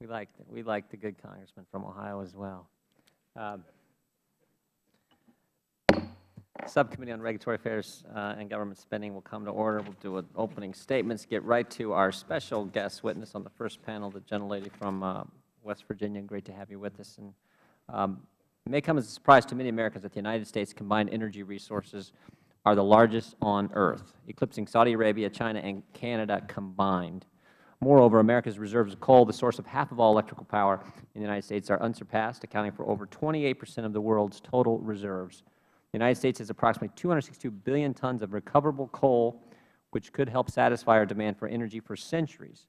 We like the good congressman from Ohio as well. Subcommittee on Regulatory Affairs and Government Spending will come to order. We'll do an opening statements, get right to our special guest witness on the first panel, the gentlelady from West Virginia. Great to have you with us. And it may come as a surprise to many Americans that the United States' combined energy resources are the largest on earth, eclipsing Saudi Arabia, China, and Canada combined. Moreover, America's reserves of coal, the source of half of all electrical power in the United States, are unsurpassed, accounting for over 28% of the world's total reserves. The United States has approximately 262 billion tons of recoverable coal, which could help satisfy our demand for energy for centuries.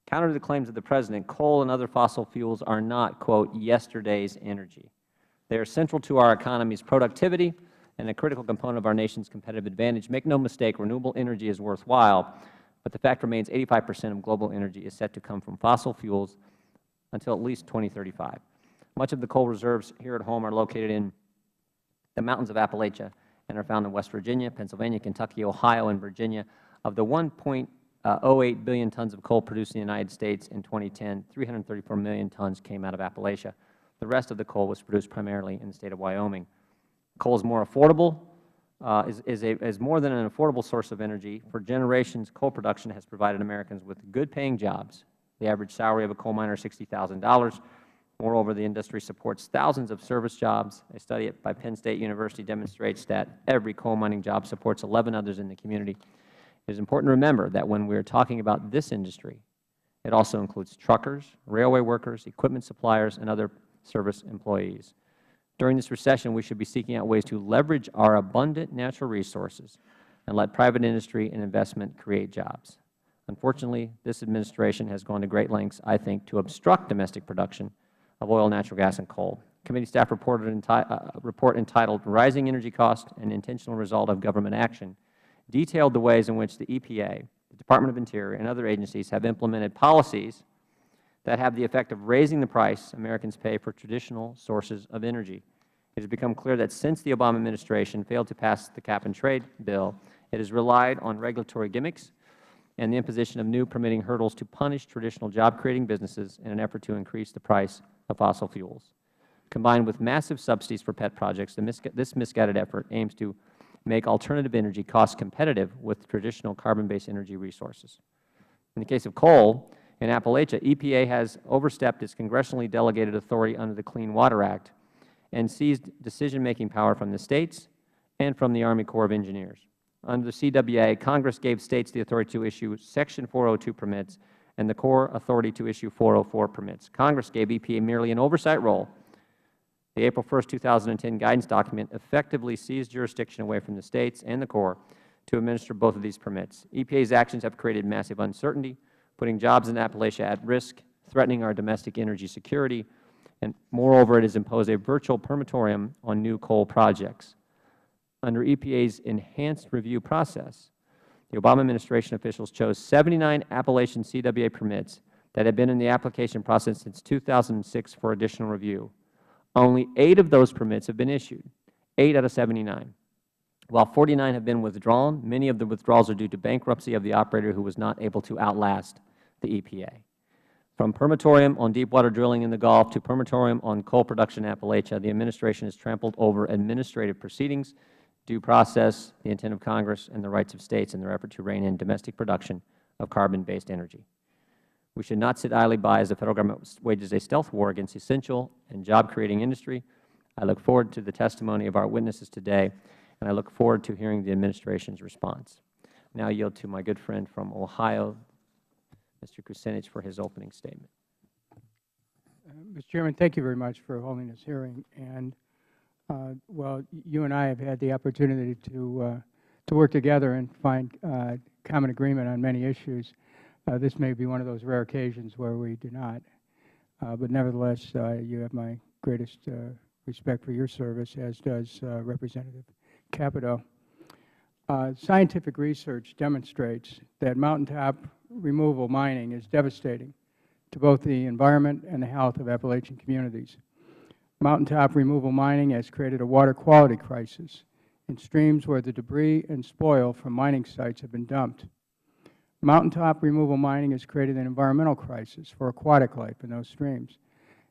Counter to the claims of the President, coal and other fossil fuels are not, quote, yesterday's energy. They are central to our economy's productivity and a critical component of our nation's competitive advantage. Make no mistake, renewable energy is worthwhile, but the fact remains 85% of global energy is set to come from fossil fuels until at least 2035. Much of the coal reserves here at home are located in the mountains of Appalachia and are found in West Virginia, Pennsylvania, Kentucky, Ohio, and Virginia. Of the 1.08 billion tons of coal produced in the United States in 2010, 334 million tons came out of Appalachia. The rest of the coal was produced primarily in the State of Wyoming. Coal is more affordable, is more than an affordable source of energy. For generations, coal production has provided Americans with good-paying jobs. The average salary of a coal miner is $60,000. Moreover, the industry supports thousands of service jobs. A study by Penn State University demonstrates that every coal mining job supports 11 others in the community. It is important to remember that when we are talking about this industry, it also includes truckers, railway workers, equipment suppliers, and other service employees. During this recession, we should be seeking out ways to leverage our abundant natural resources and let private industry and investment create jobs. Unfortunately, this administration has gone to great lengths, I think, to obstruct domestic production of oil, natural gas, and coal. Committee staff report entitled Rising Energy Costs, an Intentional Result of Government Action detailed the ways in which the EPA, the Department of Interior, and other agencies have implemented policies that have the effect of raising the price Americans pay for traditional sources of energy. It has become clear that since the Obama administration failed to pass the cap-and-trade bill, it has relied on regulatory gimmicks and the imposition of new permitting hurdles to punish traditional job-creating businesses in an effort to increase the price of fossil fuels. Combined with massive subsidies for pet projects, this misguided effort aims to make alternative energy cost competitive with traditional carbon-based energy resources. In the case of coal, in Appalachia, EPA has overstepped its congressionally delegated authority under the Clean Water Act and seized decision-making power from the States and from the Army Corps of Engineers. Under the CWA, Congress gave States the authority to issue Section 402 permits and the Corps authority to issue 404 permits. Congress gave EPA merely an oversight role. The April 1, 2010 guidance document effectively seized jurisdiction away from the States and the Corps to administer both of these permits. EPA's actions have created massive uncertainty, putting jobs in Appalachia at risk, threatening our domestic energy security, and moreover, it has imposed a virtual permitorium on new coal projects. Under EPA's enhanced review process, the Obama administration officials chose 79 Appalachian CWA permits that had been in the application process since 2006 for additional review. Only 8 of those permits have been issued, 8 out of 79. While 49 have been withdrawn, many of the withdrawals are due to bankruptcy of the operator who was not able to outlast the EPA. From permitorium on deepwater drilling in the Gulf to permitorium on coal production in Appalachia, the administration has trampled over administrative proceedings, due process, the intent of Congress, and the rights of States in their effort to rein in domestic production of carbon-based energy. We should not sit idly by as the Federal Government wages a stealth war against essential and job-creating industry. I look forward to the testimony of our witnesses today, and I look forward to hearing the administration's response. Now I yield to my good friend from Ohio, Mr. Cusinich, for his opening statement. Mr. Chairman, thank you very much for holding this hearing. And well, you and I have had the opportunity to work together and find common agreement on many issues. This may be one of those rare occasions where we do not. But nevertheless, you have my greatest respect for your service, as does Representative Capito. Scientific research demonstrates that mountaintop removal mining is devastating to both the environment and the health of Appalachian communities. Mountaintop removal mining has created a water quality crisis in streams where the debris and spoil from mining sites have been dumped. Mountaintop removal mining has created an environmental crisis for aquatic life in those streams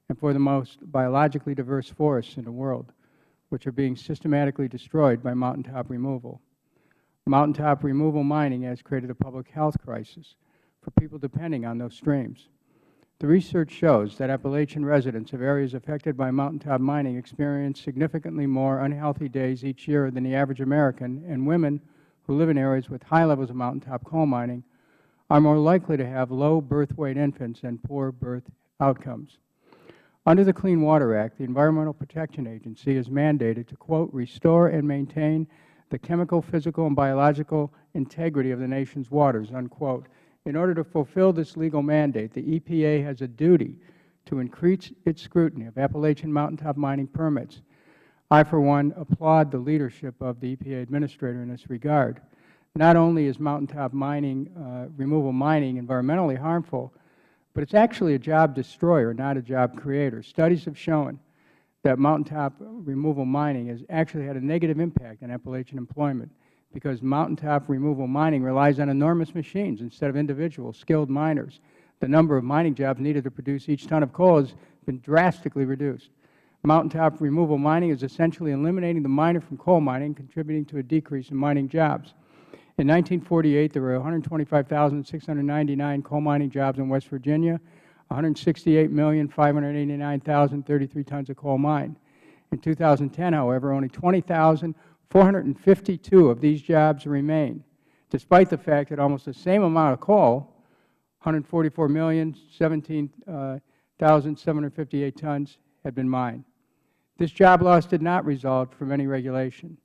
and for the most biologically diverse forests in the world, which are being systematically destroyed by mountaintop removal. Mountaintop removal mining has created a public health crisis for people depending on those streams. The research shows that Appalachian residents of areas affected by mountaintop mining experience significantly more unhealthy days each year than the average American, and women who live in areas with high levels of mountaintop coal mining are more likely to have low birth weight infants and poor birth outcomes. Under the Clean Water Act, the Environmental Protection Agency is mandated to, quote, restore and maintain the chemical, physical, and biological integrity of the nation's waters, unquote. In order to fulfill this legal mandate, the EPA has a duty to increase its scrutiny of Appalachian mountaintop mining permits. I, for one, applaud the leadership of the EPA Administrator in this regard. Not only is mountaintop mining, removal mining environmentally harmful, but it's actually a job destroyer, not a job creator. Studies have shown that mountaintop removal mining has actually had a negative impact on Appalachian employment because mountaintop removal mining relies on enormous machines instead of individual skilled miners. The number of mining jobs needed to produce each ton of coal has been drastically reduced. Mountaintop removal mining is essentially eliminating the miner from coal mining, contributing to a decrease in mining jobs. In 1948, there were 125,699 coal mining jobs in West Virginia, 168,589,033 tons of coal mined. In 2010, however, only 20,452 of these jobs remain, despite the fact that almost the same amount of coal, 144,017,758 tons, had been mined. This job loss did not result from any regulation.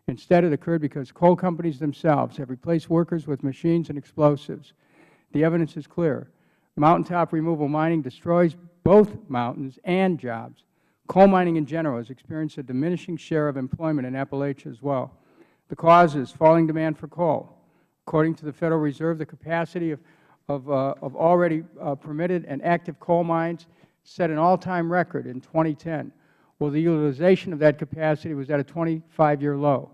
Instead, it occurred because coal companies themselves have replaced workers with machines and explosives. The evidence is clear. Mountaintop removal mining destroys both mountains and jobs. Coal mining in general has experienced a diminishing share of employment in Appalachia as well. The cause is falling demand for coal. According to the Federal Reserve, the capacity of already permitted and active coal mines set an all-time record in 2010. Well, the utilization of that capacity was at a 25-year low.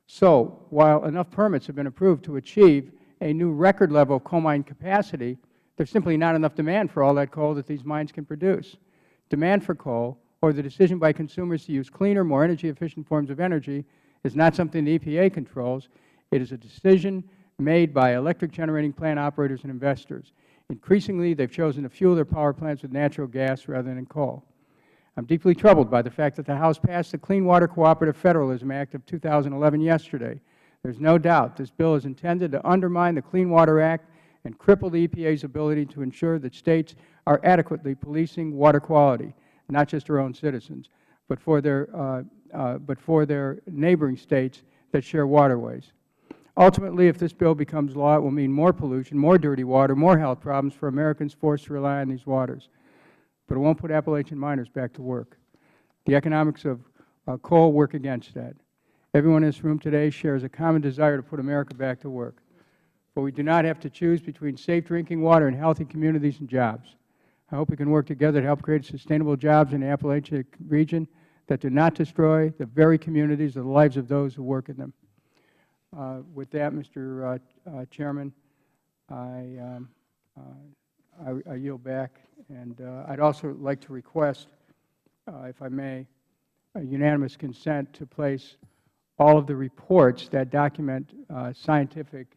So, while enough permits have been approved to achieve a new record level of coal mine capacity, there's simply not enough demand for all that coal that these mines can produce. Demand for coal, or the decision by consumers to use cleaner, more energy-efficient forms of energy, is not something the EPA controls. It is a decision made by electric generating plant operators and investors. Increasingly, they've chosen to fuel their power plants with natural gas rather than coal. I'm deeply troubled by the fact that the House passed the Clean Water Cooperative Federalism Act of 2011 yesterday. There's no doubt this bill is intended to undermine the Clean Water Act and cripple the EPA's ability to ensure that States are adequately policing water quality, not just their own citizens, but for their neighboring States that share waterways. Ultimately, if this bill becomes law, it will mean more pollution, more dirty water, more health problems for Americans forced to rely on these waters. But it won't put Appalachian miners back to work. The economics of coal work against that. Everyone in this room today shares a common desire to put America back to work. But we do not have to choose between safe drinking water and healthy communities and jobs. I hope we can work together to help create sustainable jobs in the Appalachia region that do not destroy the very communities or the lives of those who work in them. With that, Mr. Chairman, I yield back. And I'd also like to request, if I may, a unanimous consent to place all of the reports that document scientific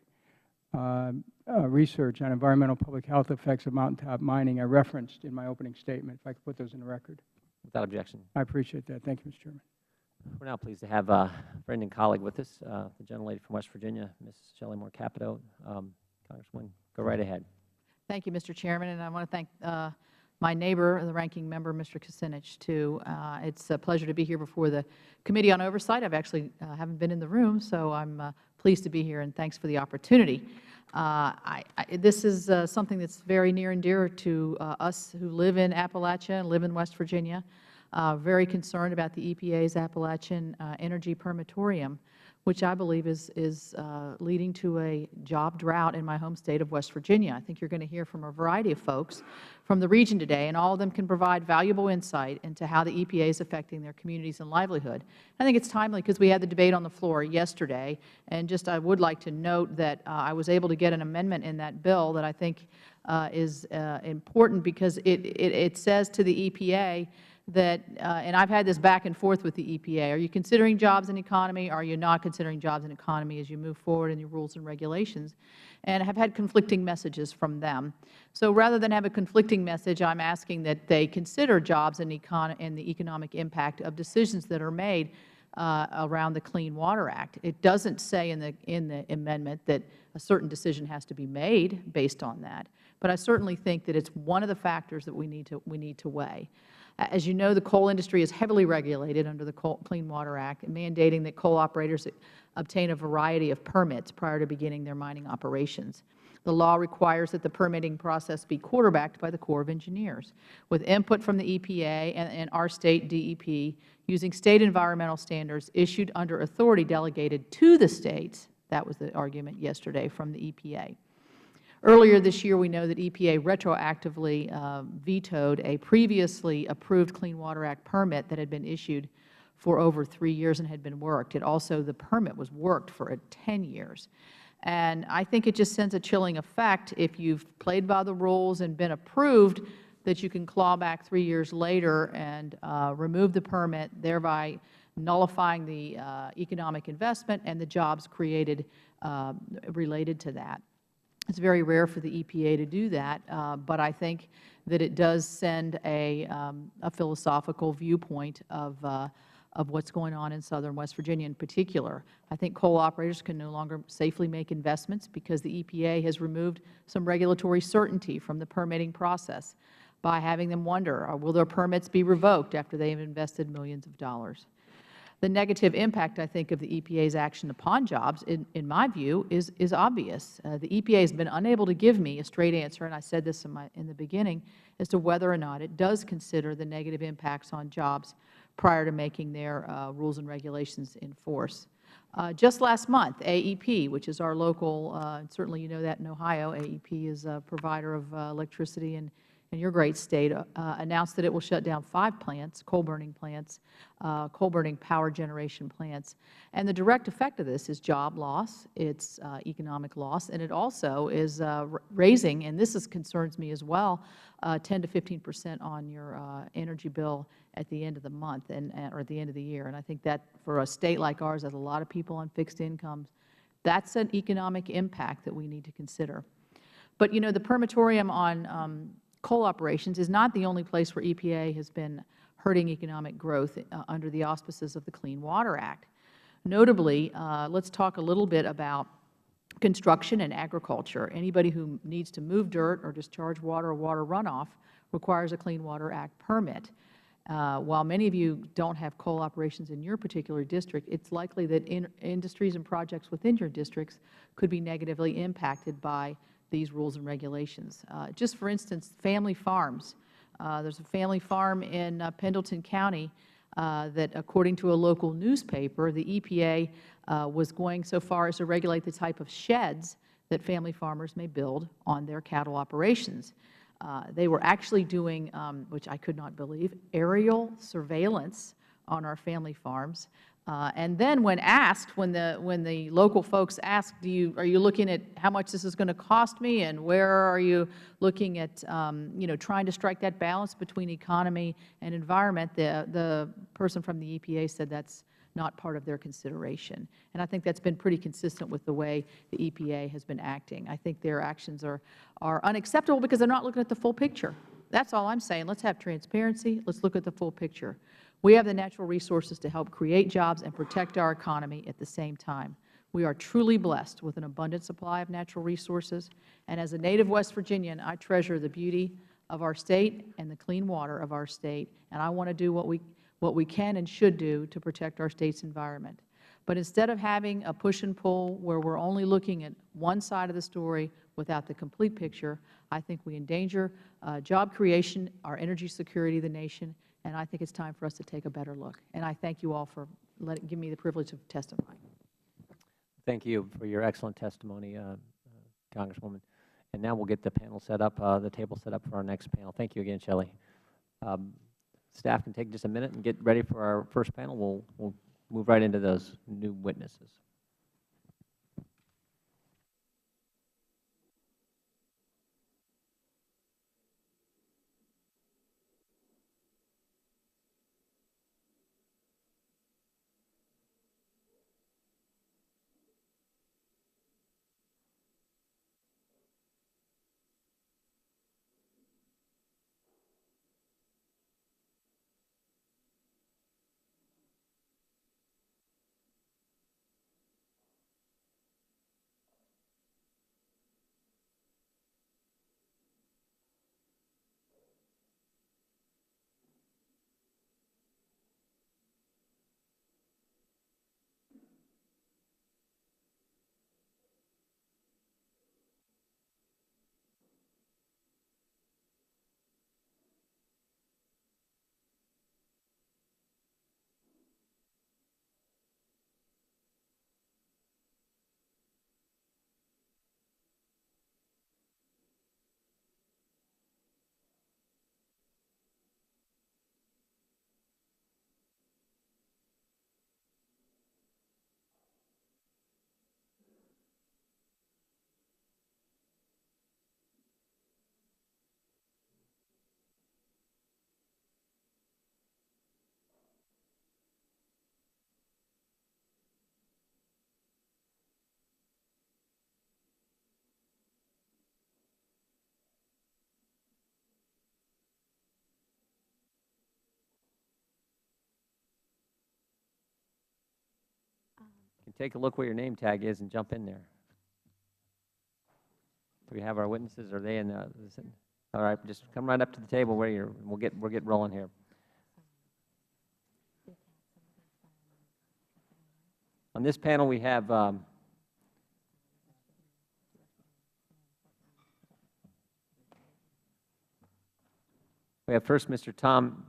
research on environmental public health effects of mountaintop mining I referenced in my opening statement, if I could put those in the record. Without objection. I appreciate that. Thank you, Mr. Chairman. We're now pleased to have a friend and colleague with us, the gentlelady from West Virginia, Ms. Shelley Moore Capito. Congresswoman, go right ahead. Thank you, Mr. Chairman, and I want to thank my neighbor, the ranking member, Mr. Cusinich, too. It's a pleasure to be here before the Committee on Oversight. I've actually haven't been in the room, so I'm pleased to be here, and thanks for the opportunity. This is something that's very near and dear to us who live in Appalachia and live in West Virginia. Very concerned about the EPA's Appalachian Energy Permitorium, which I believe is leading to a job drought in my home state of West Virginia. I think you are going to hear from a variety of folks from the region today, and all of them can provide valuable insight into how the EPA is affecting their communities and livelihood. I think it is timely because we had the debate on the floor yesterday, and just I would like to note that I was able to get an amendment in that bill that I think is important, because it says to the EPA that, and I've had this back and forth with the EPA, are you considering jobs and economy, are you not considering jobs and economy as you move forward in your rules and regulations, and have had conflicting messages from them. So rather than have a conflicting message, I'm asking that they consider jobs and the economic impact of decisions that are made around the Clean Water Act. It doesn't say in the amendment that a certain decision has to be made based on that, but I certainly think that it's one of the factors that we need to weigh. As you know, the coal industry is heavily regulated under the Clean Water Act, mandating that coal operators obtain a variety of permits prior to beginning their mining operations. The law requires that the permitting process be quarterbacked by the Corps of Engineers, with input from the EPA and our State DEP, using State environmental standards issued under authority delegated to the States. That was the argument yesterday from the EPA. Earlier this year, we know that EPA retroactively vetoed a previously approved Clean Water Act permit that had been issued for over 3 years and had been worked. The permit was worked for 10 years. And I think it just sends a chilling effect if you've played by the rules and been approved, that you can claw back 3 years later and remove the permit, thereby nullifying the economic investment and the jobs created related to that. It is very rare for the EPA to do that, but I think that it does send a philosophical viewpoint of what is going on in southern West Virginia in particular. I think coal operators can no longer safely make investments because the EPA has removed some regulatory certainty from the permitting process by having them wonder, will their permits be revoked after they have invested millions of dollars. The negative impact, I think, of the EPA's action upon jobs, in my view, is obvious. The EPA has been unable to give me a straight answer, and I said this in the beginning, as to whether or not it does consider the negative impacts on jobs prior to making their rules and regulations in force. Just last month, AEP, which is our local, certainly you know that in Ohio, AEP is a provider of electricity in your great state, announced that it will shut down 5 plants, coal-burning plants, coal-burning power generation plants. And the direct effect of this is job loss, it's economic loss, and it also is raising, and this concerns me as well, 10 to 15% on your energy bill at the end of the month or at the end of the year. And I think that for a state like ours, that has a lot of people on fixed incomes, that's an economic impact that we need to consider. But, you know, the Permitorium on coal operations is not the only place where EPA has been hurting economic growth under the auspices of the Clean Water Act. Notably, let's talk a little bit about construction and agriculture. Anybody who needs to move dirt or discharge water or water runoff requires a Clean Water Act permit. While many of you don't have coal operations in your particular district, it's likely that industries and projects within your districts could be negatively impacted by these rules and regulations. Just for instance, family farms. There's a family farm in Pendleton County that, according to a local newspaper, the EPA was going so far as to regulate the type of sheds that family farmers may build on their cattle operations. They were actually doing, which I could not believe, aerial surveillance on our family farms. And then when asked, when the local folks asked, are you looking at how much this is going to cost me, and where are you looking at, trying to strike that balance between economy and environment, the person from the EPA said that's not part of their consideration. And I think that's been pretty consistent with the way the EPA has been acting. I think their actions are unacceptable because they're not looking at the full picture. That's all I'm saying. Let's have transparency. Let's look at the full picture. We have the natural resources to help create jobs and protect our economy at the same time. We are truly blessed with an abundant supply of natural resources, and as a native West Virginian, I treasure the beauty of our state and the clean water of our state, and I want to do what we can and should do to protect our state's environment. But instead of having a push and pull where we're only looking at one side of the story without the complete picture, I think we endanger job creation, our energy security of the nation, and I think it's time for us to take a better look. And I thank you all for giving me the privilege of testifying. Thank you for your excellent testimony, Congresswoman. And now we'll get the panel set up, the table set up for our next panel. Thank you again, Shelley. Staff can take just a minute and get ready for our first panel. We'll move right into those new witnesses. You can take a look where your name tag is and jump in there. Do we have our witnesses? Are they in the? All right, just come right up to the table where you're. We'll get rolling here. On this panel, we have first Mr. Tom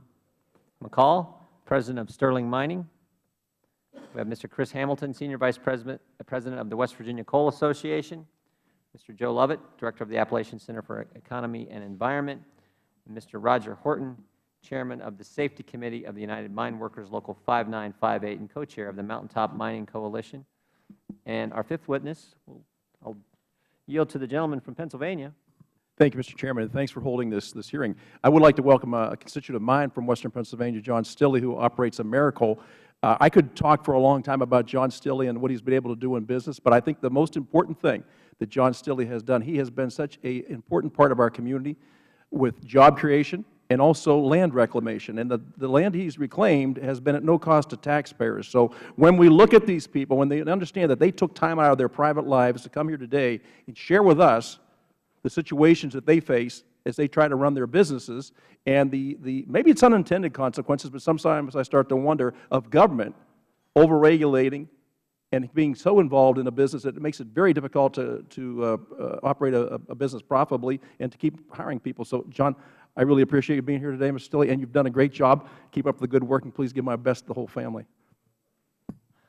McCall, President of Sterling Mining. We have Mr. Chris Hamilton, Senior Vice President of the West Virginia Coal Association. Mr. Joe Loveit, Director of the Appalachian Center for Economy and Environment. And Mr. Roger Horton, Chairman of the Safety Committee of the United Mine Workers Local 5958 and Co-Chair of the Mountaintop Mining Coalition. And our fifth witness, I'll yield to the gentleman from Pennsylvania. Thank you, Mr. Chairman, and thanks for holding this hearing. I would like to welcome a constituent of mine from Western Pennsylvania, John Stilly, who operates a McCall. I could talk for a long time about John Stilly and what he's been able to do in business, but I think the most important thing that John Stilly has done, he has been such an important part of our community with job creation and also land reclamation. And the land he's reclaimed has been at no cost to taxpayers. So when we look at these people, when they understand that they took time out of their private lives to come here today and share with us the situations that they face as they try to run their businesses, and maybe it's unintended consequences, but sometimes I start to wonder of government overregulating and being so involved in a business that it makes it very difficult to operate a business profitably and to keep hiring people. So, John, I really appreciate you being here today, Mr. Stilly, and you've done a great job. Keep up the good work, and please give my best to the whole family.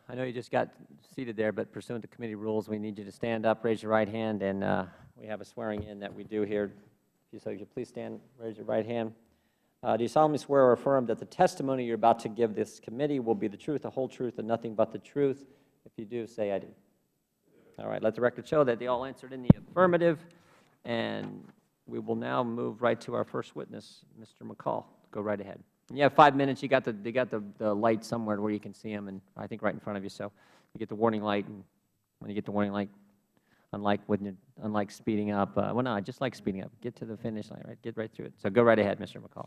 I know you just got seated there, but pursuant to committee rules, we need you to stand up, raise your right hand, and we have a swearing in that we do here. So if you please stand, raise your right hand. Do you solemnly swear or affirm that the testimony you're about to give this committee will be the truth, the whole truth, and nothing but the truth? If you do, say I do. All right, let the record show that they all answered in the affirmative, and we will now move right to our first witness, Mr. McCall. Go right ahead. And you have 5 minutes. They got the light somewhere where you can see them, and I think right in front of you. So you get the warning light, and when you get the warning light, unlike speeding up, well, no, I just like speeding up. Get to the finish line, right? Get right through it. So go right ahead, Mr. McCall.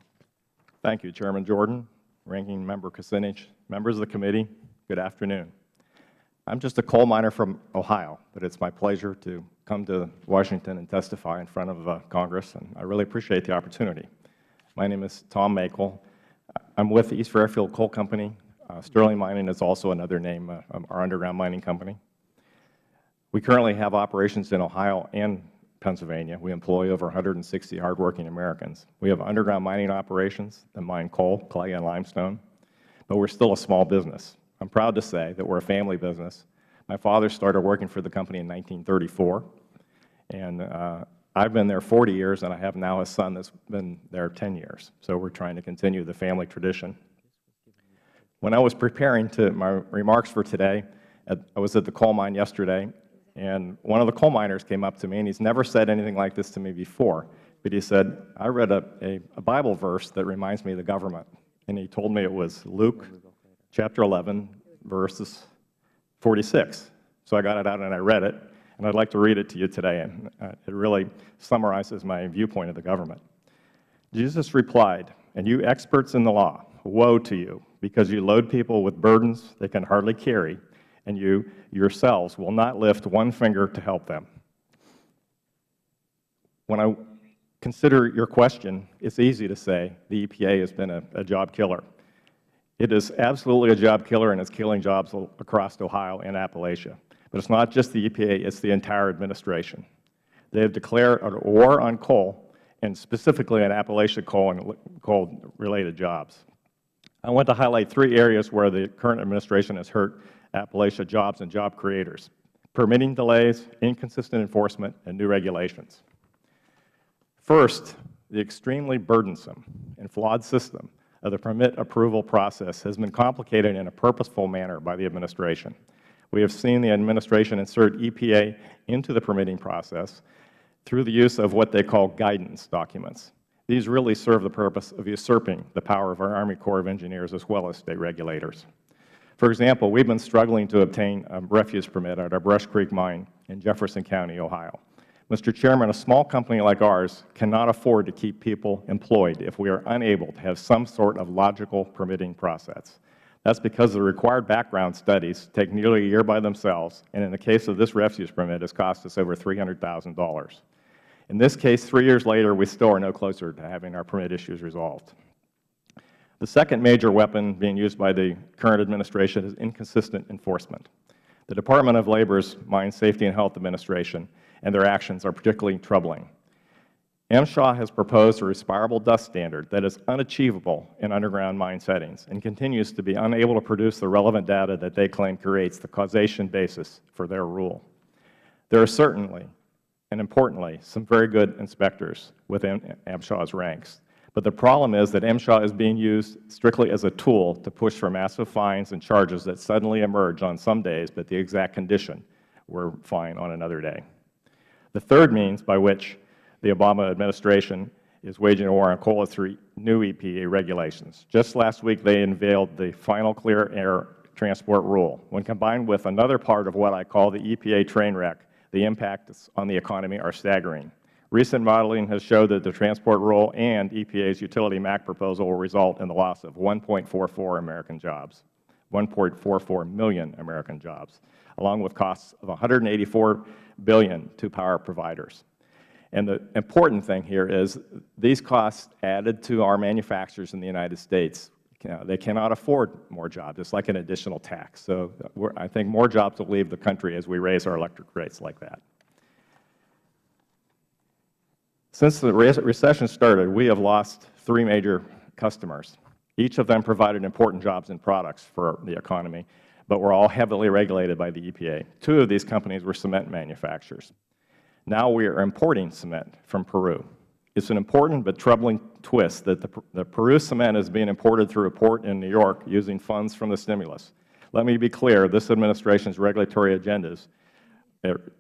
Thank you, Chairman Jordan, Ranking Member Cusinich, members of the committee, good afternoon. I'm just a coal miner from Ohio, but it's my pleasure to come to Washington and testify in front of Congress, and I really appreciate the opportunity. My name is Tom McCall. I'm with the East Fairfield Coal Company. Sterling Mining is also another name, our underground mining company. We currently have operations in Ohio and Pennsylvania. We employ over 160 hardworking Americans. We have underground mining operations that mine coal, clay, and limestone, but we're still a small business. I'm proud to say that we're a family business, My father started working for the company in 1934, and I've been there 40 years, and I have now a son that's been there 10 years. So we're trying to continue the family tradition. When I was preparing my remarks for today, I was at the coal mine yesterday, and one of the coal miners came up to me, and he's never said anything like this to me before, but he said, I read a Bible verse that reminds me of the government, and he told me it was Luke chapter 11, verses 46. So I got it out and I read it, and I'd like to read it to you today, and it really summarizes my viewpoint of the government. Jesus replied, and you experts in the law, woe to you, because you load people with burdens they can hardly carry, and you yourselves will not lift one finger to help them. When I consider your question, it's easy to say the EPA has been a job killer. It is absolutely a job killer, and it's killing jobs across Ohio and Appalachia. But it's not just the EPA, it's the entire administration. They have declared a war on coal, and specifically on Appalachia coal and coal-related jobs. I want to highlight 3 areas where the current administration has hurt Appalachia jobs and job creators: permitting delays, inconsistent enforcement, and new regulations. First, the extremely burdensome and flawed system of the permit approval process has been complicated in a purposeful manner by the administration. We have seen the administration insert EPA into the permitting process through the use of what they call guidance documents. These really serve the purpose of usurping the power of our Army Corps of Engineers as well as state regulators. For example, we've been struggling to obtain a refuse permit at our Brush Creek mine in Jefferson County, Ohio. Mr. Chairman, a small company like ours cannot afford to keep people employed if we are unable to have some sort of logical permitting process. That's because the required background studies take nearly a year by themselves, and in the case of this refuse permit, it's cost us over $300,000. In this case, 3 years later, we still are no closer to having our permit issues resolved. The second major weapon being used by the current administration is inconsistent enforcement. The Department of Labor's Mine Safety and Health Administration and their actions are particularly troubling. MSHA has proposed a respirable dust standard that is unachievable in underground mine settings and continues to be unable to produce the relevant data that they claim creates the causation basis for their rule. There are certainly, and importantly, some very good inspectors within MSHA's ranks. But the problem is that MSHA is being used strictly as a tool to push for massive fines and charges that suddenly emerge on some days, but the exact condition were fine on another day. The third means by which the Obama administration is waging a war on coal is through new EPA regulations. Just last week, they unveiled the final clear air transport rule. When combined with another part of what I call the EPA train wreck, the impacts on the economy are staggering. Recent modeling has showed that the transport rule and EPA's utility MAC proposal will result in the loss of 1.44 American jobs, 1.44 million American jobs, along with costs of $184 billion to power providers. And the important thing here is these costs added to our manufacturers in the United States, they cannot afford more jobs. It's like an additional tax. So I think more jobs will leave the country as we raise our electric rates like that. Since the recession started, we have lost 3 major customers. Each of them provided important jobs and products for the economy, but were all heavily regulated by the EPA. 2 of these companies were cement manufacturers. Now we are importing cement from Peru. It's an important but troubling twist that the Peru cement is being imported through a port in New York using funds from the stimulus. Let me be clear, this administration's regulatory agendas,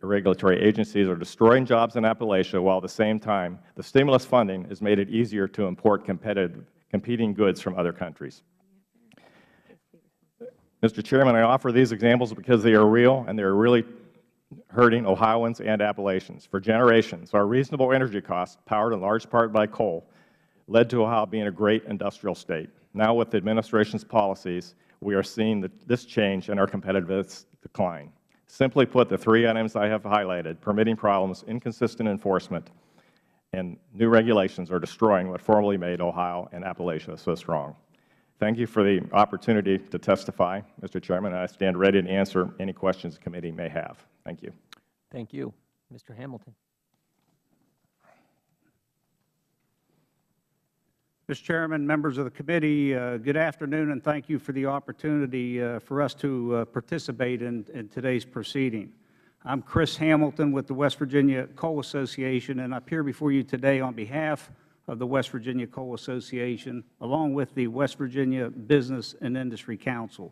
regulatory agencies are destroying jobs in Appalachia, while at the same time the stimulus funding has made it easier to import competing goods from other countries. Mr. Chairman, I offer these examples because they are real and they are really hurting Ohioans and Appalachians. For generations, our reasonable energy costs, powered in large part by coal, led to Ohio being a great industrial state. Now with the administration's policies, we are seeing this change and our competitiveness decline. Simply put, the 3 items I have highlighted, permitting problems, inconsistent enforcement, and new regulations are destroying what formerly made Ohio and Appalachia so strong. Thank you for the opportunity to testify, Mr. Chairman, and I stand ready to answer any questions the committee may have. Thank you. Thank you. Mr. Hamilton. Mr. Chairman, members of the committee, good afternoon, and thank you for the opportunity for us to participate in today's proceeding. I'm Chris Hamilton with the West Virginia Coal Association, and I appear before you today on behalf of the West Virginia Coal Association, along with the West Virginia Business and Industry Council.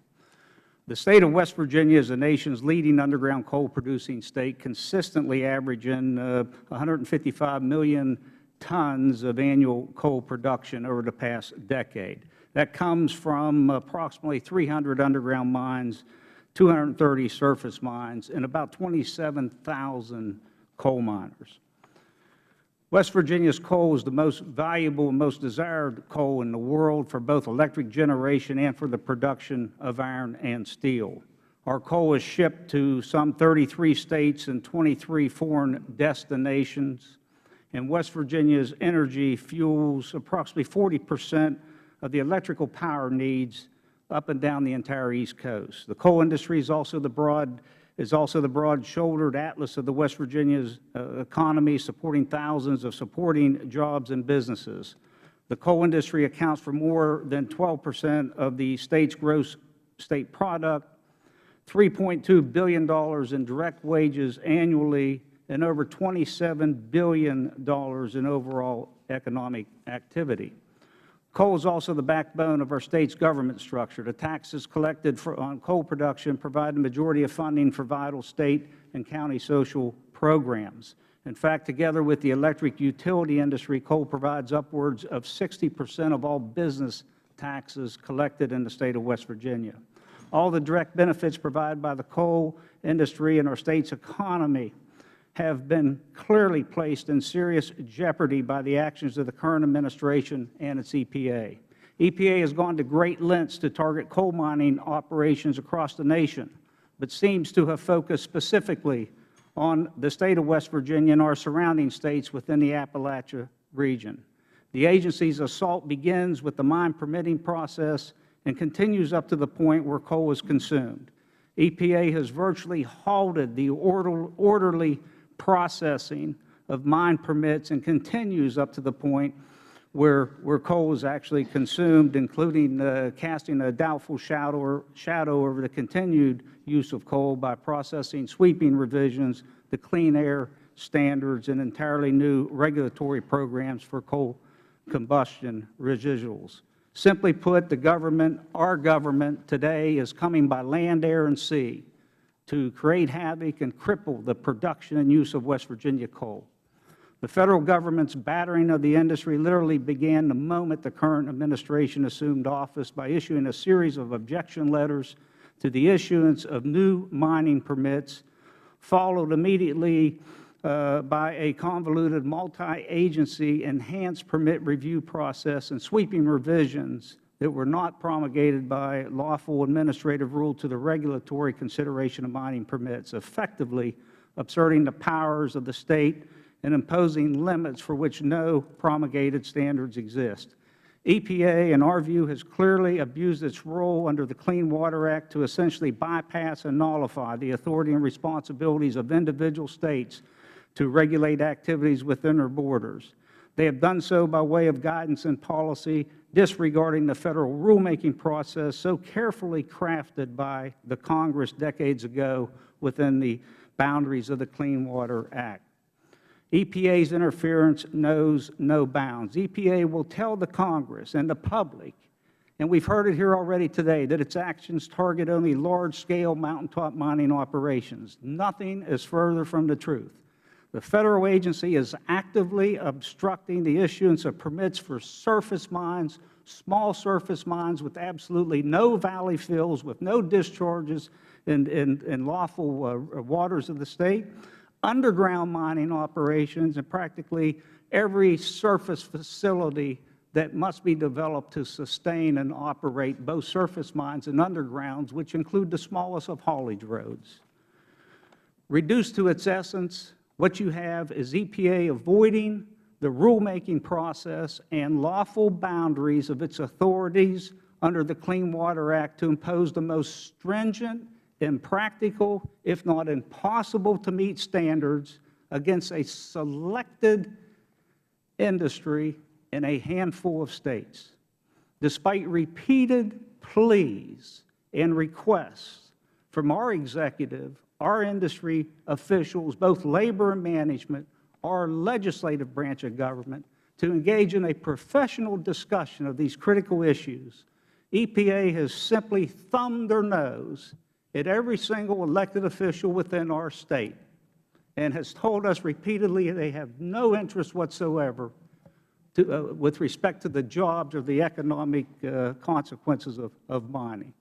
The State of West Virginia is the nation's leading underground coal-producing state, consistently averaging 155 million tons of annual coal production over the past decade. That comes from approximately 300 underground mines, 230 surface mines, and about 27,000 coal miners. West Virginia's coal is the most valuable and most desired coal in the world for both electric generation and for the production of iron and steel. Our coal is shipped to some 33 states and 23 foreign destinations, and West Virginia's energy fuels approximately 40% of the electrical power needs up and down the entire East Coast. The coal industry is also the broad-shouldered atlas of the West Virginia's economy, supporting thousands of supporting jobs and businesses. The coal industry accounts for more than 12% of the state's gross state product, $3.2 billion in direct wages annually, and over $27 billion in overall economic activity. Coal is also the backbone of our state's government structure. The taxes collected on coal production provide the majority of funding for vital state and county social programs. In fact, together with the electric utility industry, coal provides upwards of 60% of all business taxes collected in the State of West Virginia. All the direct benefits provided by the coal industry in our state's economy have been clearly placed in serious jeopardy by the actions of the current administration and its EPA. EPA has gone to great lengths to target coal mining operations across the nation, but seems to have focused specifically on the State of West Virginia and our surrounding states within the Appalachia region. The agency's assault begins with the mine permitting process and continues up to the point where coal is consumed. EPA has virtually halted the orderly processing of mine permits and continues up to the point where coal is actually consumed, including casting a doubtful shadow over the continued use of coal by processing sweeping revisions to clean air standards and entirely new regulatory programs for coal combustion residuals. Simply put, our government today is coming by land, air, and sea to create havoc and cripple the production and use of West Virginia coal. The Federal Government's battering of the industry literally began the moment the current administration assumed office by issuing a series of objection letters to the issuance of new mining permits, followed immediately by a convoluted multi-agency enhanced permit review process and sweeping revisions that were not promulgated by lawful administrative rule to the regulatory consideration of mining permits, effectively asserting the powers of the State and imposing limits for which no promulgated standards exist. EPA, in our view, has clearly abused its role under the Clean Water Act to essentially bypass and nullify the authority and responsibilities of individual states to regulate activities within their borders. They have done so by way of guidance and policy, disregarding the Federal rulemaking process so carefully crafted by the Congress decades ago within the boundaries of the Clean Water Act. EPA's interference knows no bounds. EPA will tell the Congress and the public, and we've heard it here already today, that its actions target only large-scale mountaintop mining operations. Nothing is further from the truth. The Federal agency is actively obstructing the issuance of permits for surface mines, small surface mines with absolutely no valley fills, with no discharges in lawful waters of the State, underground mining operations, and practically every surface facility that must be developed to sustain and operate both surface mines and undergrounds, which include the smallest of haulage roads. Reduced to its essence, what you have is EPA avoiding the rulemaking process and lawful boundaries of its authorities under the Clean Water Act to impose the most stringent, impractical, if not impossible to meet standards against a selected industry in a handful of states. Despite repeated pleas and requests from our executive, our industry officials, both labor and management, our legislative branch of government, to engage in a professional discussion of these critical issues, EPA has simply thumbed their nose at every single elected official within our state and has told us repeatedly they have no interest whatsoever with respect to the jobs or the economic consequences of mining.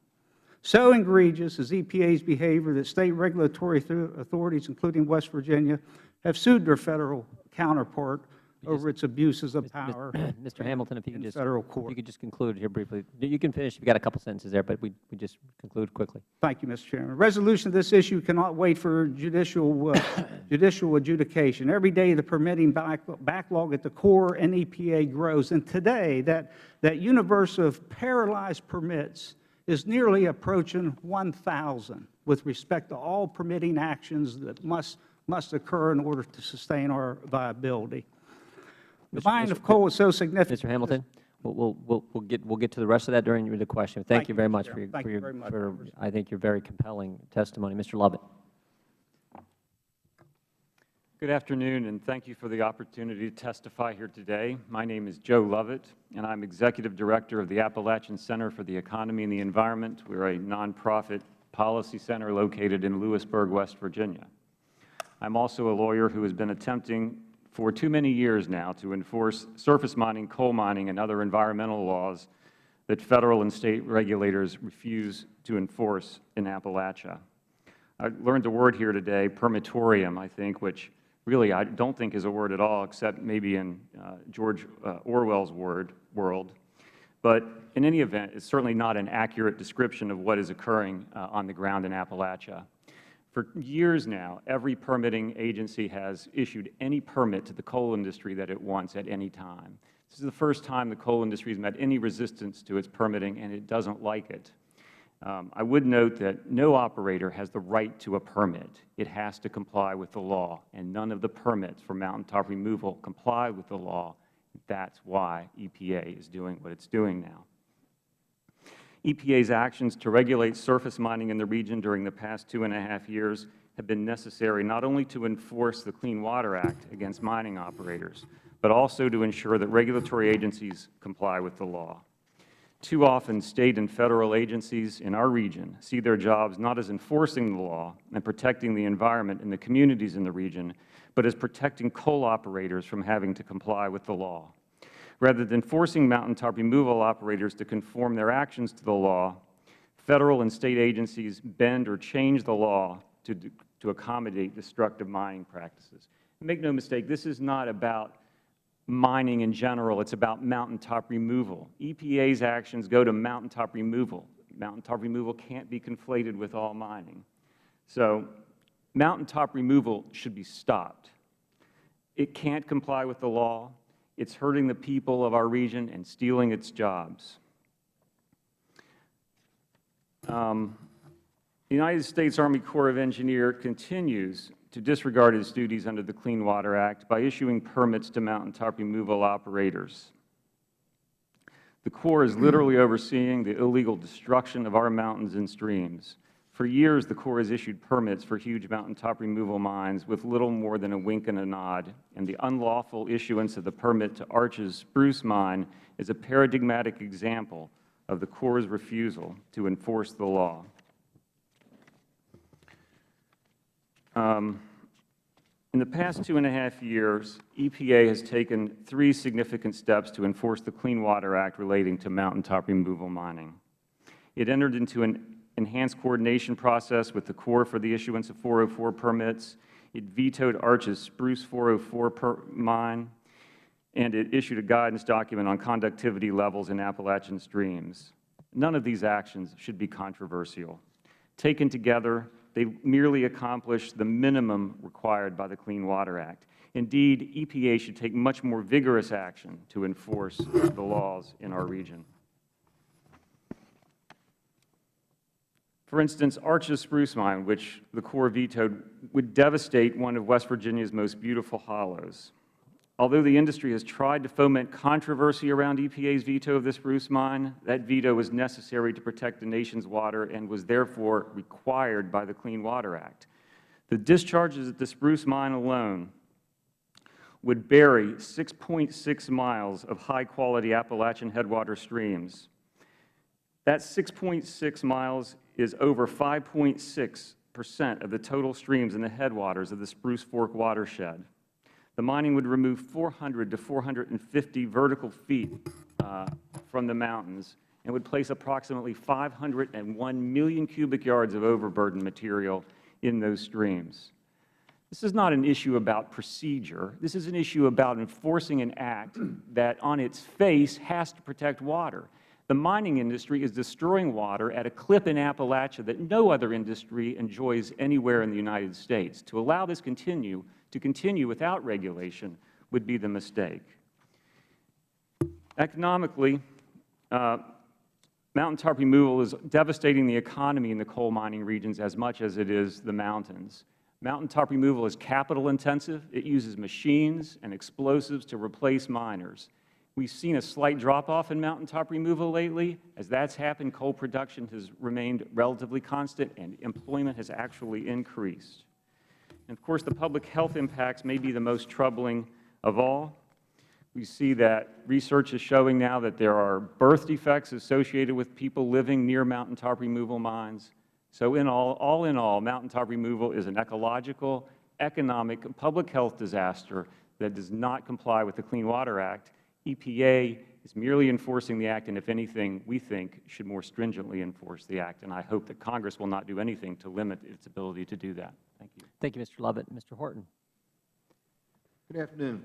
So egregious is EPA's behavior that state regulatory authorities, including West Virginia, have sued their federal counterpart over its abuses of power. Mr. Hamilton, if you could just conclude here briefly. You can finish. You've got a couple sentences there, but we just conclude quickly. Thank you, Mr. Chairman. Resolution of this issue cannot wait for judicial adjudication. Every day the permitting backlog at the Corps and EPA grows, and today that universe of paralyzed permits is nearly approaching 1,000 with respect to all permitting actions that must occur in order to sustain our viability. The buying of coal is so significant. Mr. Hamilton, we'll get to the rest of that during the question. Thank you very much for I think your very compelling testimony. Mr. Loveit. Good afternoon, and thank you for the opportunity to testify here today. My name is Joe Loveit, and I'm Executive Director of the Appalachian Center for the Economy and the Environment. We're a nonprofit policy center located in Lewisburg, West Virginia. I'm also a lawyer who has been attempting for too many years now to enforce surface mining, coal mining, and other environmental laws that Federal and State regulators refuse to enforce in Appalachia. I learned a word here today, Permitorium, I think, which really I don't think is a word at all, except maybe in George Orwell's world. But in any event, it's certainly not an accurate description of what is occurring on the ground in Appalachia. For years now, every permitting agency has issued any permit to the coal industry that it wants at any time. This is the first time the coal industry has met any resistance to its permitting, and it doesn't like it. I would note that no operator has the right to a permit. It has to comply with the law, and none of the permits for mountaintop removal comply with the law. That's why EPA is doing what it's doing now. EPA's actions to regulate surface mining in the region during the past 2.5 years have been necessary not only to enforce the Clean Water Act against mining operators, but also to ensure that regulatory agencies comply with the law. Too often, State and Federal agencies in our region see their jobs not as enforcing the law and protecting the environment and the communities in the region, but as protecting coal operators from having to comply with the law. Rather than forcing mountaintop removal operators to conform their actions to the law, Federal and State agencies bend or change the law to accommodate destructive mining practices. Make no mistake, this is not about mining in general. It's about mountaintop removal. EPA's actions go to mountaintop removal. Mountaintop removal can't be conflated with all mining. So mountaintop removal should be stopped. It can't comply with the law. It's hurting the people of our region and stealing its jobs. The United States Army Corps of Engineers continues to disregard its duties under the Clean Water Act by issuing permits to mountaintop removal operators. The Corps is literally overseeing the illegal destruction of our mountains and streams. For years, the Corps has issued permits for huge mountaintop removal mines with little more than a wink and a nod, and the unlawful issuance of the permit to Arch's spruce mine is a paradigmatic example of the Corps' refusal to enforce the law. In the past 2.5 years, EPA has taken 3 significant steps to enforce the Clean Water Act relating to mountaintop removal mining. It entered into an enhanced coordination process with the Corps for the issuance of 404 permits. It vetoed Arch's Spruce 404 mine, and it issued a guidance document on conductivity levels in Appalachian streams. None of these actions should be controversial. Taken together, they merely accomplish the minimum required by the Clean Water Act. Indeed, EPA should take much more vigorous action to enforce the laws in our region. For instance, Arch's spruce mine, which the Corps vetoed, would devastate one of West Virginia's most beautiful hollows. Although the industry has tried to foment controversy around EPA's veto of this Bruce mine, that veto was necessary to protect the nation's water and was therefore required by the Clean Water Act. The discharges at this Bruce mine alone would bury 6.6 miles of high-quality Appalachian headwater streams. That 6.6 miles is over 5.6% of the total streams in the headwaters of the Spruce Fork watershed. The mining would remove 400 to 450 vertical feet from the mountains and would place approximately 501 million cubic yards of overburden material in those streams. This is not an issue about procedure. This is an issue about enforcing an act that on its face has to protect water. The mining industry is destroying water at a clip in Appalachia that no other industry enjoys anywhere in the United States. To allow this to continue without regulation would be the mistake. Economically, mountain tarp removal is devastating the economy in the coal mining regions as much as it is the mountains. Mountain tarp removal is capital intensive. It uses machines and explosives to replace miners. We've seen a slight drop-off in mountain tarp removal lately. As that's happened, coal production has remained relatively constant and employment has actually increased. And of course, the public health impacts may be the most troubling of all. We see that research is showing now that there are birth defects associated with people living near mountain tarp removal mines. So all in all, mountain tarp removal is an ecological, economic, public health disaster that does not comply with the Clean Water Act. EPA is merely enforcing the act, and if anything, we think should more stringently enforce the act. And I hope that Congress will not do anything to limit its ability to do that. Thank you. Thank you, Mr. Loveit. Mr. Horton. Good afternoon,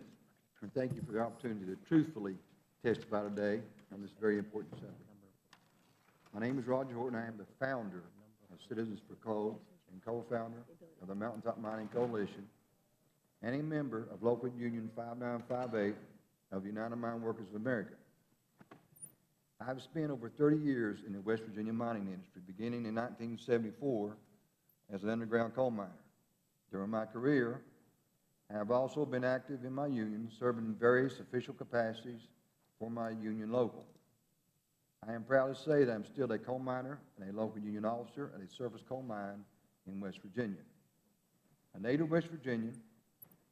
and thank you for the opportunity to truthfully testify today on this very important subject. My name is Roger Horton. I am the founder of Citizens for Coal and co-founder of the Mountaintop Mining Coalition and a member of Local Union 5958 of the United Mine Workers of America. I have spent over 30 years in the West Virginia mining industry, beginning in 1974 as an underground coal miner. During my career, I have also been active in my union, serving in various official capacities for my union local. I am proud to say that I'm still a coal miner and a local union officer at a surface coal mine in West Virginia. A native West Virginian,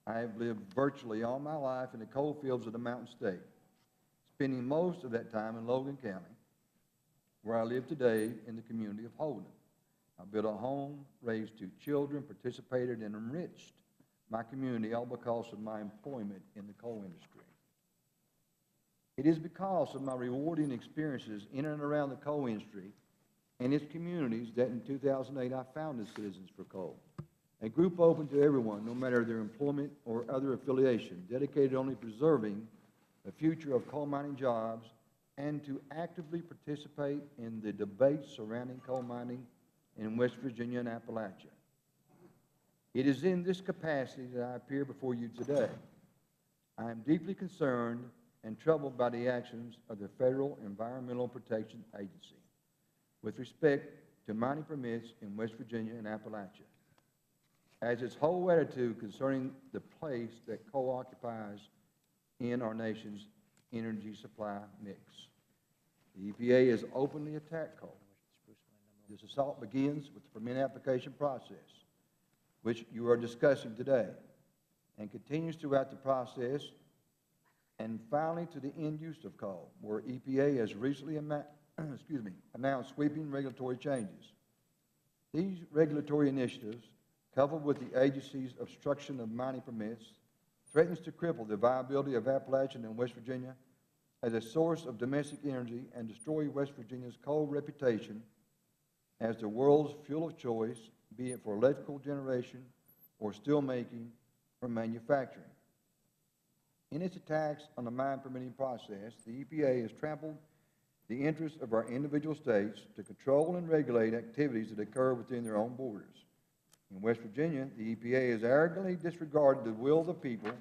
I have lived virtually all my life in the coal fields of the Mountain State, spending most of that time in Logan County, where I live today in the community of Horton. I built a home, raised 2 children, participated and enriched my community, all because of my employment in the coal industry. It is because of my rewarding experiences in and around the coal industry and its communities that in 2008 I founded Citizens for Coal, a group open to everyone, no matter their employment or other affiliation, dedicated only preserving the future of coal mining jobs and to actively participate in the debates surrounding coal mining in West Virginia and Appalachia. It is in this capacity that I appear before you today. I am deeply concerned and troubled by the actions of the Federal Environmental Protection Agency with respect to mining permits in West Virginia and Appalachia, as its whole attitude concerning the place that coal occupies in our nation's energy supply mix. The EPA has openly attacked coal. This assault begins with the permit application process, which you are discussing today, and continues throughout the process, and finally to the end use of coal, where EPA has recently announced sweeping regulatory changes. These regulatory initiatives, coupled with the agency's obstruction of mining permits, threatens to cripple the viability of Appalachian and West Virginia as a source of domestic energy and destroy West Virginia's coal reputation as the world's fuel of choice, be it for electrical generation or steel making or manufacturing. In its attacks on the mine permitting process, the EPA has trampled the interests of our individual states to control and regulate activities that occur within their own borders. In West Virginia, the EPA has arrogantly disregarded the will of the people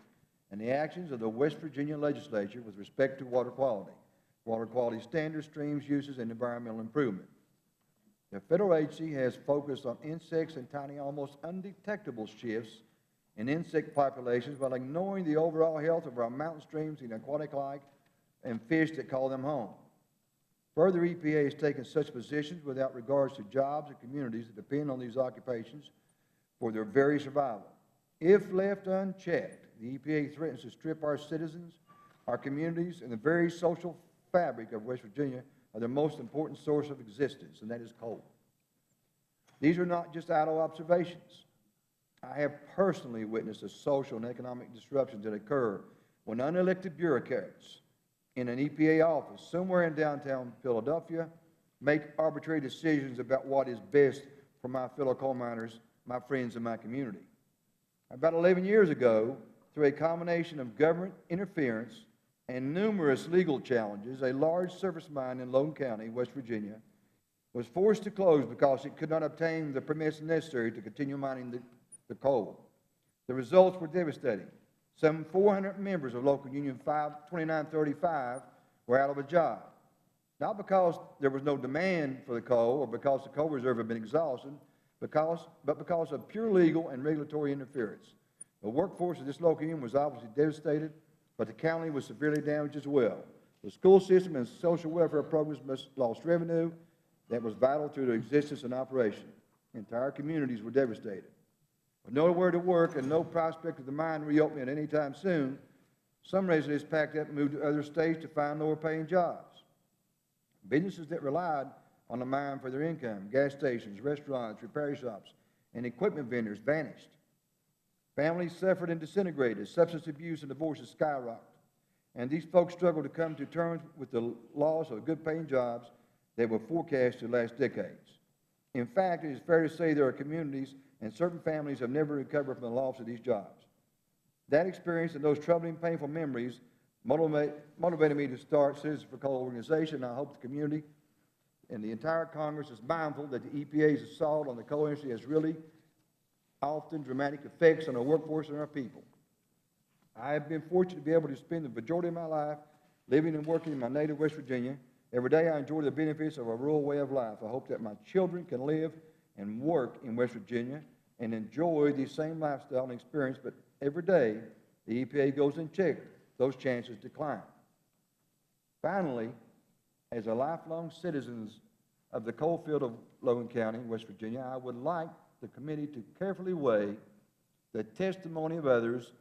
and the actions of the West Virginia legislature with respect to water quality standards, streams, uses, and environmental improvement. The federal agency has focused on insects and tiny, almost undetectable shifts and insect populations while ignoring the overall health of our mountain streams and aquatic life and fish that call them home. Further, EPA has taken such positions without regards to jobs and communities that depend on these occupations for their very survival. If left unchecked, the EPA threatens to strip our citizens, our communities, and the very social fabric of West Virginia of their most important source of existence, and that is coal. These are not just idle observations. I have personally witnessed the social and economic disruptions that occur when unelected bureaucrats in an EPA office somewhere in downtown Philadelphia make arbitrary decisions about what is best for my fellow coal miners, my friends, and my community. About 11 years ago, through a combination of government interference and numerous legal challenges, a large surface mine in Logan County, West Virginia, was forced to close because it could not obtain the permits necessary to continue mining the coal. The results were devastating. Some 400 members of Local Union 2935 were out of a job, not because there was no demand for the coal or because the coal reserve had been exhausted, but because of pure legal and regulatory interference. The workforce of this local union was obviously devastated, but the county was severely damaged as well. The school system and social welfare programs lost revenue that was vital to their existence and operation. Entire communities were devastated. With nowhere to work and no prospect of the mine reopening any time soon, some residents packed up and moved to other states to find lower-paying jobs. Businesses that relied on the mine for their income, gas stations, restaurants, repair shops, and equipment vendors vanished. Families suffered and disintegrated. Substance abuse and divorces skyrocketed. And these folks struggled to come to terms with the loss of good-paying jobs that were forecast to last decades. In fact, it is fair to say there are communities and certain families have never recovered from the loss of these jobs. That experience and those troubling, painful memories motivated me to start Citizens for Coal organization. I hope the community and the entire Congress is mindful that the EPA's assault on the coal industry has really often dramatic effects on our workforce and our people. I have been fortunate to be able to spend the majority of my life living and working in my native West Virginia. Every day I enjoy the benefits of a rural way of life. I hope that my children can live and work in West Virginia and enjoy the same lifestyle and experience, but every day the EPA goes and checks, those chances decline. Finally, as a lifelong citizen of the coal field of Logan County, West Virginia, I would like the committee to carefully weigh the testimony of others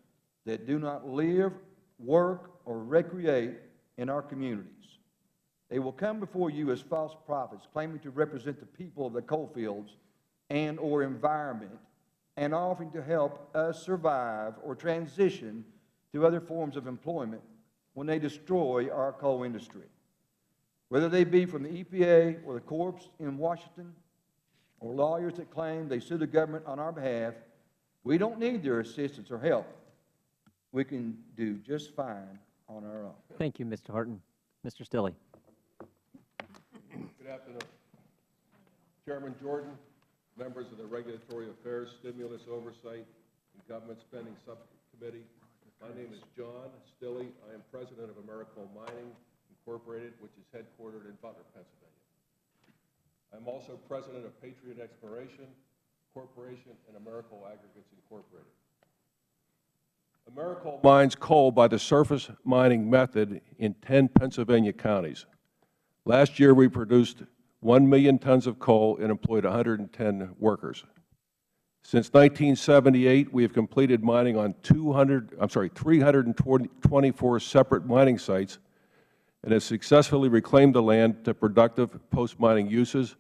that do not live, work, or recreate in our communities. They will come before you as false prophets, claiming to represent the people of the coal fields and or environment, and offering to help us survive or transition to other forms of employment when they destroy our coal industry. Whether they be from the EPA or the corps in Washington or lawyers that claim they sue the government on our behalf, we don't need their assistance or help. We can do just fine on our own. Thank you, Mr. Horton. Mr. Stilly. Good afternoon. Chairman Jordan, members of the Regulatory Affairs, Stimulus, Oversight, and Government Spending Subcommittee. My name is John Stilly. I am president of Americoal Mining Incorporated, which is headquartered in Butler, Pennsylvania. I'm also president of Patriot Exploration Corporation and Americoal Aggregates Incorporated. Americoal mines coal by the surface mining method in 10 Pennsylvania counties. Last year, we produced 1 million tons of coal and employed 110 workers. Since 1978, we have completed mining on 324 separate mining sites and have successfully reclaimed the land to productive post-mining uses,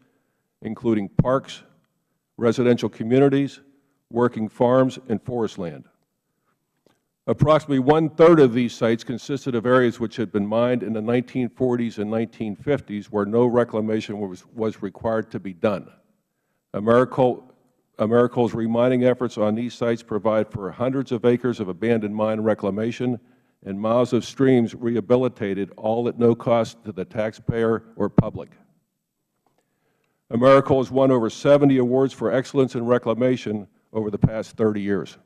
including parks, residential communities, working farms, and forest land. Approximately one-third of these sites consisted of areas which had been mined in the 1940s and 1950s where no reclamation was required to be done. Americoal's remining efforts on these sites provide for hundreds of acres of abandoned mine reclamation and miles of streams rehabilitated, all at no cost to the taxpayer or public. Americoal has won over 70 awards for excellence in reclamation over the past 30 years.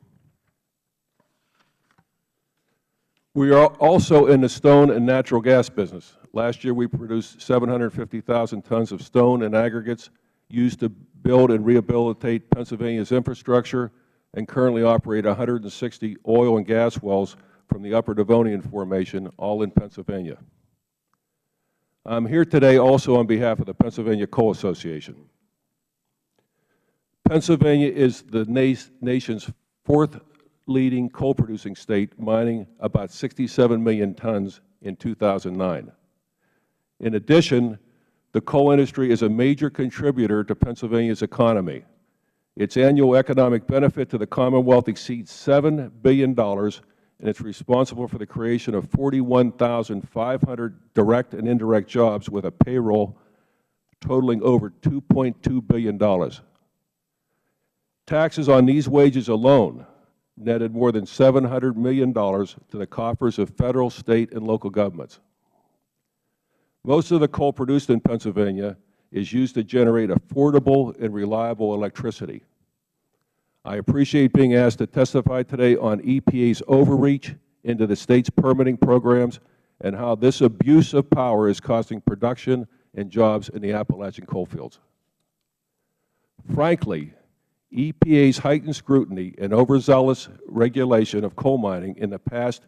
We are also in the stone and natural gas business. Last year, we produced 750,000 tons of stone and aggregates used to build and rehabilitate Pennsylvania's infrastructure, and currently operate 160 oil and gas wells from the Upper Devonian Formation, all in Pennsylvania. I'm here today also on behalf of the Pennsylvania Coal Association. Pennsylvania is the nation's fourth leading coal-producing state, mining about 67 million tons in 2009. In addition, the coal industry is a major contributor to Pennsylvania's economy. Its annual economic benefit to the Commonwealth exceeds $7 billion, and it's responsible for the creation of 41,500 direct and indirect jobs with a payroll totaling over $2.2 billion. Taxes on these wages alone netted more than $700 million to the coffers of Federal, State, and local governments. Most of the coal produced in Pennsylvania is used to generate affordable and reliable electricity. I appreciate being asked to testify today on EPA's overreach into the State's permitting programs and how this abuse of power is costing production and jobs in the Appalachian coalfields. Frankly, EPA's heightened scrutiny and overzealous regulation of coal mining in the past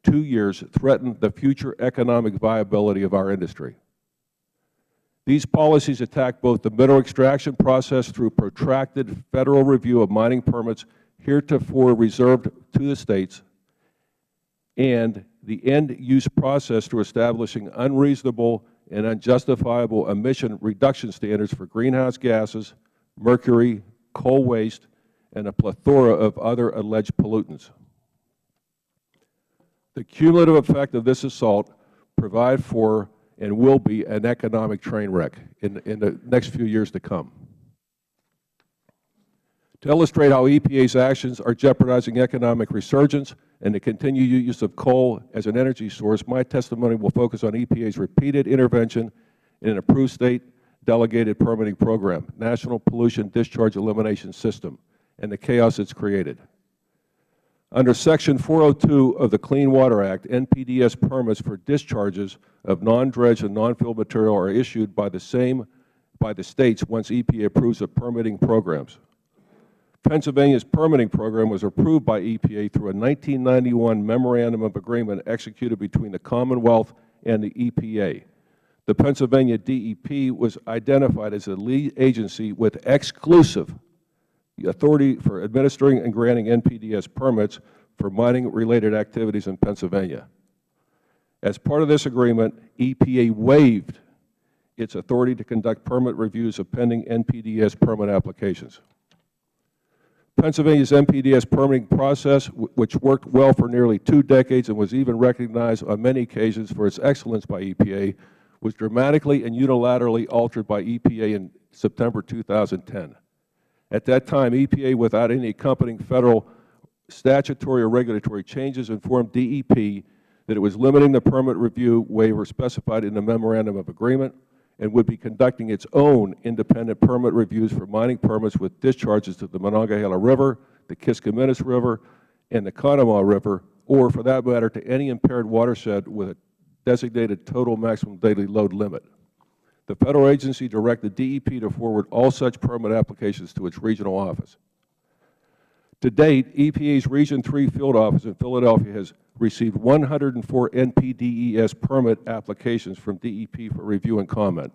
2 years threaten the future economic viability of our industry. These policies attack both the mineral extraction process through protracted Federal review of mining permits heretofore reserved to the States, and the end-use process through establishing unreasonable and unjustifiable emission reduction standards for greenhouse gases, mercury, coal waste, and a plethora of other alleged pollutants. The cumulative effect of this assault provide for and will be an economic train wreck in the next few years to come. To illustrate how EPA's actions are jeopardizing economic resurgence and the continued use of coal as an energy source, my testimony will focus on EPA's repeated intervention in an approved State delegated permitting program, National Pollution Discharge Elimination System, and the chaos it's created. Under Section 402 of the Clean Water Act, NPDES permits for discharges of non-dredge and non-filled material are issued by the States once EPA approves of permitting programs. Pennsylvania's permitting program was approved by EPA through a 1991 Memorandum of Agreement executed between the Commonwealth and the EPA. The Pennsylvania DEP was identified as the lead agency with exclusive authority for administering and granting NPDES permits for mining-related activities in Pennsylvania. As part of this agreement, EPA waived its authority to conduct permit reviews of pending NPDES permit applications. Pennsylvania's NPDES permitting process, which worked well for nearly 2 decades and was even recognized on many occasions for its excellence by EPA, was dramatically and unilaterally altered by EPA in September 2010. At that time, EPA, without any accompanying Federal statutory or regulatory changes, informed DEP that it was limiting the permit review waiver specified in the Memorandum of Agreement and would be conducting its own independent permit reviews for mining permits with discharges to the Monongahela River, the Cusinich River, and the Conemaugh River, or for that matter to any impaired watershed with a designated total maximum daily load limit. The Federal agency directed DEP to forward all such permit applications to its regional office. To date, EPA's Region 3 field office in Philadelphia has received 104 NPDES permit applications from DEP for review and comment.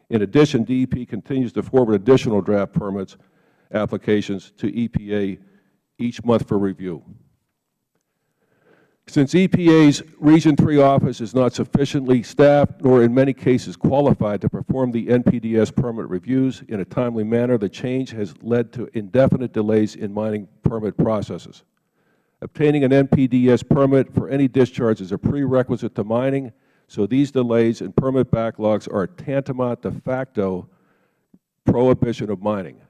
In addition, DEP continues to forward additional draft permits applications to EPA each month for review. Since EPA's Region 3 office is not sufficiently staffed nor in many cases qualified to perform the NPDES permit reviews in a timely manner, the change has led to indefinite delays in mining permit processes. Obtaining an NPDES permit for any discharge is a prerequisite to mining, so these delays and permit backlogs are a tantamount de facto prohibition of mining.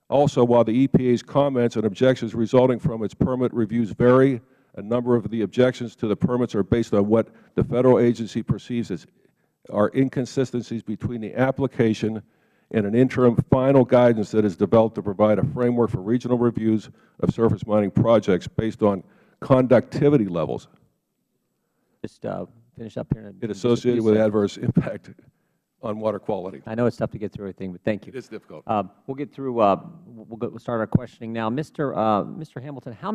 Also, while the EPA's comments and objections resulting from its permit reviews vary, a number of the objections to the permits are based on what the Federal agency perceives as are inconsistencies between the application and an interim final guidance that is developed to provide a framework for regional reviews of surface mining projects based on conductivity levels. Just finish up here. It associated with adverse impact on water quality. I know it's tough to get through everything, but thank you. It is difficult. We'll get through. We'll start our questioning now, Mr. Hamilton. How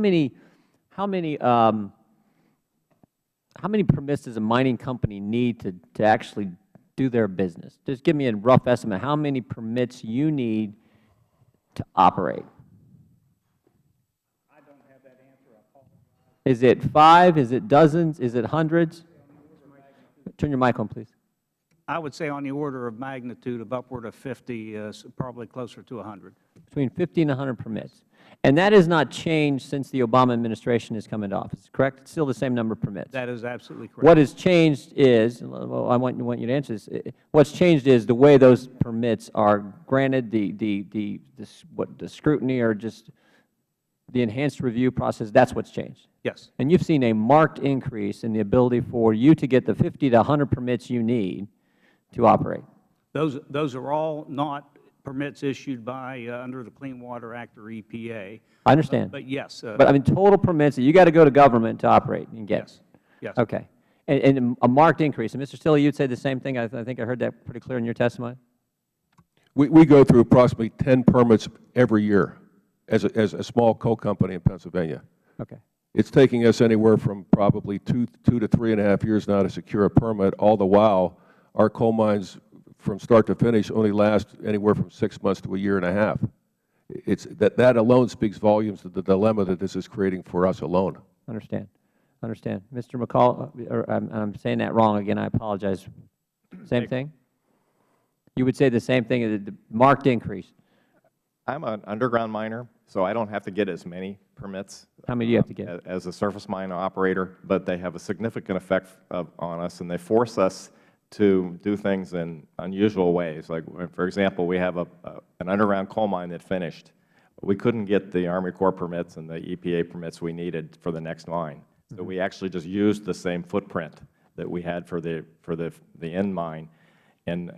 many permits does a mining company need to actually do their business? Just give me a rough estimate. How many permits you need to operate? I don't have that answer. I apologize. Is it 5? Is it dozens? Is it hundreds? Turn your mic on, please. I would say on the order of magnitude of upward of 50, probably closer to 100. Between 50 and 100 permits. And that has not changed since the Obama administration has come into office, correct? It's still the same number of permits. That is absolutely correct. What has changed is, well, I want you to answer this. What's changed is the way those permits are granted, the scrutiny or just the enhanced review process. That's what's changed. Yes. And you've seen a marked increase in the ability for you to get the 50 to 100 permits you need to operate. Those are all not permits issued by under the Clean Water Act or EPA. I understand. But yes. But I mean, total permits that you got to go to government to operate and get. Yes. Yes. Okay. And a marked increase. And Mr. Stilly, you'd say the same thing. I think I heard that pretty clear in your testimony. We go through approximately 10 permits every year as a small coal company in Pennsylvania. Okay. It's taking us anywhere from probably two to 3.5 years now to secure a permit. All the while, our coal mines, from start to finish, only last anywhere from 6 months to a year and a half. It's that alone speaks volumes to the dilemma that this is creating for us alone. Understand. Understand. Mr. McCall, I'm saying that wrong again. I apologize. Same thing? You would say the same thing, the marked increase. I'm an underground miner, so I don't have to get as many permits. How many do you have to get? As a surface mine operator, but they have a significant effect on us, and they force us to do things in unusual ways. Like, for example, we have an underground coal mine that finished. We couldn't get the Army Corps permits and the EPA permits we needed for the next mine. So we actually just used the same footprint that we had for the end mine, and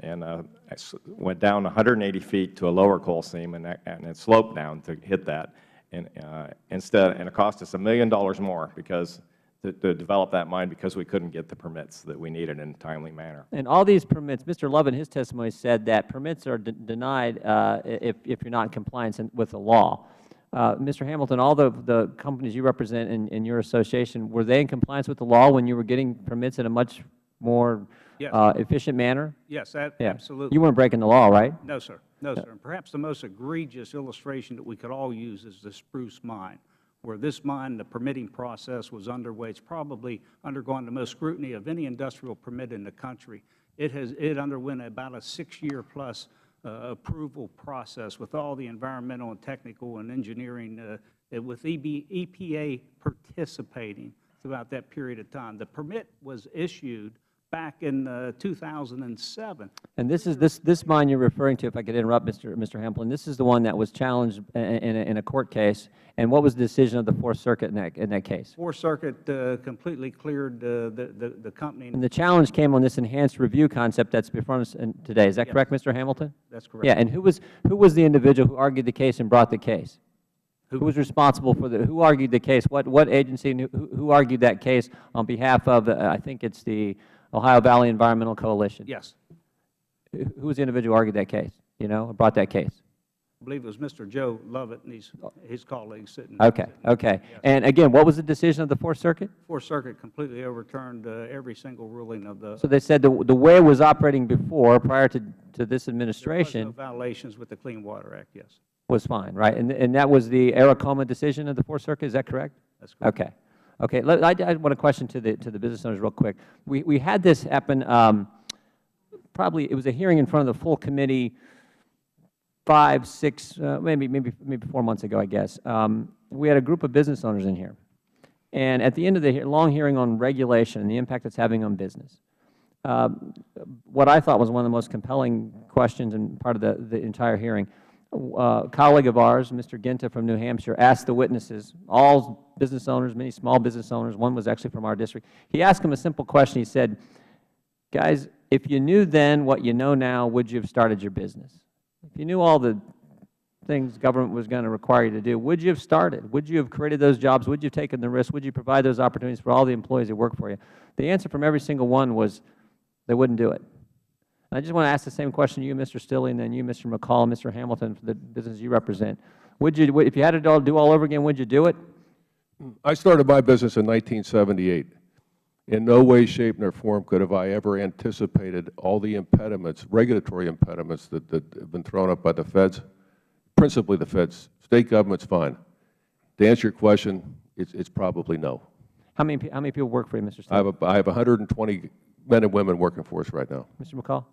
went down 180 feet to a lower coal seam, and it sloped down to hit that. And it cost us $1 million more because to develop that mine, because we couldn't get the permits that we needed in a timely manner. And all these permits, Mr. Loveit in his testimony said that permits are denied if you're not in compliance with the law. Mr. Hamilton, all the companies you represent in your association, were they in compliance with the law when you were getting permits in a much more efficient manner? Yes, absolutely. You weren't breaking the law, right? No, sir. No, sir. And perhaps the most egregious illustration that we could all use is the Spruce Mine, where this mine, the permitting process was underway. It's probably undergone the most scrutiny of any industrial permit in the country. It underwent about a 6-year-plus approval process with all the environmental and technical and engineering, with EPA participating throughout that period of time. The permit was issued back in 2007. And this mine you're referring to, if I could interrupt, Mr. Hamilton, this is the one that was challenged in a court case. And what was the decision of the Fourth Circuit in that case? Fourth Circuit completely cleared the company. And the challenge came on this enhanced review concept that's before us today. Is that correct, Mr. Hamilton? That's correct. Yeah. And who was the individual who argued the case and brought the case? Who was responsible for who argued the case? What agency and who argued that case on behalf of, I think it's the Ohio Valley Environmental Coalition? Yes. Who was the individual who argued that case, brought that case? I believe it was Mr. Joe Loveit and his colleagues sitting. Okay, okay. Yes. And again, what was the decision of the Fourth Circuit? Fourth Circuit completely overturned every single ruling of the. So they said the way it was operating before, prior to this administration. There was no violations with the Clean Water Act, yes. Was fine, right? And that was the Aracoma decision of the Fourth Circuit, is that correct? That's correct. Okay. Okay, I want to question to the business owners real quick. We had this happen, probably it was a hearing in front of the full committee 5, 6, maybe 4 months ago, I guess. We had a group of business owners in here. And at the end of the long hearing on regulation and the impact it's having on business, what I thought was one of the most compelling questions and part of the entire hearing, a colleague of ours, Mr. Ginta from New Hampshire, asked the witnesses, all business owners, many small business owners, one was actually from our district. He asked them a simple question. He said, guys, if you knew then what you know now, would you have started your business? If you knew all the things government was going to require you to do, would you have started? Would you have created those jobs? Would you have taken the risk? Would you provide those opportunities for all the employees that work for you? The answer from every single one was they wouldn't do it. I just want to ask the same question to you, Mr. Stilly, and then you, Mr. McCall, and Mr. Hamilton, for the business you represent. If you had to do all over again, would you do it? I started my business in 1978. In no way, shape, nor form could have I ever anticipated all the impediments, regulatory impediments that have been thrown up by the Feds, principally the Feds. State government's fine. To answer your question, it's probably no. How many people work for you, Mr. Stilly? I have 120 men and women working for us right now. Mr. McCall?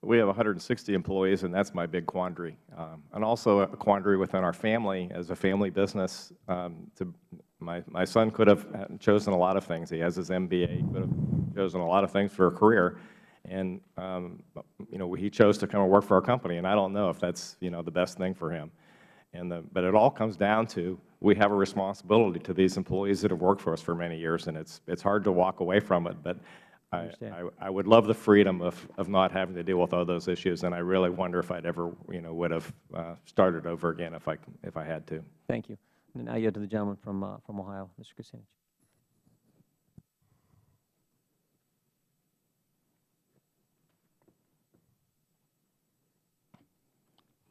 We have 160 employees, and that's my big quandary. And also a quandary within our family as a family business. My son could have chosen a lot of things. He has his MBA. He could have chosen a lot of things for a career. And, he chose to come and work for our company. And I don't know if that's, the best thing for him. But it all comes down to we have a responsibility to these employees that have worked for us for many years. And it's hard to walk away from it. But I would love the freedom of not having to deal with all those issues, and I really wonder if I'd ever, would have started over again if I had to. Thank you. And now you have to the gentleman from Ohio, Mr. Cusinich.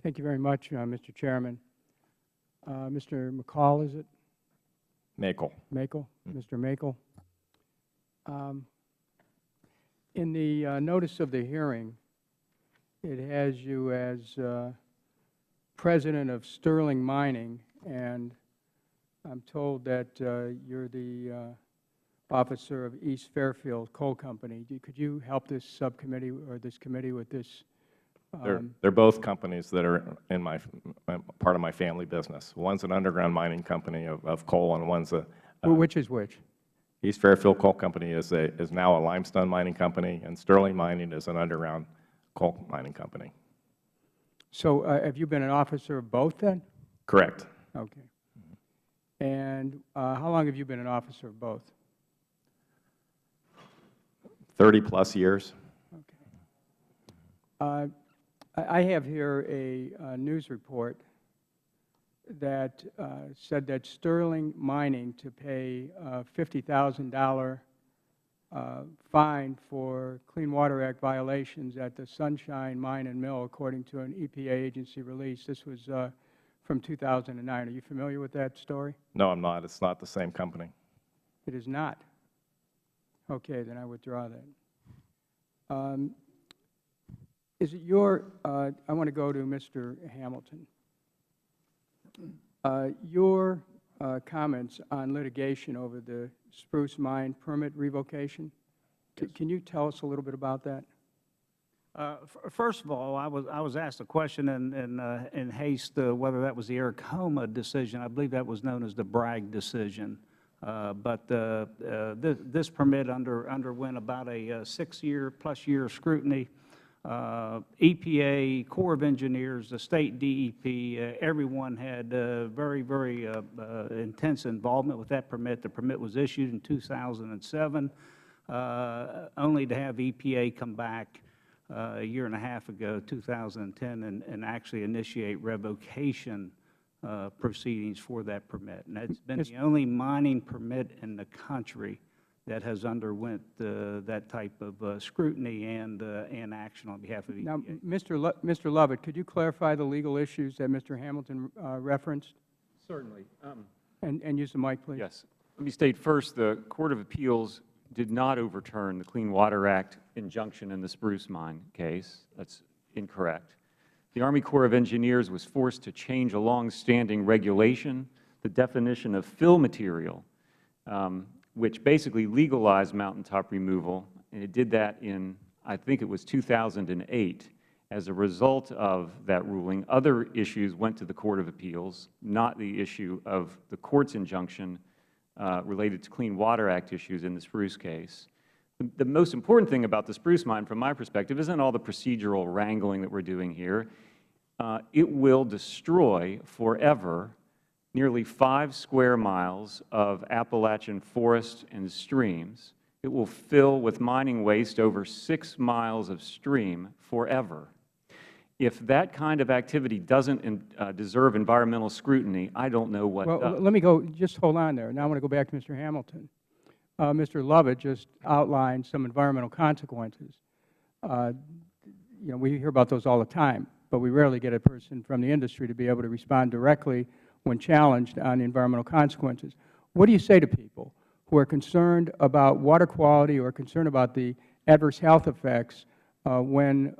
Thank you very much, Mr. Chairman. Mr. McCall, is it? McCall. McCall. Mr. McCall. In the notice of the hearing, it has you as president of Sterling Mining, and I'm told that you're the officer of East Fairfield Coal Company. Could you help this subcommittee or this committee with this? They're both companies that are in part of my family business. One's an underground mining company of coal, and one's a which is which? East Fairfield Coal Company is now a limestone mining company, and Sterling Mining is an underground coal mining company. So have you been an officer of both then? Correct. Okay. And how long have you been an officer of both? 30-plus years. Okay. I have here a news report that said that Sterling Mining to pay a $50,000 fine for Clean Water Act violations at the Sunshine Mine and Mill, according to an EPA agency release. This was from 2009. Are you familiar with that story? No, I'm not. It's not the same company. It is not. Okay, then I withdraw that. Is it your, I want to go to Mr. Hamilton. Your comments on litigation over the Spruce Mine permit revocation, can you tell us a little bit about that? First of all, I was asked a question in haste whether that was the Aracoma decision. I believe that was known as the Bragg decision. But this permit underwent about a 6-year-plus-year scrutiny. EPA, Corps of Engineers, the State DEP, everyone had very, very intense involvement with that permit. The permit was issued in 2007, only to have EPA come back a year and a half ago, 2010, and actually initiate revocation proceedings for that permit. And that's been the only mining permit in the country that has underwent that type of scrutiny and action on behalf of EPA. Now, Mr. Loveit, could you clarify the legal issues that Mr. Hamilton referenced? Certainly. And use the mic, please. Yes. Let me state first, the Court of Appeals did not overturn the Clean Water Act injunction in the Spruce Mine case. That's incorrect. The Army Corps of Engineers was forced to change a long-standing regulation, the definition of fill material, which basically legalized mountaintop removal, and it did that in, I think it was 2008. As a result of that ruling, other issues went to the Court of Appeals, not the issue of the Court's injunction related to Clean Water Act issues in the Spruce case. The most important thing about the Spruce Mine, from my perspective, isn't all the procedural wrangling that we're doing here. It will destroy forever nearly 5 square miles of Appalachian forest and streams. It will fill with mining waste over 6 miles of stream forever. If that kind of activity doesn't deserve environmental scrutiny, I don't know what does. Well, let me go, just hold on there. Now I want to go back to Mr. Hamilton. Mr. Loveit just outlined some environmental consequences. we hear about those all the time, but we rarely get a person from the industry to be able to respond directly when challenged on the environmental consequences. What do you say to people who are concerned about water quality or concerned about the adverse health effects when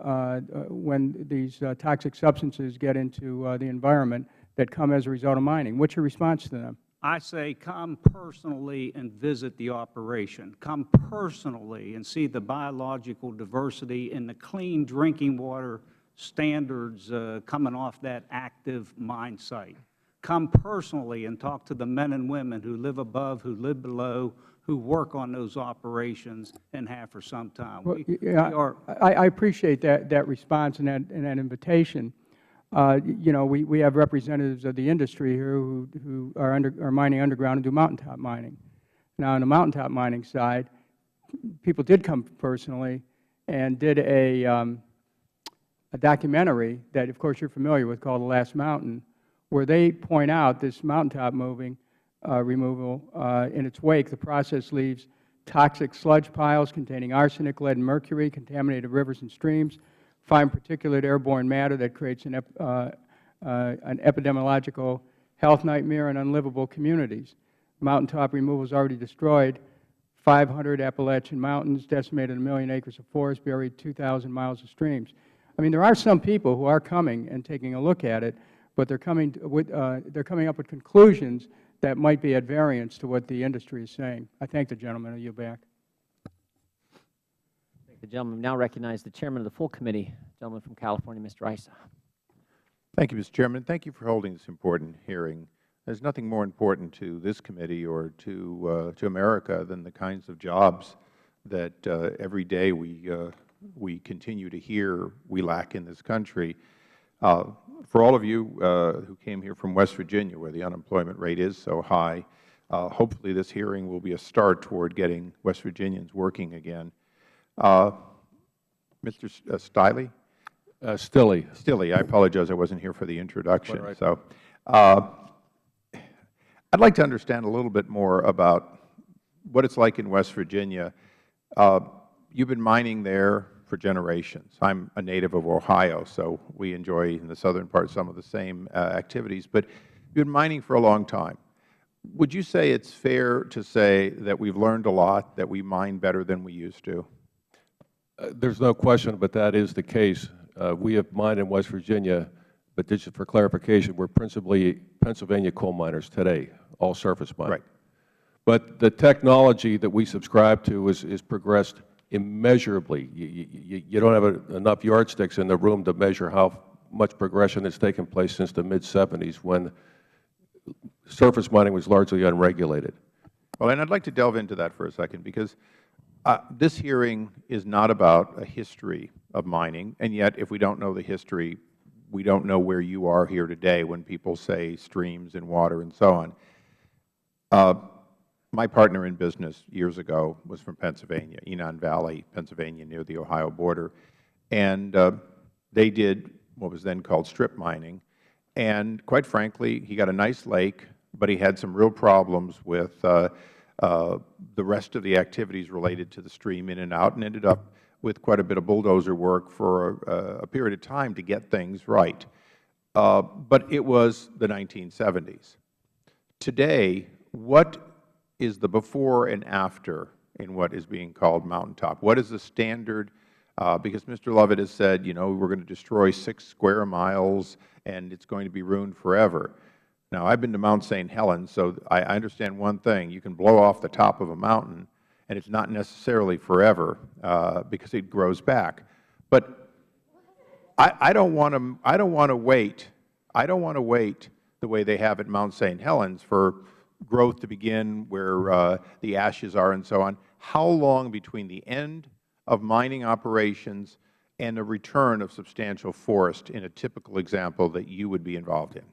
these toxic substances get into the environment that come as a result of mining? What's your response to them? I say come personally and visit the operation. Come personally and see the biological diversity and the clean drinking water standards coming off that active mine site. Come personally and talk to the men and women who live above, who live below, who work on those operations and have for some time. I appreciate that response and that invitation. We have representatives of the industry here who are mining underground and do mountaintop mining. Now, on the mountaintop mining side, people did come personally and did a documentary that, of course, you're familiar with, called The Last Mountain, where they point out this mountaintop removal. In its wake, the process leaves toxic sludge piles containing arsenic, lead, and mercury, contaminated rivers and streams, fine particulate airborne matter that creates an epidemiological health nightmare and unlivable communities. Mountaintop removal has already destroyed 500 Appalachian mountains, decimated 1 million acres of forest, buried 2,000 miles of streams. I mean, there are some people who are coming and taking a look at it, but they're coming up with conclusions that might be at variance to what the industry is saying. I thank the gentleman. I yield back. The gentleman now recognize the chairman of the full committee, gentleman from California, Mr. Issa. Thank you, Mr. Chairman. Thank you for holding this important hearing. There's nothing more important to this committee or to America than the kinds of jobs that every day we continue to hear we lack in this country. For all of you who came here from West Virginia, where the unemployment rate is so high, hopefully this hearing will be a start toward getting West Virginians working again. Mr. Stilly? Stilly. Stilly. I apologize. I wasn't here for the introduction. Right. So, I'd like to understand a little bit more about what it's like in West Virginia. You've been mining there for generations. I'm a native of Ohio, so we enjoy in the southern part some of the same activities. But you've been mining for a long time. Would you say it's fair to say that we've learned a lot, that we mine better than we used to? There's no question, but that is the case. We have mined in West Virginia, but just for clarification, we're principally Pennsylvania coal miners today, all surface mining. Right. But the technology that we subscribe to is progressed immeasurably. You don't have enough yardsticks in the room to measure how much progression has taken place since the mid-'70s, when surface mining was largely unregulated. Well, and I'd like to delve into that for a second, because this hearing is not about a history of mining, and yet if we don't know the history, we don't know where you are here today when people say streams and water and so on. My partner in business years ago was from Pennsylvania, Enon Valley, Pennsylvania, near the Ohio border, and they did what was then called strip mining, and quite frankly, he got a nice lake, but he had some real problems with the rest of the activities related to the stream in and out, and ended up with quite a bit of bulldozer work for a period of time to get things right. But it was the 1970s. Today, what is the before and after in what is being called mountaintop? What is the standard? Because Mr. Loveit has said, you know, we're going to destroy 6 square miles and it's going to be ruined forever. Now, I've been to Mount St. Helens, so I understand one thing. You can blow off the top of a mountain, and it's not necessarily forever because it grows back. But I don't want to wait. I don't want to wait the way they have at Mount St. Helens for growth to begin, where the ashes are and so on. How long between the end of mining operations and the return of substantial forest in a typical example that you would be involved in?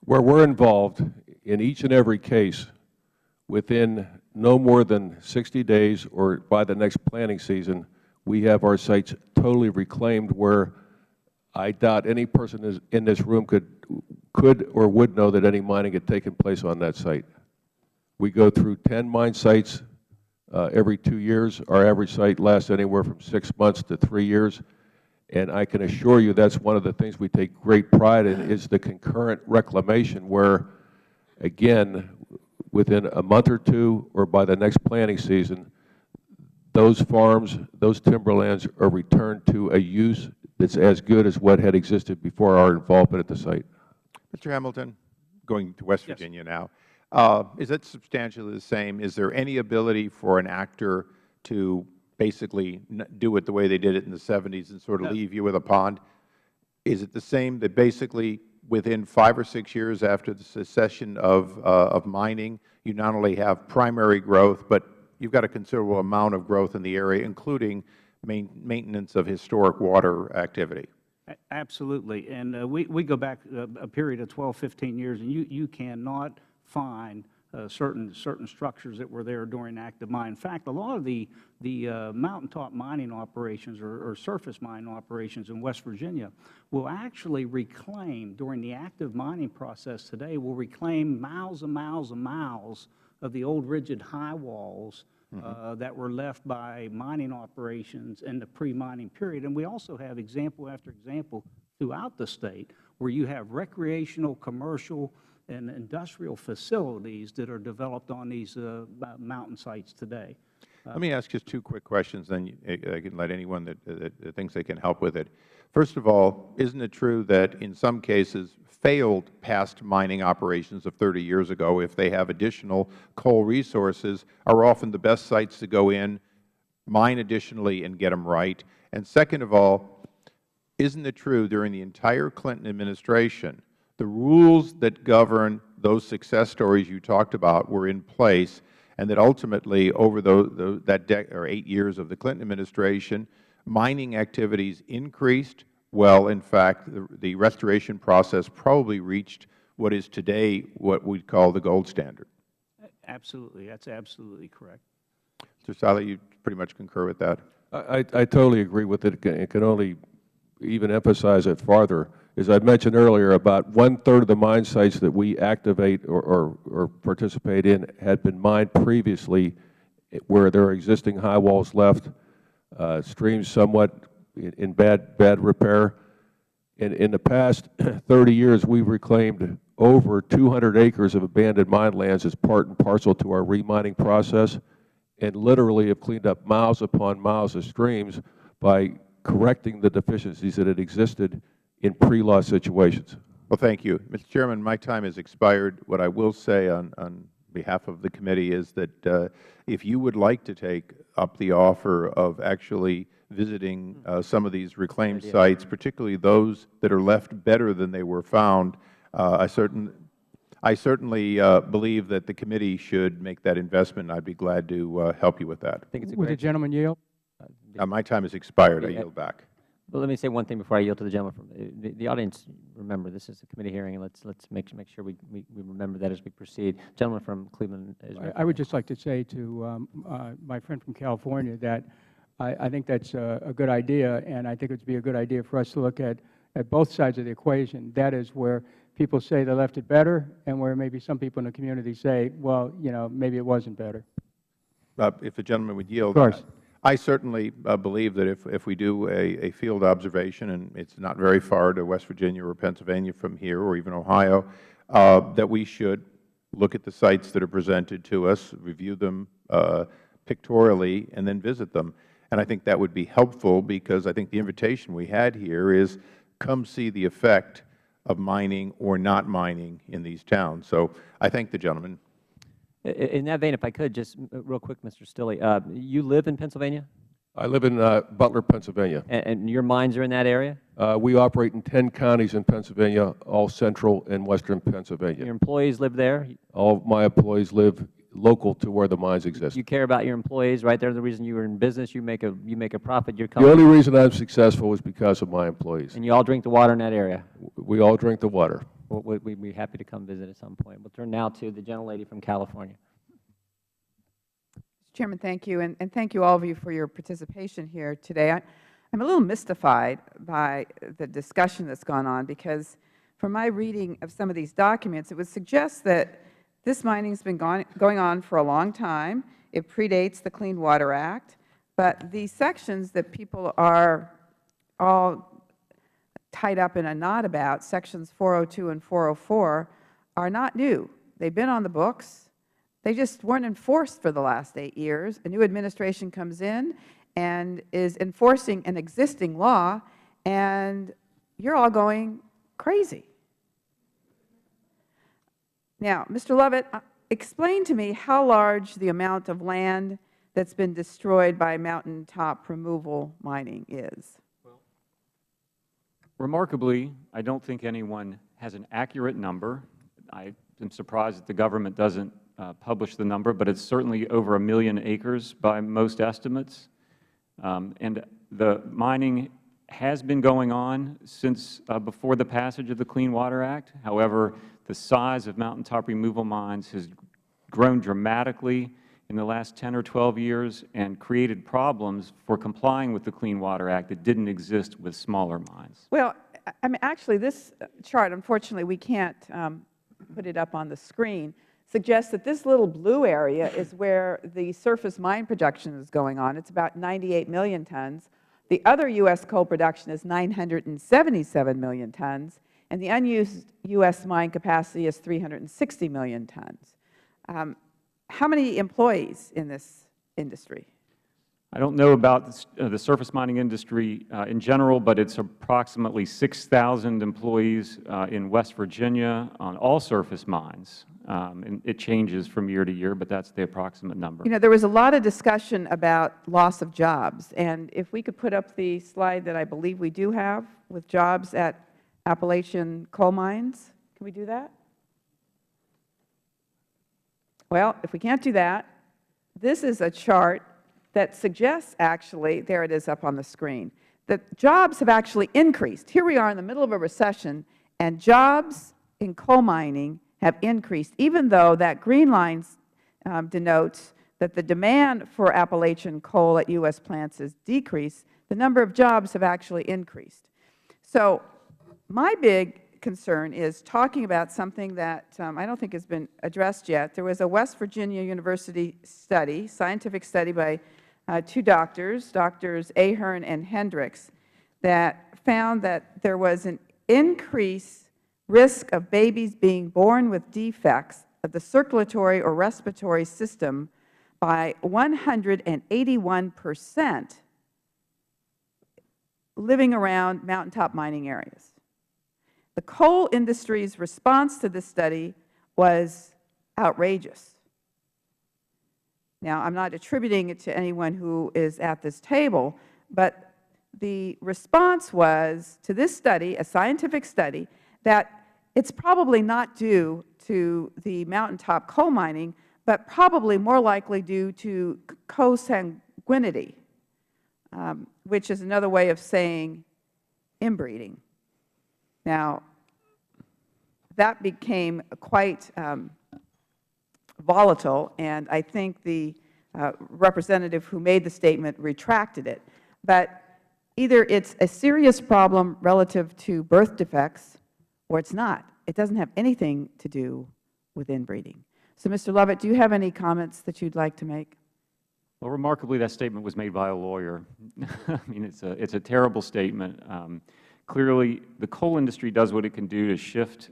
Where we're involved, in each and every case, within no more than 60 days or by the next planting season, we have our sites totally reclaimed, where I doubt any person in this room could or would know that any mining had taken place on that site. We go through 10 mine sites every 2 years. Our average site lasts anywhere from 6 months to 3 years. And I can assure you that's one of the things we take great pride in is the concurrent reclamation where, again, within a month or two or by the next planting season, those farms, those timberlands are returned to a use that's as good as what had existed before our involvement at the site. Mr. Hamilton, going to West Virginia now, is it substantially the same? Is there any ability for an actor to basically do it the way they did it in the 70s and sort of leave you with a pond? Is it the same that basically within 5 or 6 years after the cessation of mining, you not only have primary growth, but you've got a considerable amount of growth in the area, including maintenance of historic water activity? Absolutely. And we go back a period of 12, 15 years, and you cannot find certain structures that were there during active mine. In fact, a lot of the mountaintop mining operations or surface mining operations in West Virginia will actually reclaim, during the active mining process today, will reclaim miles and miles and miles of the old rigid high walls that were left by mining operations in the pre-mining period. And we also have example after example throughout the state where you have recreational, commercial, and industrial facilities that are developed on these mountain sites today. Let me ask just 2 quick questions, then I can let anyone that thinks they can help with it. First of all, isn't it true that in some cases failed past mining operations of 30 years ago, if they have additional coal resources, are often the best sites to go in, mine additionally, and get them right? And second of all, isn't it true during the entire Clinton administration, the rules that govern those success stories you talked about were in place, and that ultimately over that 8 years of the Clinton administration, mining activities increased? Well, in fact, the restoration process probably reached what is today what we call the gold standard. Absolutely. That's absolutely correct. Mr. Stilly, you pretty much concur with that? I totally agree with it. It can only even emphasize it farther. As I mentioned earlier, about 1/3 of the mine sites that we activate or participate in had been mined previously where there are existing high walls left, streams somewhat in bad repair. In the past 30 years, we've reclaimed over 200 acres of abandoned mine lands as part and parcel to our remining process, and literally have cleaned up miles upon miles of streams by correcting the deficiencies that had existed in pre-law situations. Well, thank you. Mr. Chairman, my time has expired. What I will say on behalf of the committee is that if you would like to take up the offer of actually visiting some of these reclaimed sites, particularly those that are left better than they were found, I certainly believe that the committee should make that investment, and I'd be glad to help you with that. Would the gentleman yield? My time has expired. I yield back. Well, let me say one thing before I yield to the gentleman. The audience, remember, this is a committee hearing, and let's make sure we remember that as we proceed. Gentleman from Cleveland. I would just like to say to my friend from California that I think that's a good idea, and I think it would be a good idea for us to look at both sides of the equation. That is where people say they left it better, and where maybe some people in the community say, well, you know, maybe it wasn't better. If the gentleman would yield. Of course. I certainly believe that if we do a field observation, and it's not very far to West Virginia or Pennsylvania from here, or even Ohio, that we should look at the sites that are presented to us, review them pictorially, and then visit them. And I think that would be helpful, because I think the invitation we had here is come see the effect of mining or not mining in these towns. So I thank the gentleman. In that vein, if I could, just real quick, Mr. Stilly, you live in Pennsylvania? I live in Butler, Pennsylvania. And your mines are in that area? We operate in 10 counties in Pennsylvania, all central and western Pennsylvania. Your employees live there? All of my employees live local to where the mines exist. You care about your employees, right? They're the reason you are in business. You make a profit. Your The company. only reason I'm successful is because of my employees. And you all drink the water in that area? We all drink the water. We'd be happy to come visit at some point. We'll turn now to the gentlelady from California. Mr. Chairman, thank you, and thank you all of you for your participation here today. I'm a little mystified by the discussion that's gone on, because from my reading of some of these documents, it would suggest that this mining has been going on for a long time. It predates the Clean Water Act. But the sections that people are all tied up in a knot about, Sections 402 and 404, are not new. They've been on the books. They just weren't enforced for the last 8 years. A new administration comes in and is enforcing an existing law, and you're all going crazy. Now, Mr. Loveit, explain to me how large the amount of land that's been destroyed by mountaintop removal mining is. Remarkably, I don't think anyone has an accurate number. I am surprised that the government doesn't publish the number, but it's certainly over 1 million acres by most estimates. And the mining has been going on since before the passage of the Clean Water Act. However, the size of mountaintop removal mines has grown dramatically in the last 10 or 12 years and created problems for complying with the Clean Water Act that didn't exist with smaller mines. Well, I mean, actually, this chart, unfortunately, we can't put it up on the screen, suggests that this little blue area is where the surface mine production is going on. It's about 98 million tons. The other U.S. coal production is 977 million tons, and the unused U.S. mine capacity is 360 million tons. How many employees in this industry? I don't know about the surface mining industry in general, but it's approximately 6,000 employees in West Virginia on all surface mines. And it changes from year to year, but that's the approximate number. You know, there was a lot of discussion about loss of jobs. And if we could put up the slide that I believe we do have with jobs at Appalachian coal mines. Can we do that? Well, if we can't do that, this is a chart that suggests actually, there it is up on the screen, that jobs have actually increased. Here we are in the middle of a recession, and jobs in coal mining have increased, even though that green line denotes that the demand for Appalachian coal at U.S. plants has decreased. The number of jobs have actually increased. So my big concern is talking about something that I don't think has been addressed yet. There was a West Virginia University study, scientific study by two doctors, Drs. Ahern and Hendricks, that found that there was an increased risk of babies being born with defects of the circulatory or respiratory system by 181% living around mountaintop mining areas. The coal industry's response to this study was outrageous. Now, I'm not attributing it to anyone who is at this table, but the response was to this study, a scientific study, that it's probably not due to the mountaintop coal mining, but probably more likely due to consanguinity, which is another way of saying inbreeding. Now, that became quite volatile, and I think the representative who made the statement retracted it. But either it's a serious problem relative to birth defects, or it's not. It doesn't have anything to do with inbreeding. So, Mr. Loveit, do you have any comments that you'd like to make? Well, remarkably, that statement was made by a lawyer. I mean, it's a terrible statement. Clearly, the coal industry does what it can do to shift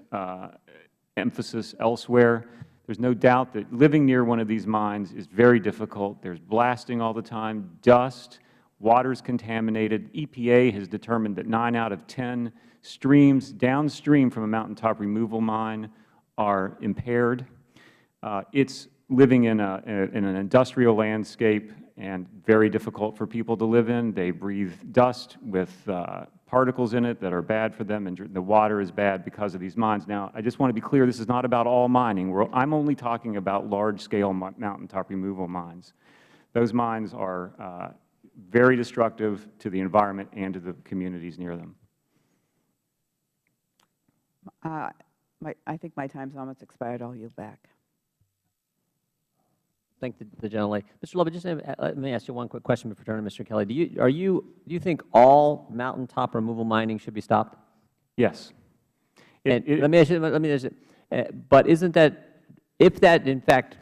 emphasis elsewhere. There's no doubt that living near one of these mines is very difficult. There's blasting all the time, dust, water's contaminated. EPA has determined that 9 out of 10 streams downstream from a mountaintop removal mine are impaired. It's living in an industrial landscape and very difficult for people to live in. They breathe dust with particles in it that are bad for them, and the water is bad because of these mines. Now, I just want to be clear, this is not about all mining. I'm only talking about large-scale mountaintop removal mines. Those mines are very destructive to the environment and to the communities near them. I think my time's almost expired. I'll yield back. Thank the gentlelady. Mr. Loveit, just let me ask you one quick question before turning to Mr. Kelly. Do you think all mountaintop removal mining should be stopped? Yes. Let me ask you, but isn't that, if that, in fact,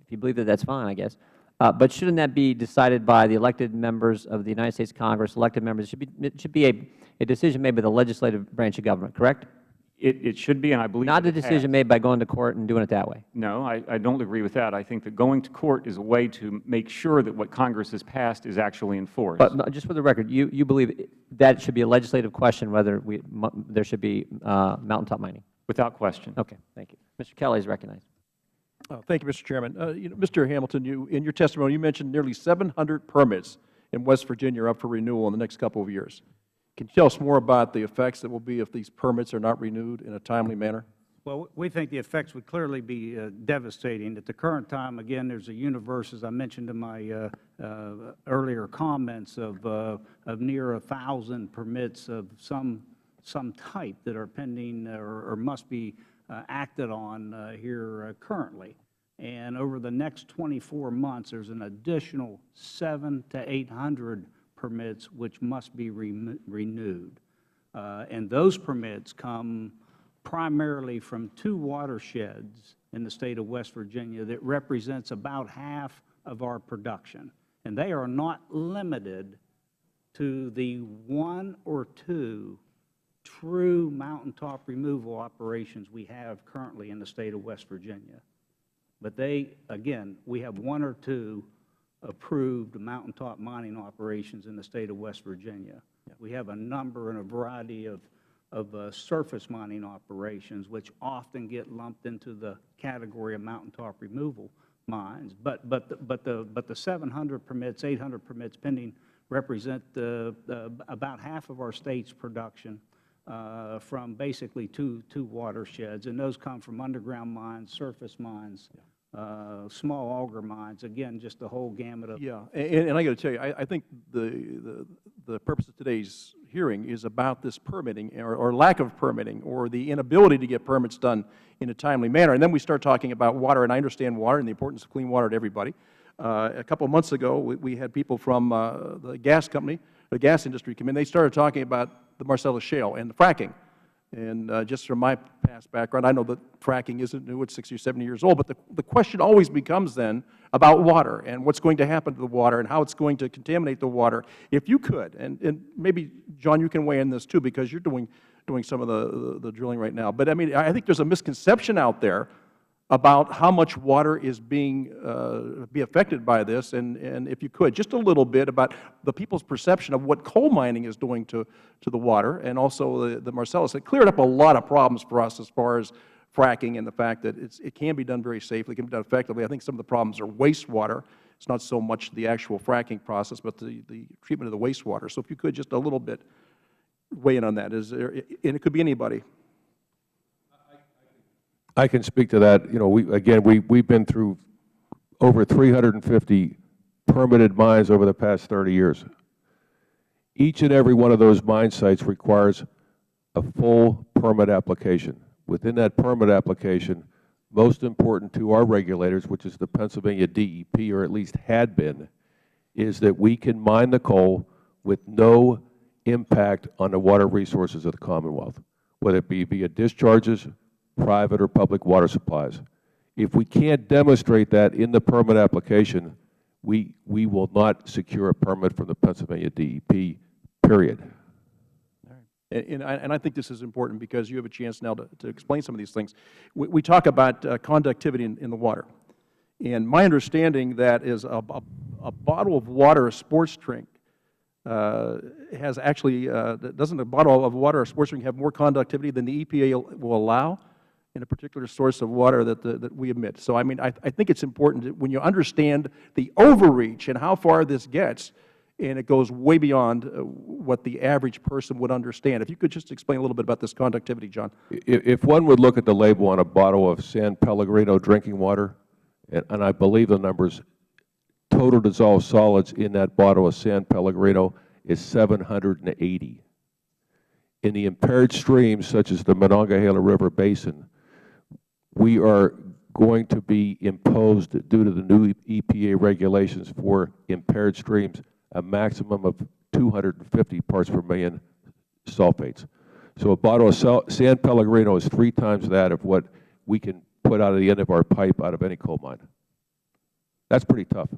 if you believe that, that's fine, I guess, But shouldn't that be decided by the elected members of the United States Congress, elected members? It should be a decision made by the legislative branch of government, correct? It should be, and I believe Not a it has. decision made by going to court and doing it that way. No, I don't agree with that. I think that going to court is a way to make sure that what Congress has passed is actually enforced. But no, just for the record, you believe that should be a legislative question whether there should be mountaintop mining? Without question. Okay, thank you. Mr. Kelly is recognized. Thank you, Mr. Chairman. Mr. Hamilton, in your testimony, you mentioned nearly 700 permits in West Virginia are up for renewal in the next couple of years. Can you tell us more about the effects that will be if these permits are not renewed in a timely manner? Well, we think the effects would clearly be devastating. At the current time, again, there's a universe, as I mentioned in my earlier comments, of near 1,000 permits of some type that are pending or must be acted on here currently. And over the next 24 months, there's an additional 700 to 800 permits which must be renewed. And those permits come primarily from 2 watersheds in the state of West Virginia that represents about half of our production. And they are not limited to the 1 or 2 true mountaintop removal operations we have currently in the state of West Virginia. But they, again, we have 1 or 2 approved mountaintop mining operations in the state of West Virginia. We have a number and a variety of surface mining operations which often get lumped into the category of mountaintop removal mines. But the 700 permits, 800 permits pending represent about half of our state's production from basically two watersheds, and those come from underground mines, surface mines, small auger mines, again, just the whole gamut of. Yeah, and I got to tell you, I think the purpose of today's hearing is about this permitting or lack of permitting or the inability to get permits done in a timely manner. And then we start talking about water, and I understand water and the importance of clean water to everybody. A couple of months ago, we had people from the gas company, the gas industry come in. They started talking about the Marcellus Shale and the fracking. And just from my past background, I know that fracking isn't new. It's 60 or 70 years old. But the question always becomes then about water and what's going to happen to the water and how it's going to contaminate the water. If you could, and maybe, John, you can weigh in this too because you're doing some of the drilling right now. But, I mean, I think there's a misconception out there about how much water is be affected by this, and if you could, just a little bit about the people's perception of what coal mining is doing to the water, and also the Marcellus. It cleared up a lot of problems for us as far as fracking and the fact that it can be done very safely, it can be done effectively. I think some of the problems are wastewater. It's not so much the actual fracking process, but the treatment of the wastewater. So if you could, just a little bit weigh in on that. And it could be anybody. I can speak to that. You know, we've been through over 350 permitted mines over the past 30 years. Each and every one of those mine sites requires a full permit application. Within that permit application, most important to our regulators, which is the Pennsylvania DEP, or at least had been, is that we can mine the coal with no impact on the water resources of the Commonwealth, whether it be via discharges, private or public water supplies. If we can't demonstrate that in the permit application, we will not secure a permit from the Pennsylvania DEP, period. And I think this is important because you have a chance now to explain some of these things. We talk about conductivity in the water. And my understanding that is a bottle of water, a sports drink, has actually, doesn't a bottle of water, a sports drink, have more conductivity than the EPA will allow in a particular source of water that we emit? So, I mean, I think it's important that when you understand the overreach and how far this gets, and it goes way beyond what the average person would understand. If you could just explain a little bit about this conductivity, John. If one would look at the label on a bottle of San Pellegrino drinking water, and I believe the numbers, total dissolved solids in that bottle of San Pellegrino is 780. In the impaired streams, such as the Monongahela River Basin, we are going to be imposed, due to the new EPA regulations for impaired streams, a maximum of 250 parts per million sulfates. So a bottle of San Pellegrino is 3 times that of what we can put out of the end of our pipe out of any coal mine. That's pretty tough.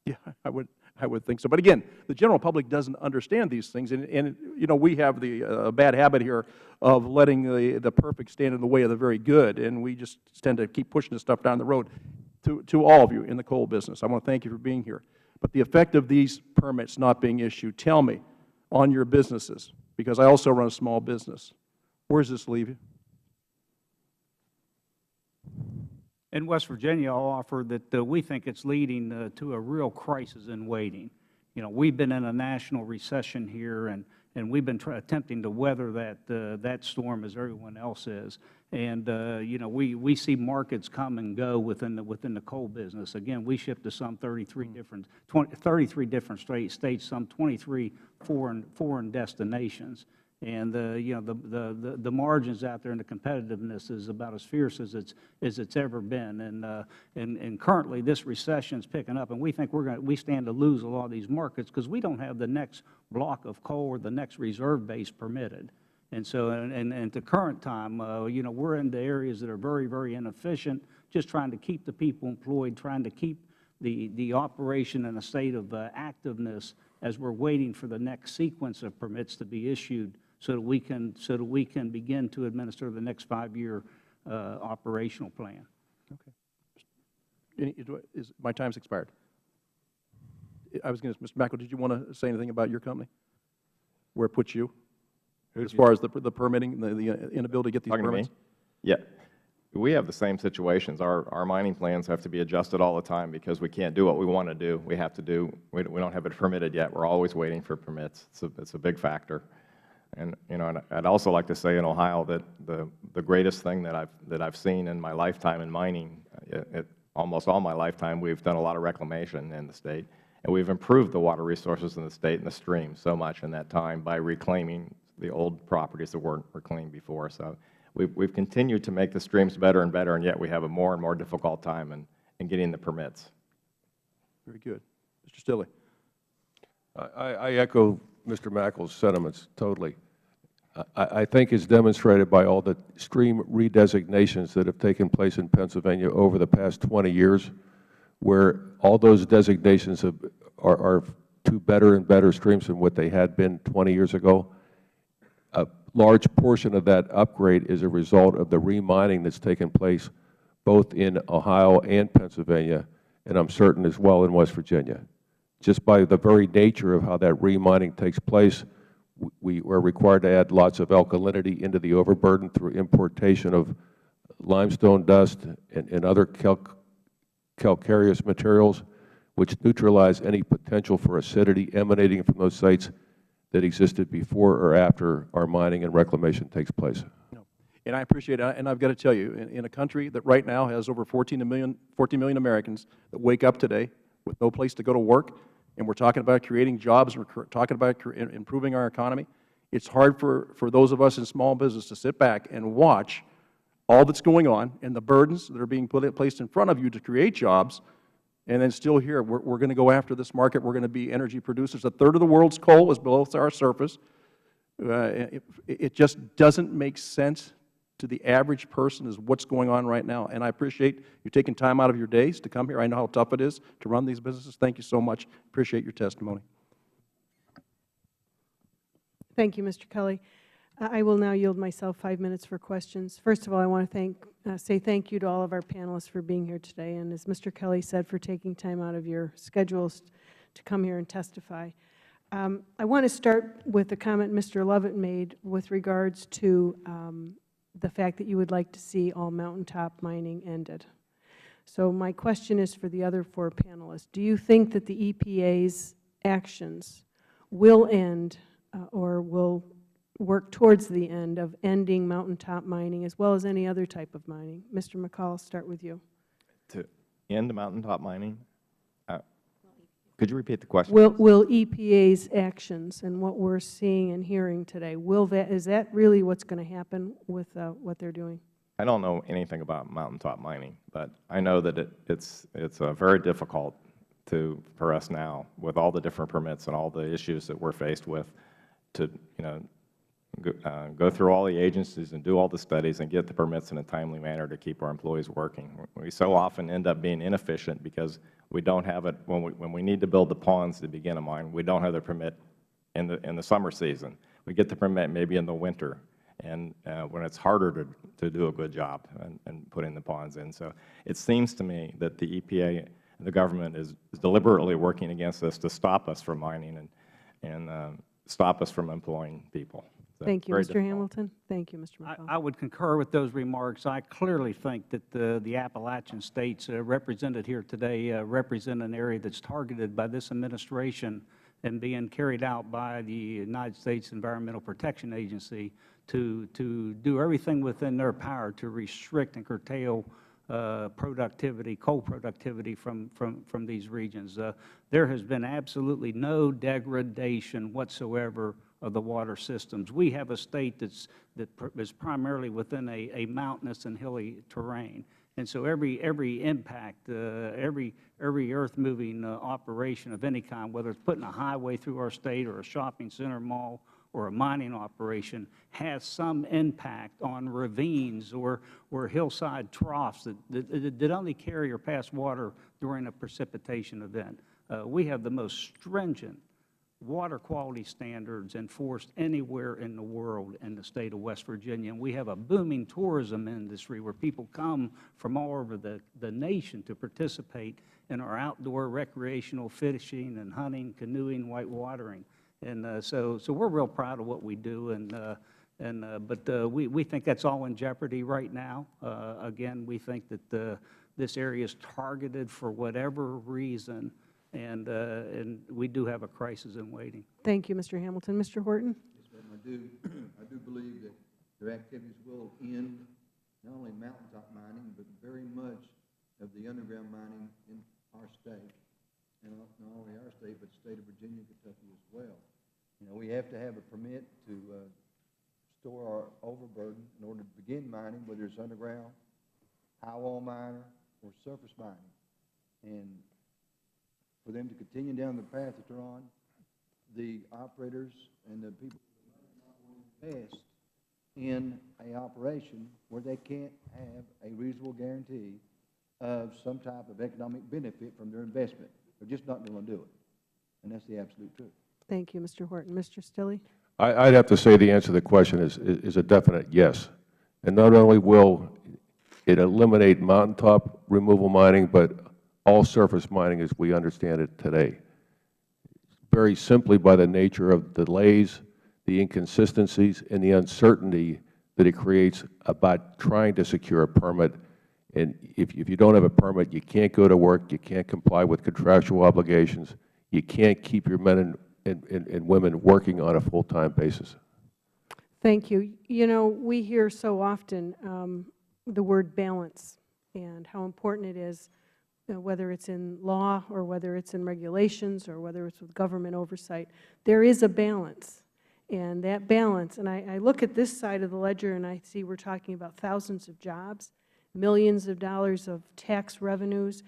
Yeah, I would think so. But again, the general public doesn't understand these things, and you know, we have the bad habit here of letting the perfect stand in the way of the very good, and we just tend to keep pushing this stuff down the road. To all of you in the coal business, I want to thank you for being here. But the effect of these permits not being issued, tell me, on your businesses, because I also run a small business. Where does this leave you? In West Virginia, I'll offer that we think it's leading to a real crisis in waiting. You know, we've been in a national recession here, and we've been attempting to weather that storm as everyone else is. And you know, we see markets come and go within the coal business. Again, we ship to some 33 different states, some 23 foreign destinations. And you know, the margins out there and the competitiveness is about as fierce as it's ever been. And currently this recession is picking up, and we think we stand to lose a lot of these markets because we don't have the next block of coal or the next reserve base permitted. And so, and at the current time, you know, we're into areas that are very, very inefficient, just trying to keep the people employed, trying to keep the operation in a state of activeness as we're waiting for the next sequence of permits to be issued, so that we can begin to administer the next 5-year operational plan. Okay. My time's expired. I was going to, Mr. McCall, did you want to say anything about your company? Where it puts you, as far as the permitting, the inability to get these permits? Yeah. We have the same situations. Our mining plans have to be adjusted all the time because we can't do what we want to do. We have to do, we don't have it permitted yet. We're always waiting for permits. It's a big factor. And you know, and I'd also like to say in Ohio that the greatest thing that I've seen in my lifetime in mining, almost all my lifetime, we've done a lot of reclamation in the state, and we've improved the water resources in the state and the streams so much in that time by reclaiming the old properties that weren't reclaimed before. So we've continued to make the streams better and better, and yet we have a more and more difficult time in getting the permits. Very good, Mr. Stilly. I echo Mr. McCall's sentiments totally. I think it's demonstrated by all the stream redesignations that have taken place in Pennsylvania over the past 20 years, where all those designations are to better and better streams than what they had been 20 years ago. A large portion of that upgrade is a result of the remining that's taken place both in Ohio and Pennsylvania, and I'm certain as well in West Virginia. Just by the very nature of how that remining takes place, we are required to add lots of alkalinity into the overburden through importation of limestone dust and other calcareous materials, which neutralize any potential for acidity emanating from those sites that existed before or after our mining and reclamation takes place. And I appreciate it, and I've got to tell you, in a country that right now has over 14 million Americans that wake up today with no place to go to work, and we're talking about creating jobs, and we're talking about improving our economy, it's hard for those of us in small business to sit back and watch all that's going on and the burdens that are being placed in front of you to create jobs, and then still here, we're going to go after this market. We're going to be energy producers. A third of the world's coal is below our surface. It just doesn't make sense to the average person is what's going on right now. And I appreciate you taking time out of your days to come here. I know how tough it is to run these businesses. Thank you so much. Appreciate your testimony. Thank you, Mr. Kelly. I will now yield myself 5 minutes for questions. First of all, I want to say thank you to all of our panelists for being here today, and as Mr. Kelly said, for taking time out of your schedules to come here and testify. I want to start with the comment Mr. Loveit made with regards to the fact that you would like to see all mountaintop mining ended. So my question is for the other 4 panelists. Do you think that the EPA's actions will end or will work towards the end of ending mountaintop mining as well as any other type of mining? Mr. McCall, I'll start with you. To end mountaintop mining? Could you repeat the question? Will EPA's actions and what we're seeing and hearing today, is that really what's going to happen with what they're doing? I don't know anything about mountaintop mining, but I know that it's very difficult for us now with all the different permits and all the issues that we're faced with to go through all the agencies and do all the studies and get the permits in a timely manner to keep our employees working. We so often end up being inefficient because we don't have it when we need to build the ponds to begin a mine. We don't have the permit in the summer season. We get the permit maybe in the winter, and when it's harder to do a good job and putting the ponds in. So it seems to me that the EPA and the government is deliberately working against us to stop us from mining and stop us from employing people. So Thank you, very Mr. difficult. Hamilton. Thank you, Mr. McCall. I would concur with those remarks. I clearly think that the Appalachian states represented here today represent an area that's targeted by this administration and being carried out by the United States Environmental Protection Agency to do everything within their power to restrict and curtail productivity, coal productivity from these regions. There has been absolutely no degradation whatsoever of the water systems. We have a state that is primarily within a mountainous and hilly terrain. And so every impact, every earth-moving operation of any kind, whether it's putting a highway through our state or a shopping center, mall, or a mining operation, has some impact on ravines or hillside troughs that only carry or pass water during a precipitation event. We have the most stringent water quality standards enforced anywhere in the world in the state of West Virginia. And we have a booming tourism industry where people come from all over the nation to participate in our outdoor recreational fishing and hunting, canoeing, whitewatering. And so we're real proud of what we do. But we think that's all in jeopardy right now. Again, we think that this area is targeted for whatever reason. And we do have a crisis in waiting. Thank you, Mr. Hamilton. Mr. Horton? Yes, ma'am. I do believe that their activities will end not only mountaintop mining, but very much of the underground mining in our state, and not only our state, but the state of Virginia and Kentucky as well. You know, we have to have a permit to store our overburden in order to begin mining, whether it's underground, highwall miner, or surface mining. And for them to continue down the path that they're on, the operators and the people invest in an operation where they can't have a reasonable guarantee of some type of economic benefit from their investment. They're just not going to do it. And that's the absolute truth. Thank you, Mr. Horton. Mr. Stilly? I'd have to say the answer to the question is a definite yes. And not only will it eliminate mountaintop removal mining, but all surface mining as we understand it today. Very simply by the nature of delays, the inconsistencies, and the uncertainty that it creates about trying to secure a permit. And if you don't have a permit, you can't go to work, you can't comply with contractual obligations, you can't keep your men and women working on a full-time basis. Thank you. You know, we hear so often the word balance and how important it is, whether it's in law or whether it's in regulations or whether it's with government oversight. There is a balance. And that balance, and I look at this side of the ledger and I see we're talking about thousands of jobs, millions of dollars of tax revenues,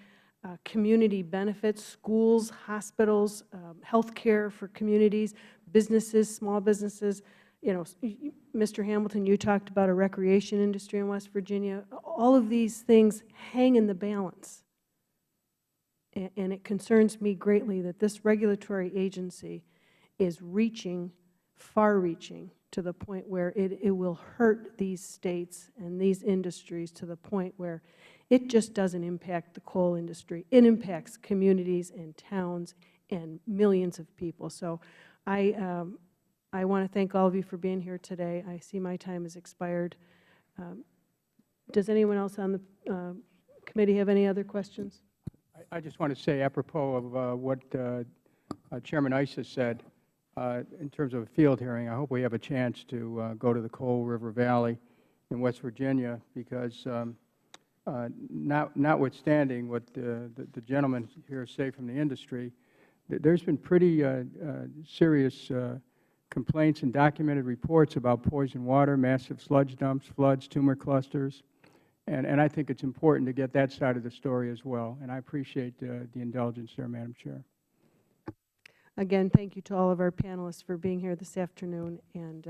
community benefits, schools, hospitals, health care for communities, businesses, small businesses. You know, Mr. Hamilton, you talked about a recreation industry in West Virginia. All of these things hang in the balance. And it concerns me greatly that this regulatory agency is reaching, far-reaching, to the point where it will hurt these states and these industries to the point where it just doesn't impact the coal industry. It impacts communities and towns and millions of people. So I want to thank all of you for being here today. I see my time has expired. Does anyone else on the committee have any other questions? I just want to say, apropos of what Chairman Issa said, in terms of a field hearing, I hope we have a chance to go to the Coal River Valley in West Virginia, because notwithstanding what the gentleman here say from the industry, there's been pretty serious complaints and documented reports about poison water, massive sludge dumps, floods, tumor clusters. And I think it's important to get that side of the story as well. And I appreciate the indulgence there, Madam Chair. Again, thank you to all of our panelists for being here this afternoon, and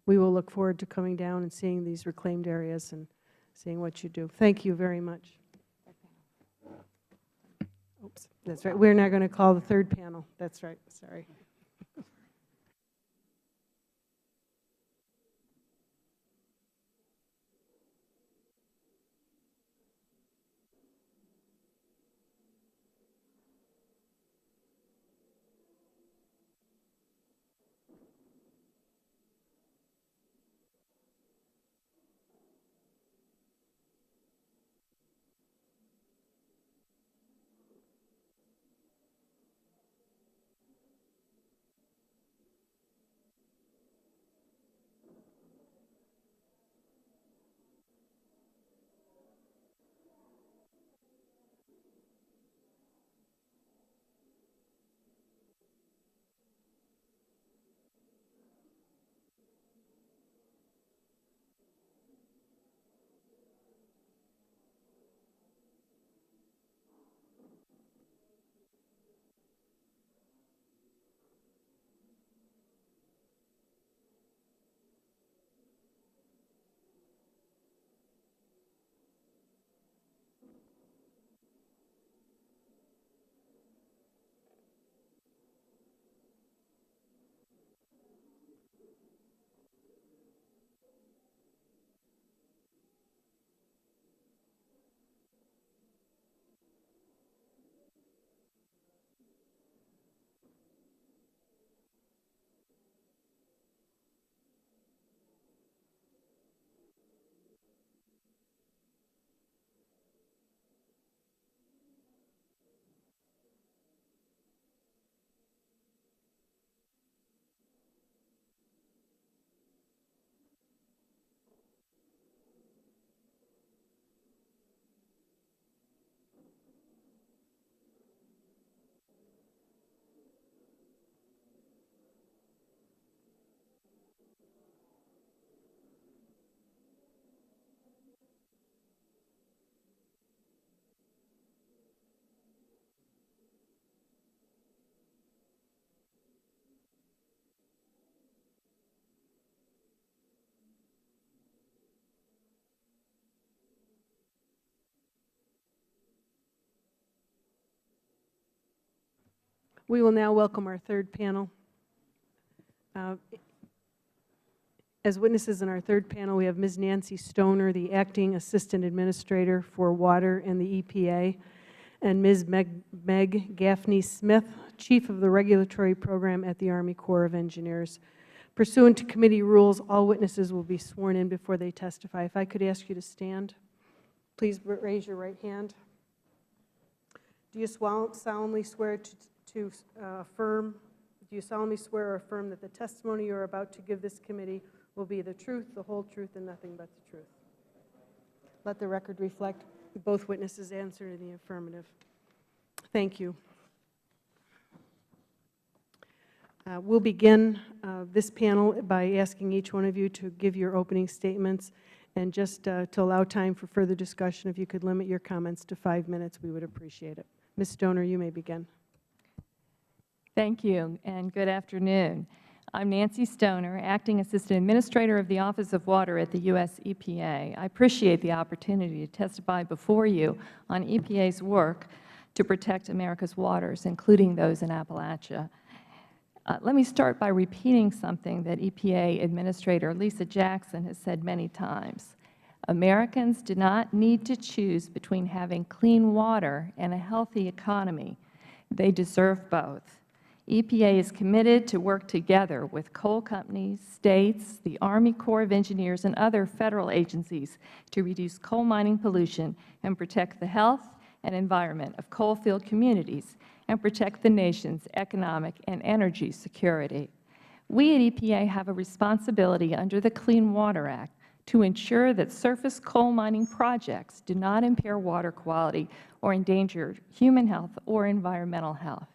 we will look forward to coming down and seeing these reclaimed areas and seeing what you do. Thank you very much. Oops, that's right. We're now going to call the third panel. That's right. Sorry. We will now welcome our third panel. As witnesses in our third panel, we have Ms. Nancy Stoner, the Acting Assistant Administrator for Water and the EPA, and Ms. Meg Gaffne Smith, Chief of the Regulatory Program at the Army Corps of Engineers. Pursuant to committee rules, all witnesses will be sworn in before they testify. If I could ask you to stand, please raise your right hand. Do you solemnly swear to affirm? Do you solemnly swear or affirm that the testimony you are about to give this committee will be the truth, the whole truth, and nothing but the truth? Let the record reflect both witnesses answered in the affirmative. Thank you. We'll begin this panel by asking each one of you to give your opening statements, and just to allow time for further discussion, if you could limit your comments to 5 minutes, we would appreciate it. Ms. Stoner, you may begin. Thank you, and good afternoon. I'm Nancy Stoner, Acting Assistant Administrator of the Office of Water at the U.S. EPA. I appreciate the opportunity to testify before you on EPA's work to protect America's waters, including those in Appalachia. Let me start by repeating something that EPA Administrator Lisa Jackson has said many times. Americans do not need to choose between having clean water and a healthy economy. They deserve both. EPA is committed to work together with coal companies, states, the Army Corps of Engineers, and other Federal agencies to reduce coal mining pollution and protect the health and environment of coal-field communities and protect the nation's economic and energy security. We at EPA have a responsibility under the Clean Water Act to ensure that surface coal mining projects do not impair water quality or endanger human health or environmental health.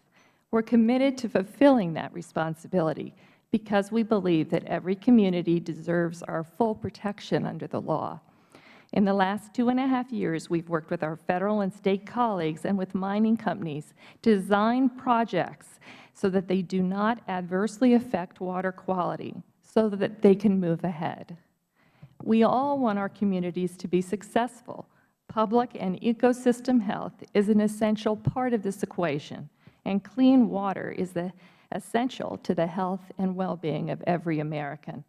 We're committed to fulfilling that responsibility because we believe that every community deserves our full protection under the law. In the last 2.5 years, we've worked with our Federal and State colleagues and with mining companies to design projects so that they do not adversely affect water quality, so that they can move ahead. We all want our communities to be successful. Public and ecosystem health is an essential part of this equation, and clean water is essential to the health and well-being of every American.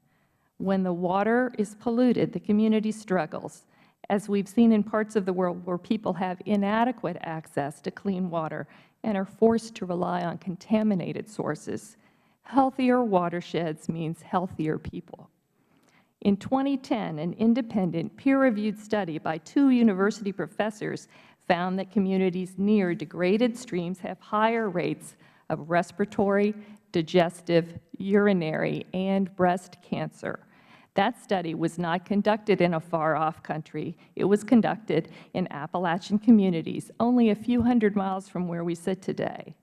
When the water is polluted, the community struggles, as we've seen in parts of the world where people have inadequate access to clean water and are forced to rely on contaminated sources. Healthier watersheds means healthier people. In 2010, an independent, peer-reviewed study by 2 university professors found that communities near degraded streams have higher rates of respiratory, digestive, urinary, and breast cancer. That study was not conducted in a far-off country. It was conducted in Appalachian communities, only a few hundred miles from where we sit today.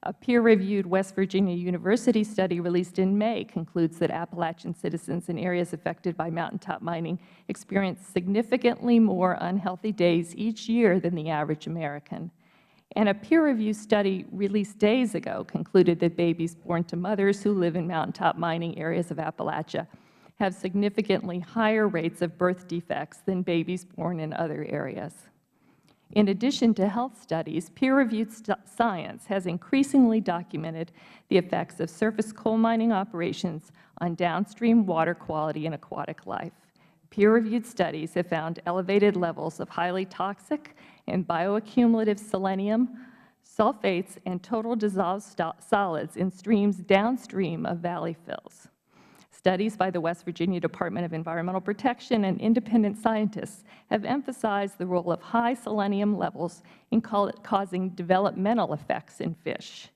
A peer-reviewed West Virginia University study released in May concludes that Appalachian citizens in areas affected by mountaintop mining experience significantly more unhealthy days each year than the average American. And a peer-reviewed study released days ago concluded that babies born to mothers who live in mountaintop mining areas of Appalachia have significantly higher rates of birth defects than babies born in other areas. In addition to health studies, peer-reviewed science has increasingly documented the effects of surface coal mining operations on downstream water quality and aquatic life. Peer-reviewed studies have found elevated levels of highly toxic and bioaccumulative selenium, sulfates, and total dissolved solids in streams downstream of valley fills. Studies by the West Virginia Department of Environmental Protection and independent scientists have emphasized the role of high selenium levels in causing developmental effects in fish.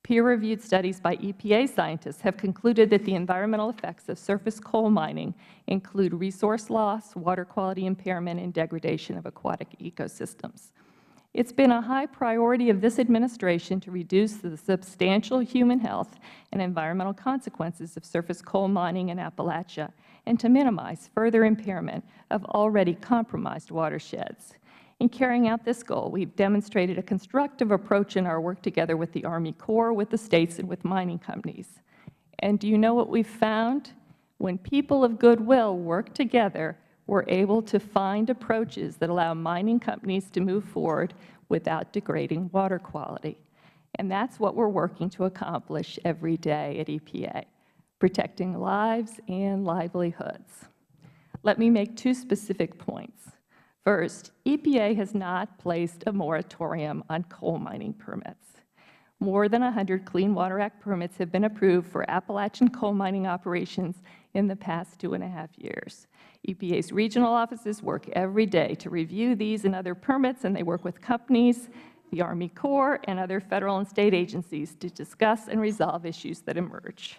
Peer-reviewed studies by EPA scientists have concluded that the environmental effects of surface coal mining include resource loss, water quality impairment, and degradation of aquatic ecosystems. It's been a high priority of this administration to reduce the substantial human health and environmental consequences of surface coal mining in Appalachia and to minimize further impairment of already compromised watersheds. In carrying out this goal, we've demonstrated a constructive approach in our work together with the Army Corps, with the states, and with mining companies. And do you know what we've found? When people of goodwill work together, we're able to find approaches that allow mining companies to move forward without degrading water quality. And that's what we're working to accomplish every day at EPA, protecting lives and livelihoods. Let me make 2 specific points. First, EPA has not placed a moratorium on coal mining permits. More than 100 Clean Water Act permits have been approved for Appalachian coal mining operations in the past 2.5 years. EPA's regional offices work every day to review these and other permits, and they work with companies, the Army Corps, and other Federal and State agencies to discuss and resolve issues that emerge.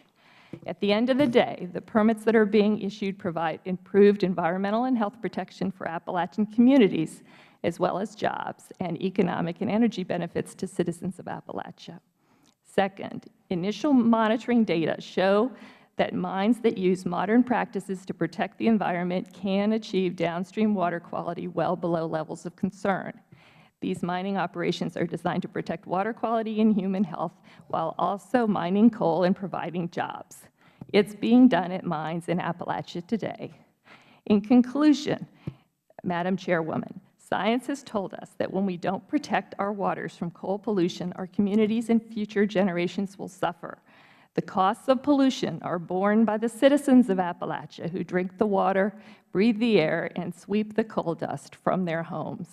At the end of the day, the permits that are being issued provide improved environmental and health protection for Appalachian communities, as well as jobs and economic and energy benefits to citizens of Appalachia. Second, initial monitoring data show that mines that use modern practices to protect the environment can achieve downstream water quality well below levels of concern. These mining operations are designed to protect water quality and human health while also mining coal and providing jobs. It's being done at mines in Appalachia today. In conclusion, Madam Chairwoman, science has told us that when we don't protect our waters from coal pollution, our communities and future generations will suffer. The costs of pollution are borne by the citizens of Appalachia who drink the water, breathe the air, and sweep the coal dust from their homes.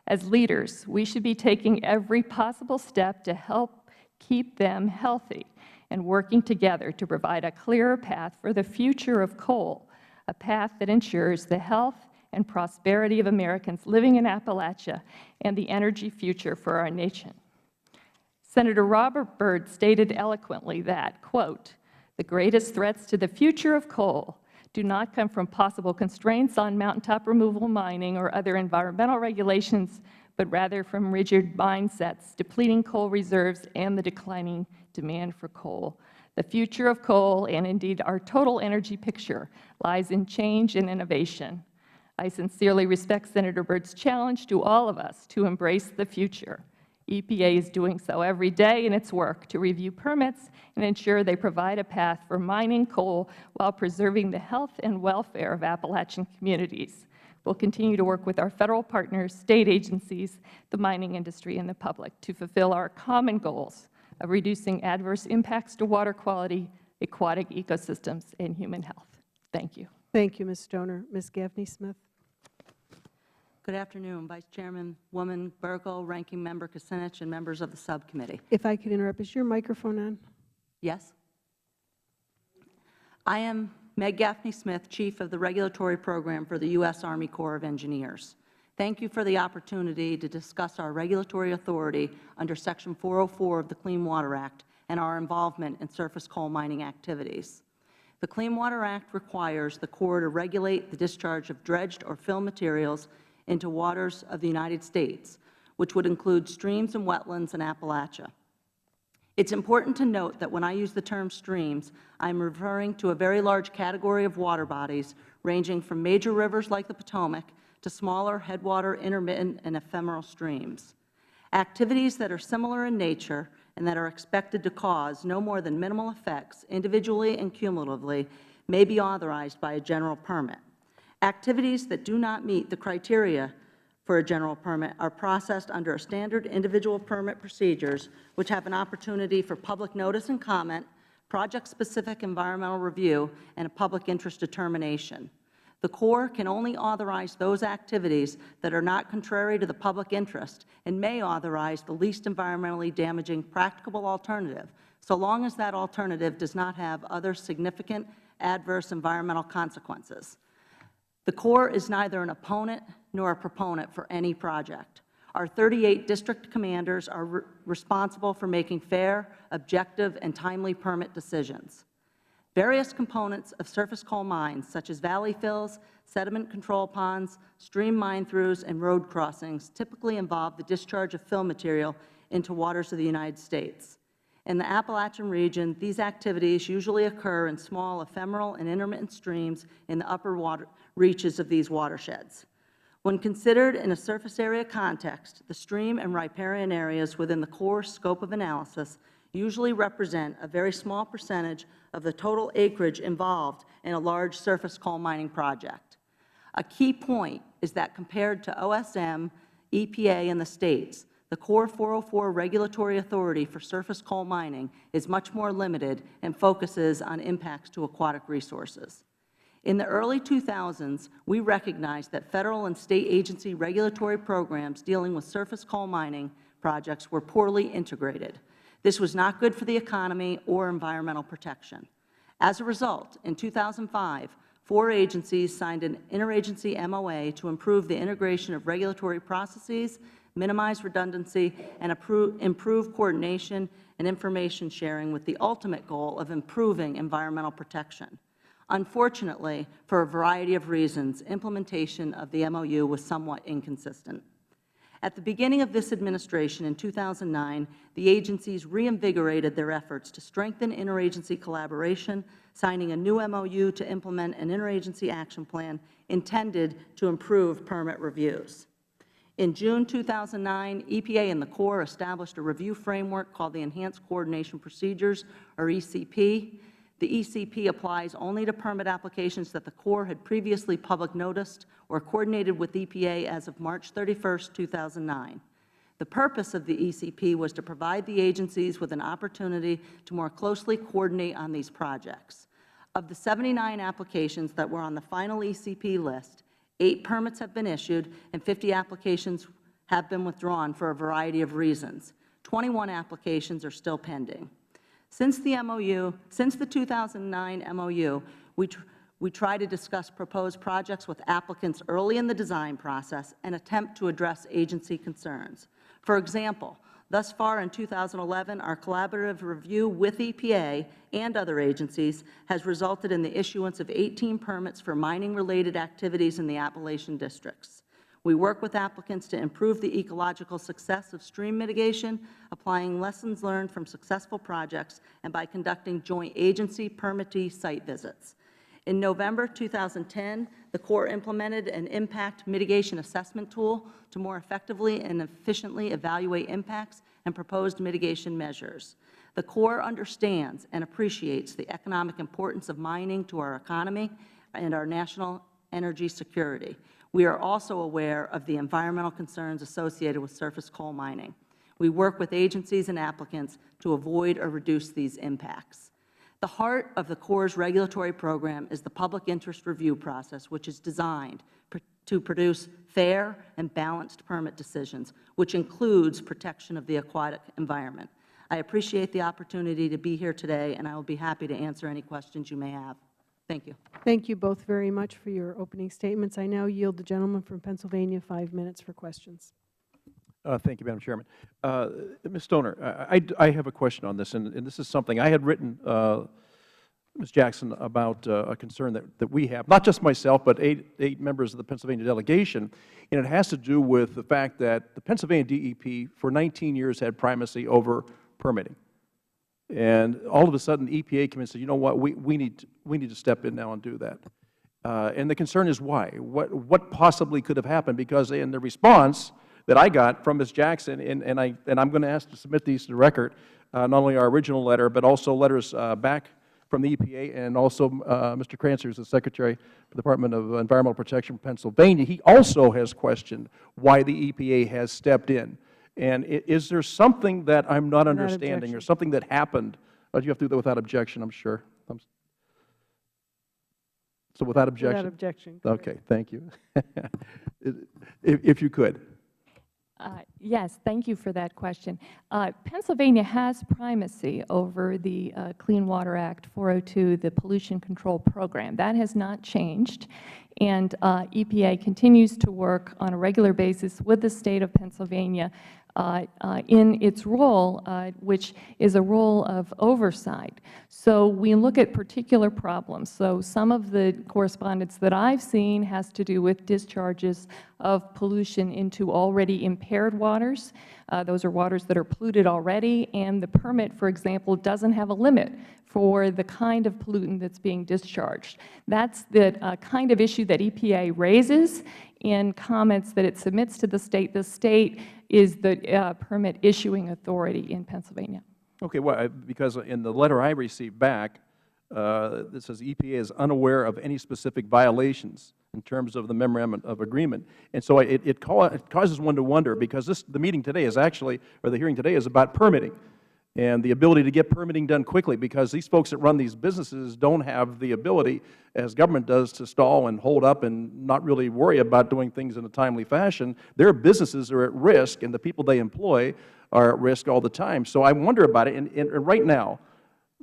As leaders, we should be taking every possible step to help keep them healthy and working together to provide a clearer path for the future of coal, a path that ensures the health and prosperity of Americans living in Appalachia and the energy future for our nation. Senator Robert Byrd stated eloquently that, quote, "The greatest threats to the future of coal do not come from possible constraints on mountaintop removal mining or other environmental regulations, but rather from rigid mindsets, depleting coal reserves, and the declining demand for coal. The future of coal, and indeed our total energy picture, lies in change and innovation." I sincerely respect Senator Byrd's challenge to all of us to embrace the future. EPA is doing so every day in its work to review permits and ensure they provide a path for mining coal while preserving the health and welfare of Appalachian communities. We'll continue to work with our Federal partners, State agencies, the mining industry, and the public to fulfill our common goals of reducing adverse impacts to water quality, aquatic ecosystems, and human health. Thank you. Thank you, Ms. Stoner. Ms. Gaffne Smith. Good afternoon, Vice Chairman Woman Burgle, Ranking Member Cusinich, and members of the subcommittee. If I could interrupt, is your microphone on? Yes. I am Meg Gaffne Smith, Chief of the Regulatory Program for the U.S. Army Corps of Engineers. Thank you for the opportunity to discuss our regulatory authority under Section 404 of the Clean Water Act and our involvement in surface coal mining activities. The Clean Water Act requires the Corps to regulate the discharge of dredged or fill materials into waters of the United States, which would include streams and wetlands in Appalachia. It's important to note that when I use the term streams, I am referring to a very large category of water bodies ranging from major rivers like the Potomac to smaller headwater, intermittent, and ephemeral streams. Activities that are similar in nature and that are expected to cause no more than minimal effects individually and cumulatively may be authorized by a general permit. Activities that do not meet the criteria for a general permit are processed under a standard individual permit procedures, which have an opportunity for public notice and comment, project-specific environmental review, and a public interest determination. The Corps can only authorize those activities that are not contrary to the public interest and may authorize the least environmentally damaging practicable alternative, so long as that alternative does not have other significant adverse environmental consequences. The Corps is neither an opponent nor a proponent for any project. Our 38 district commanders are responsible for making fair, objective, and timely permit decisions. Various components of surface coal mines, such as valley fills, sediment control ponds, stream mine-throughs, and road crossings, typically involve the discharge of fill material into waters of the United States. In the Appalachian region, these activities usually occur in small ephemeral and intermittent streams in the upper reaches of these watersheds. When considered in a surface area context, the stream and riparian areas within the Corps' scope of analysis usually represent a very small percentage of the total acreage involved in a large surface coal mining project. A key point is that compared to OSM, EPA, and the states, the Corps 404 regulatory authority for surface coal mining is much more limited and focuses on impacts to aquatic resources. In the early 2000s, we recognized that Federal and State agency regulatory programs dealing with surface coal mining projects were poorly integrated. This was not good for the economy or environmental protection. As a result, in 2005, 4 agencies signed an interagency MOA to improve the integration of regulatory processes, minimize redundancy, and improve coordination and information sharing with the ultimate goal of improving environmental protection. Unfortunately, for a variety of reasons, implementation of the MOU was somewhat inconsistent. At the beginning of this administration in 2009, the agencies reinvigorated their efforts to strengthen interagency collaboration, signing a new MOU to implement an interagency action plan intended to improve permit reviews. In June 2009, EPA and the Corps established a review framework called the Enhanced Coordination Procedures, or ECP. The ECP applies only to permit applications that the Corps had previously public noticed or coordinated with EPA as of March 31, 2009. The purpose of the ECP was to provide the agencies with an opportunity to more closely coordinate on these projects. Of the 79 applications that were on the final ECP list, 8 permits have been issued and 50 applications have been withdrawn for a variety of reasons. 21 applications are still pending. Since the 2009 MOU, we try to discuss proposed projects with applicants early in the design process and attempt to address agency concerns. For example, thus far in 2011, our collaborative review with EPA and other agencies has resulted in the issuance of 18 permits for mining-related activities in the Appalachian districts. We work with applicants to improve the ecological success of stream mitigation, applying lessons learned from successful projects, and by conducting joint agency permittee site visits. In November 2010, the Corps implemented an impact mitigation assessment tool to more effectively and efficiently evaluate impacts and proposed mitigation measures. The Corps understands and appreciates the economic importance of mining to our economy and our national energy security. We are also aware of the environmental concerns associated with surface coal mining. We work with agencies and applicants to avoid or reduce these impacts. The heart of the Corps' regulatory program is the public interest review process, which is designed to produce fair and balanced permit decisions, which includes protection of the aquatic environment. I appreciate the opportunity to be here today, and I will be happy to answer any questions you may have. Thank you. Thank you both very much for your opening statements. I now yield the gentleman from Pennsylvania 5 minutes for questions. Thank you, Madam Chairman. Ms. Stoner, I have a question on this, and this is something I had written, Ms. Jackson, about a concern that we have, not just myself, but eight members of the Pennsylvania delegation, and it has to do with the fact that the Pennsylvania DEP for 19 years had primacy over permitting. And all of a sudden, the EPA came in and said, you know what, we need to step in now and do that. And the concern is why? What possibly could have happened? Because in the response that I got from Ms. Jackson, and I'm going to ask to submit these to the record, not only our original letter, but also letters back from the EPA, and also Mr. Krancer, who is the Secretary for the Department of Environmental Protection of Pennsylvania. He also has questioned why the EPA has stepped in. And is there something that I'm not understanding, or something that happened? Oh, you have to do that without objection, I'm sure. So without objection? Without objection. Okay, thank you. If you could. Yes, thank you for that question. Pennsylvania has primacy over the Clean Water Act 402, the Pollution Control Program. That has not changed, and EPA continues to work on a regular basis with the State of Pennsylvania in its role, which is a role of oversight. So we look at particular problems. So some of the correspondence that I've seen has to do with discharges of pollution into already impaired waters. Those are waters that are polluted already, and the permit, for example, doesn't have a limit for the kind of pollutant that's being discharged. That's the kind of issue that EPA raises in comments that it submits to the State. The State is the permit issuing authority in Pennsylvania. Okay, well, because in the letter I received back, it says EPA is unaware of any specific violations in terms of the memorandum of agreement. And so it causes one to wonder, because the meeting today is actually, or the hearing today is about permitting and the ability to get permitting done quickly, because these folks that run these businesses don't have the ability, as government does, to stall and hold up and not really worry about doing things in a timely fashion. Their businesses are at risk, and the people they employ are at risk all the time. So I wonder about it, and right now,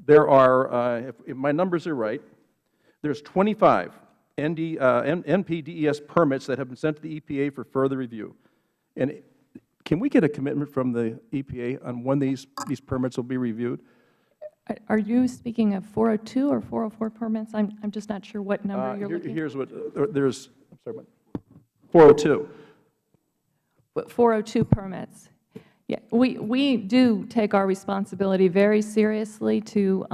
there are, if my numbers are right, there's 25 NPDES permits that have been sent to the EPA for further review. And can we get a commitment from the EPA on when these permits will be reviewed? Are you speaking of 402 or 404 permits? I'm just not sure what number you're looking at. Here's what, there's, I'm sorry, what? 402. 402 permits. Yeah, we do take our responsibility very seriously to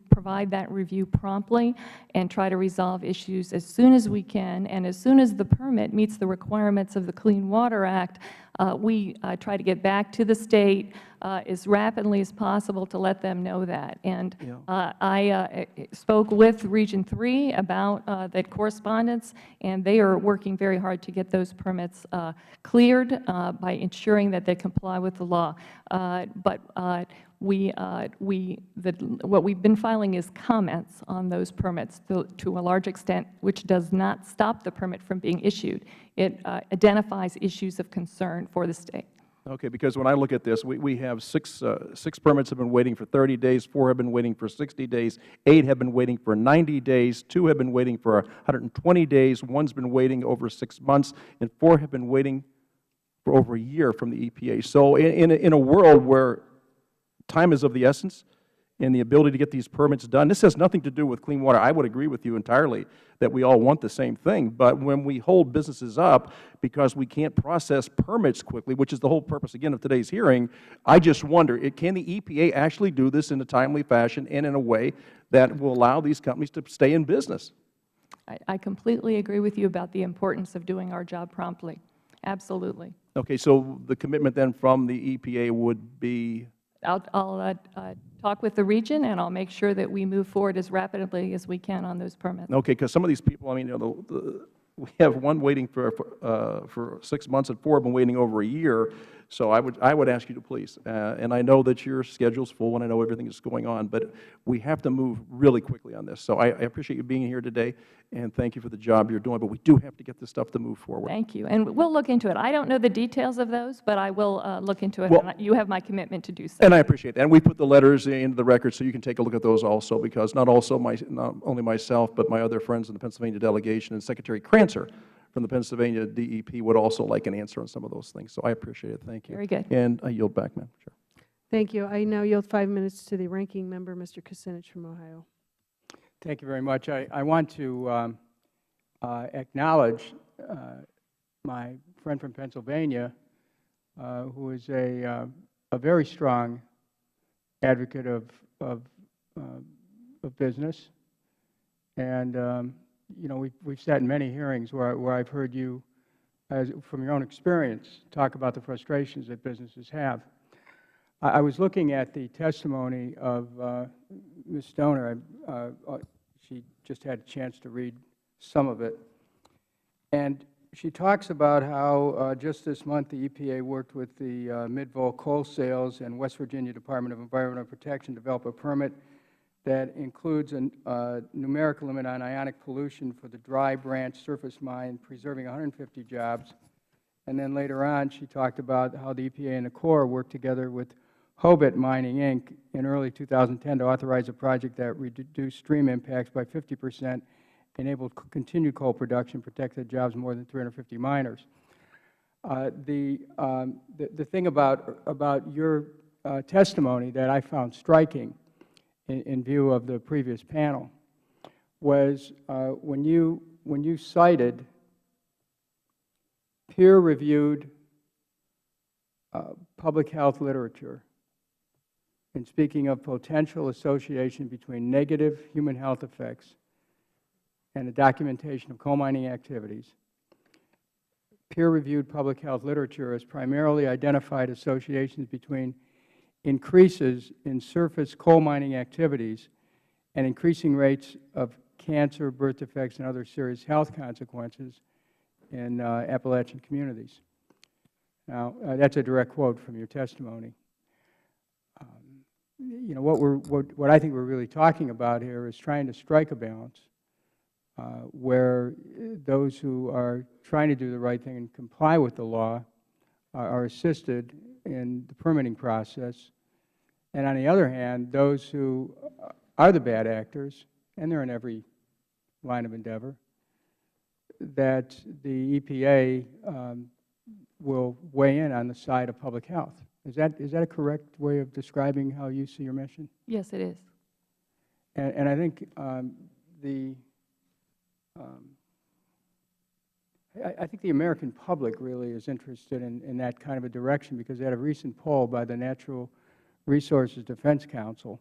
provide that review promptly and try to resolve issues as soon as we can. And as soon as the permit meets the requirements of the Clean Water Act, we try to get back to the State as rapidly as possible to let them know that. And I spoke with Region 3 about that correspondence, and they are working very hard to get those permits cleared by ensuring that they comply with the law. What we've been filing is comments on those permits to a large extent, which does not stop the permit from being issued. It identifies issues of concern for the State. Okay, because when I look at this, we have six permits have been waiting for 30 days, 4 have been waiting for 60 days, 8 have been waiting for 90 days, 2 have been waiting for 120 days, 1's been waiting over 6 months, and 4 have been waiting for over a year from the EPA. So in a world where time is of the essence, and the ability to get these permits done. This has nothing to do with clean water. I would agree with you entirely that we all want the same thing. But when we hold businesses up because we can't process permits quickly, which is the whole purpose, again, of today's hearing, I just wonder, can the EPA actually do this in a timely fashion and in a way that will allow these companies to stay in business? I completely agree with you about the importance of doing our job promptly. Absolutely. Okay, so the commitment then from the EPA would be? I'll talk with the region, and I'll make sure that we move forward as rapidly as we can on those permits. Okay, because some of these people, I mean, you know, we have one waiting for 6 months and 4 have been waiting over a year. So I would ask you to please, and I know that your schedule's full and I know everything is going on, but we have to move really quickly on this. So I appreciate you being here today, and thank you for the job you're doing, but we do have to get this stuff to move forward. Thank you, and we'll look into it. I don't know the details of those, but I will look into it, Well, and you have my commitment to do so. And I appreciate that. And we put the letters into the record so you can take a look at those also, because not only myself, but my other friends in the Pennsylvania delegation and Secretary Krancer from the Pennsylvania DEP would also like an answer on some of those things. So I appreciate it. Thank you. Very good. And I yield back, Madam Chair. Thank you. I now yield 5 minutes to the ranking member, Mr. Cusinich from Ohio. Thank you very much. I want to acknowledge my friend from Pennsylvania, who is a very strong advocate of business, and you know, we've sat in many hearings where I've heard you, from your own experience, talk about the frustrations that businesses have. I was looking at the testimony of Ms. Stoner. She just had a chance to read some of it. And she talks about how just this month the EPA worked with the Mid-Vol Coal Sales and West Virginia Department of Environmental Protection to develop a permit that includes a numerical limit on ionic pollution for the Dry Branch surface mine, preserving 150 jobs. And then later on, she talked about how the EPA and the Corps worked together with Hobit Mining, Inc. in early 2010 to authorize a project that reduced stream impacts by 50%, enabled continued coal production, protected jobs of more than 350 miners. The thing about your testimony that I found striking in view of the previous panel was when you cited peer-reviewed public health literature in speaking of potential association between negative human health effects and the documentation of coal mining activities. Peer-reviewed public health literature has primarily identified associations between increases in surface coal mining activities and increasing rates of cancer, birth defects, and other serious health consequences in Appalachian communities. Now, that's a direct quote from your testimony. You know, what I think we're really talking about here is trying to strike a balance where those who are trying to do the right thing and comply with the law are assisted in the permitting process, and on the other hand, those who are the bad actors, and they're in every line of endeavor, that the EPA will weigh in on the side of public health. Is that a correct way of describing how you see your mission? Yes, it is. And I think I think the American public really is interested in that kind of a direction, because they had a recent poll by the Natural Resources Defense Council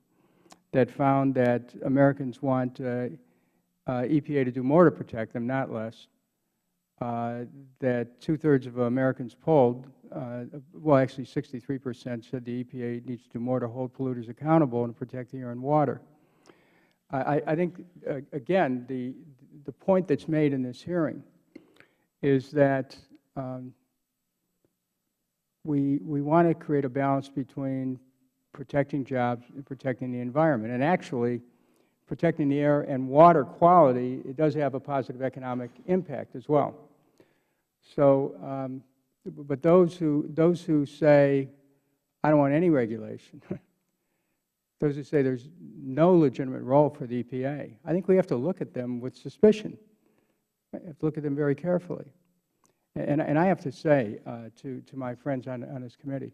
that found that Americans want EPA to do more to protect them, not less. That 2/3 of Americans polled, well, actually 63% said the EPA needs to do more to hold polluters accountable and protect the air and water. I think, again, the point that's made in this hearing is that we want to create a balance between protecting jobs and protecting the environment. And actually, protecting the air and water quality, it does have a positive economic impact as well. So, but those who say, I don't want any regulation, those who say there's no legitimate role for the EPA, I think we have to look at them with suspicion. We have to look at them very carefully. And I have to say to my friends on this committee,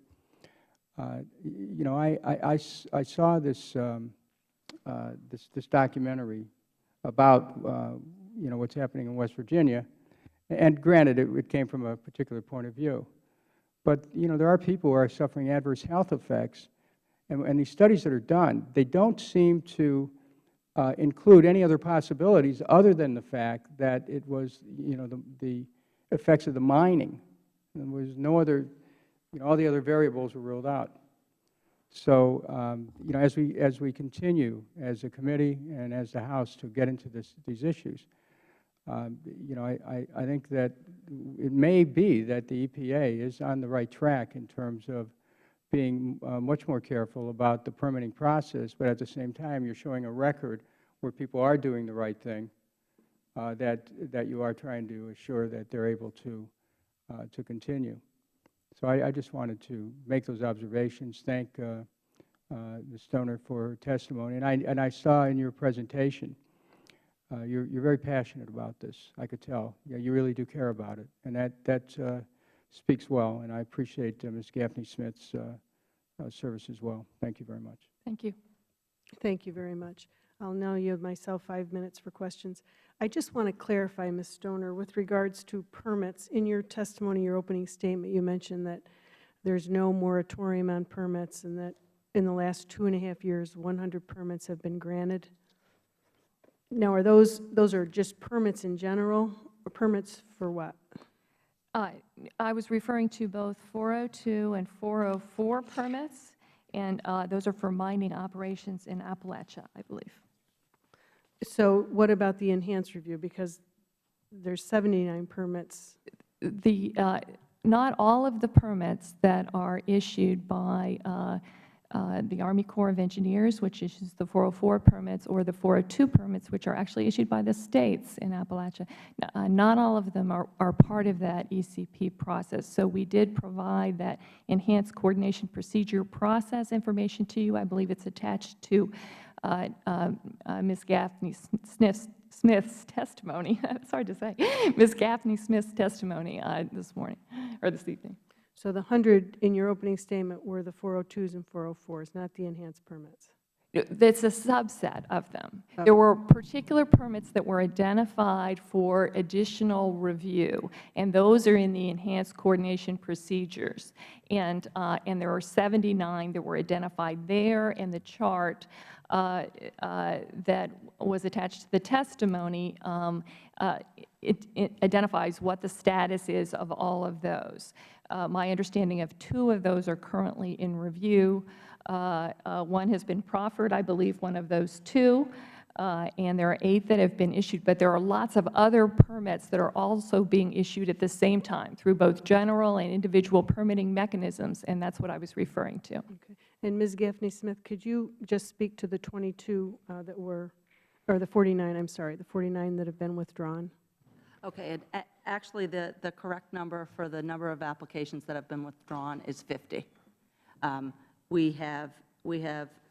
You know, I saw this, this documentary about, you know, what's happening in West Virginia, and granted, it came from a particular point of view. But, you know, there are people who are suffering adverse health effects, and these studies that are done, they don't seem to include any other possibilities other than the fact that it was, you know, the effects of the mining. There was no other, you know, all the other variables were ruled out. So, you know, as we continue as a committee and as the House to get into these issues, you know, I think that it may be that the EPA is on the right track in terms of being much more careful about the permitting process, but at the same time, you're showing a record where people are doing the right thing, that you are trying to assure that they're able to continue. So I just wanted to make those observations. Thank Ms. Stoner for her testimony. And I saw in your presentation, you're very passionate about this. I could tell. Yeah, you really do care about it, and that speaks well. And I appreciate Ms. Gaffne Smith's service as well. Thank you very much. Thank you. Thank you very much. I'll now yield myself 5 minutes for questions. I just want to clarify, Ms. Stoner, with regards to permits. In your testimony, your opening statement, you mentioned that there's no moratorium on permits and that in the last 2.5 years, 100 permits have been granted. Now, are those are just permits in general, or permits for what? I was referring to both 402 and 404 permits, and those are for mining operations in Appalachia, I believe. So what about the enhanced review? Because there's 79 permits. Not all of the permits that are issued by the Army Corps of Engineers, which issues the 404 permits, or the 402 permits, which are actually issued by the states in Appalachia, not all of them are part of that ECP process. So we did provide that enhanced coordination procedure process information to you. I believe it's attached to Ms. Gaffne Smith's testimony. It's hard to say. Ms. Gaffne Smith's testimony this morning, or this evening. So the 100 in your opening statement were the 402s and 404s, not the enhanced permits. That's a subset of them. Okay. There were particular permits that were identified for additional review, and those are in the enhanced coordination procedures. And there are 79 that were identified there in the chart that was attached to the testimony. It identifies what the status is of all of those. My understanding of 2 of those are currently in review. One has been proffered, I believe, one of those 2, and there are 8 that have been issued. But there are lots of other permits that are also being issued at the same time through both general and individual permitting mechanisms, and that's what I was referring to. Okay. And Ms. Gaffne Smith, could you just speak to the 22 that were, or the 49, I'm sorry, the 49 that have been withdrawn? Okay. Actually, the correct number for the number of applications that have been withdrawn is 50. We have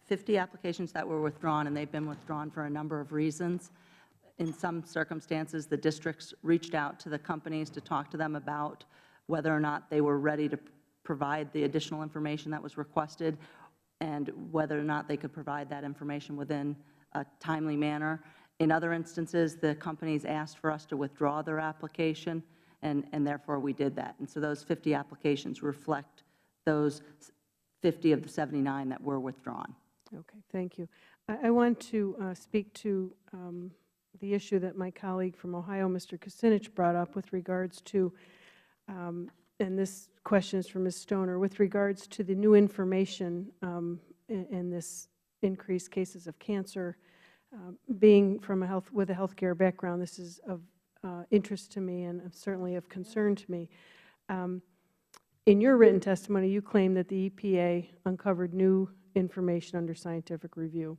50 applications that were withdrawn, and they've been withdrawn for a number of reasons. In some circumstances, the districts reached out to the companies to talk to them about whether or not they were ready to provide the additional information that was requested and whether or not they could provide that information within a timely manner. In other instances, the companies asked for us to withdraw their application, and therefore we did that. And so those 50 applications reflect those 50 of the 79 that were withdrawn. Okay, thank you. I want to speak to the issue that my colleague from Ohio, Mr. Cusinich, brought up with regards to, and this question is from Ms. Stoner, with regards to the new information in this increased cases of cancer. Being from with a healthcare background, this is of interest to me and certainly of concern to me. In your written testimony, you claim that the EPA uncovered new information under scientific review.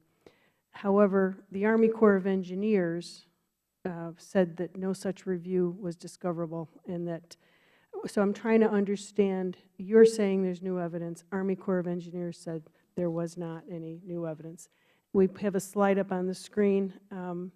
However, the Army Corps of Engineers said that no such review was discoverable, and that, so I'm trying to understand, you're saying there's new evidence. Army Corps of Engineers said there was not any new evidence. We have a slide up on the screen, and